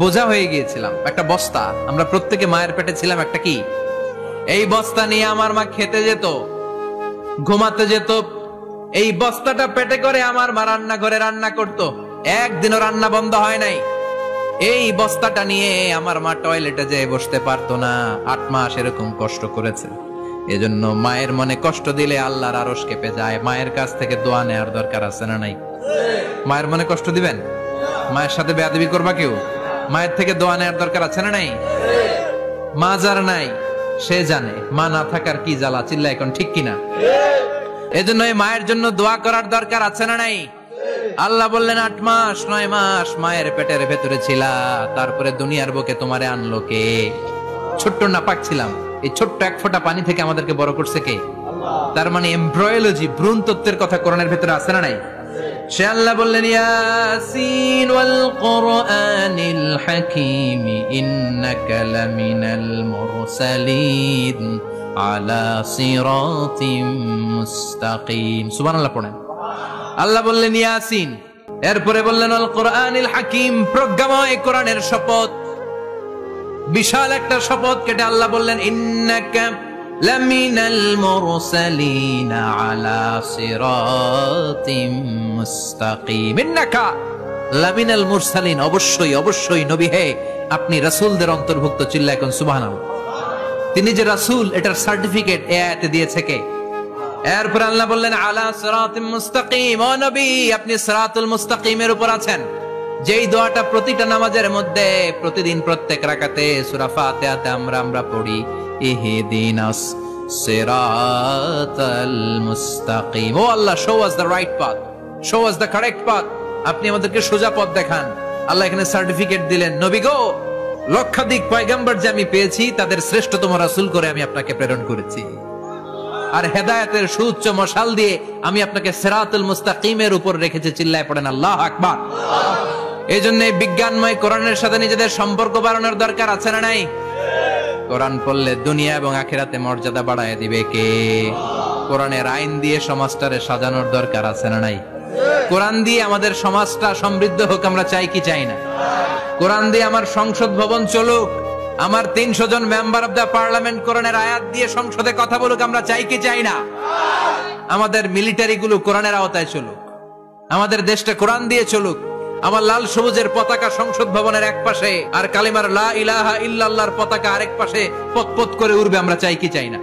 বোঝা হয়ে গিয়েছিলাম, একটা বস্তা। আমরা প্রত্যেকে মায়ের পেটে ছিলাম একটা কি? এই বস্তা নিয়ে আমার মা খেতে যেত, ঘুমাতে যেত। এই বস্তাটা পেটে করে আমার মা রান্নাঘরে রান্না করত। একদিনও রান্না বন্ধ হয় নাই। এই বস্তাটা নিয়ে আমার মা টয়লেটে যেয়ে বসতে পারতো না। 8 মাস এরকম কষ্ট করেছে। এজন্য মায়ের মনে কষ্ট দিলে আল্লাহর আরশ কেঁপে যায়। মায়ের কাছ থেকে দোয়া নেওয়ার দরকার আছে না নাই? মায়ের মনে কষ্ট দিবেন? মায়ের সাথে বেয়াদবি করবা কেউ? মায়ের থেকে দোয়া নেওয়ার দরকার আছে না নাই? মা যার নাই সে জানে মা না থাকার কি জ্বালা। চিল্লা এখন ঠিক কিনা? এজন্য এই মায়ের জন্য দোয়া করার দরকার আছে না নাই? আল্লাহ বললেন 8 মাস 9 মাস মায়ের পেটের ভেতরে ছিলা, তারপরে দুনিয়ার বুকে তোমারে আনলো কে? ছোট্ট নাপাক ছিলাম, এই ছোট্ট এক ফোঁটা পানি থেকে আমাদেরকে বড় করছে কে? আল্লাহ। তার মানে এমব্রয়োলজি, ভ্রূণ তত্ত্বের কথা কোরআনের ভেতরে আছে না নাই? সে আল্লাহ বললেন ইয়াসিন ওয়াল কুরআনিল হাকীম ইন্নাকা লামিনাল মুরসালিন আলা সিরাতিম মুস্তাকিম। সুবহানাল্লাহ পড়েন। আল্লাহ বললেন ইয়াসিন, এরপরে বললেন আল কুরআনিল হাকীম, প্রজ্ঞাময় কোরআনের শপথ। বিশাল একটা শপথ কেটে আল্লাহ বললেন ইন্নাকা লামিনাল মুরসালিন আলা সিরাতিম মুস্তাকিম। ইন্নাকা লামিনাল মুরসালিন, অবশ্যই অবশ্যই নবী হে আপনি রাসূলদের অন্তর্ভুক্ত। চিল্লা এখন সুবহানাল্লাহ। তিনি যে রাসূল এটার সার্টিফিকেট এই আয়াতে দিয়েছে কে? এরপর আল্লাহ বললেন আলা সিরাতিম মুস্তাকিম, ও নবী আপনি সিরাতুল মুস্তাকিমের উপর আছেন। যেই দোয়াটা প্রতিটা নামাজের মধ্যে প্রতিদিন প্রত্যেক রাকাতে সূরা ফাতিহাতে আমরা পড়ি, ইহদিনাস সিরাতাল মুস্তাকিম। O Allah, show us the right path, show us the correct path. আপনি আমাদেরকে সোজা পথ দেখান। আল্লাহ এখানে সার্টিফিকেট দিলেন, নবী গো, লক্ষাধিক পয়গম্বর যে আমি পেয়েছি তাদের শ্রেষ্ঠতম রাসূল করে আমি আপনাকে প্রেরণ করেছি, আর হেদায়েতের সুউচ্চ মশাল দিয়ে আমি আপনাকে সিরাতুল মুস্তাকিমের উপর রেখেছি। চিল্লায় পড়েন আল্লাহু আকবার। এই জন্য বিজ্ঞানময় কোরআনের সাথে নিজেদের সম্পর্ক বাড়ানোর দরকার আছে না নাই? কোরআন পড়লে দুনিয়া এবং আখিরাতে মর্যাদা বাড়ায় দিবে কে? কোরআনের আইন দিয়ে সমাজটারে সাজানোর দরকার আছে না নাই? কোরআন দিয়ে আমাদের সমাজটা সমৃদ্ধ হোক আমরা চাই কি চাই না? কোরআন দিয়ে আমার সংসদ ভবন চলুক, আমার 300 জন মেম্বার অফ দ্য পার্লামেন্ট কোরআনের আয়াত দিয়ে সংসদে কথা বলুক আমরা চাই কি চাই না? আমাদের মিলিটারি গুলো কোরআনের আওতায় চলুক, আমাদের দেশটা কোরআন দিয়ে চলুক। আমার লাল সবুজের পতাকা সংসদ ভবনের এক পাশে আর কালিমার লা ইলাহা ইল্লাল্লাহর পতাকা আরেক পাশে পতপত করে উড়বে আমরা চাই কি চাই না?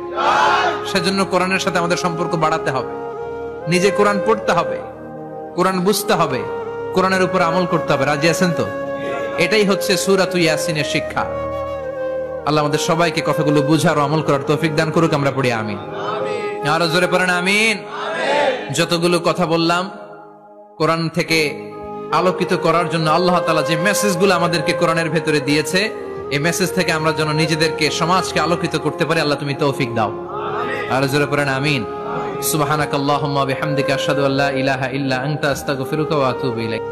সেজন্য কোরআনের সাথে আমাদের সম্পর্ক বাড়াতে হবে, নিজে কোরআন পড়তে হবে, কোরআন বুঝতে হবে, কোরআনের উপর আমল করতে হবে। রাজি আছেন তো? এটাই হচ্ছে সূরাতু ইয়াসিনের শিক্ষা। আল্লাহ আমাদের সবাইকে কথাগুলো বুঝার ও আমল করার তৌফিক দান করুক। আমরা পড়ি আমিন। আরো জোরে পড়েন আমিন। যতগুলো কথা বললাম কোরআন থেকে আলোকিত করার জন্য আল্লাহ তাআলা যে মেসেজগুলো আমাদেরকে কোরআনের ভেতরে দিয়েছে, এই মেসেজ থেকে আমরা যেন নিজেদেরকে সমাজকে আলোকিত করতে পারি। আল্লাহ তুমি তৌফিক দাও। আরো জোরে পড়েন আমিন। সুবহানাকাল্লাহুম্মা বিহামদিকা আশহাদু আল্লা ইলাহা ইল্লা আনতা আস্তাগফিরুকা ওয়া আতুবু ইলাইক।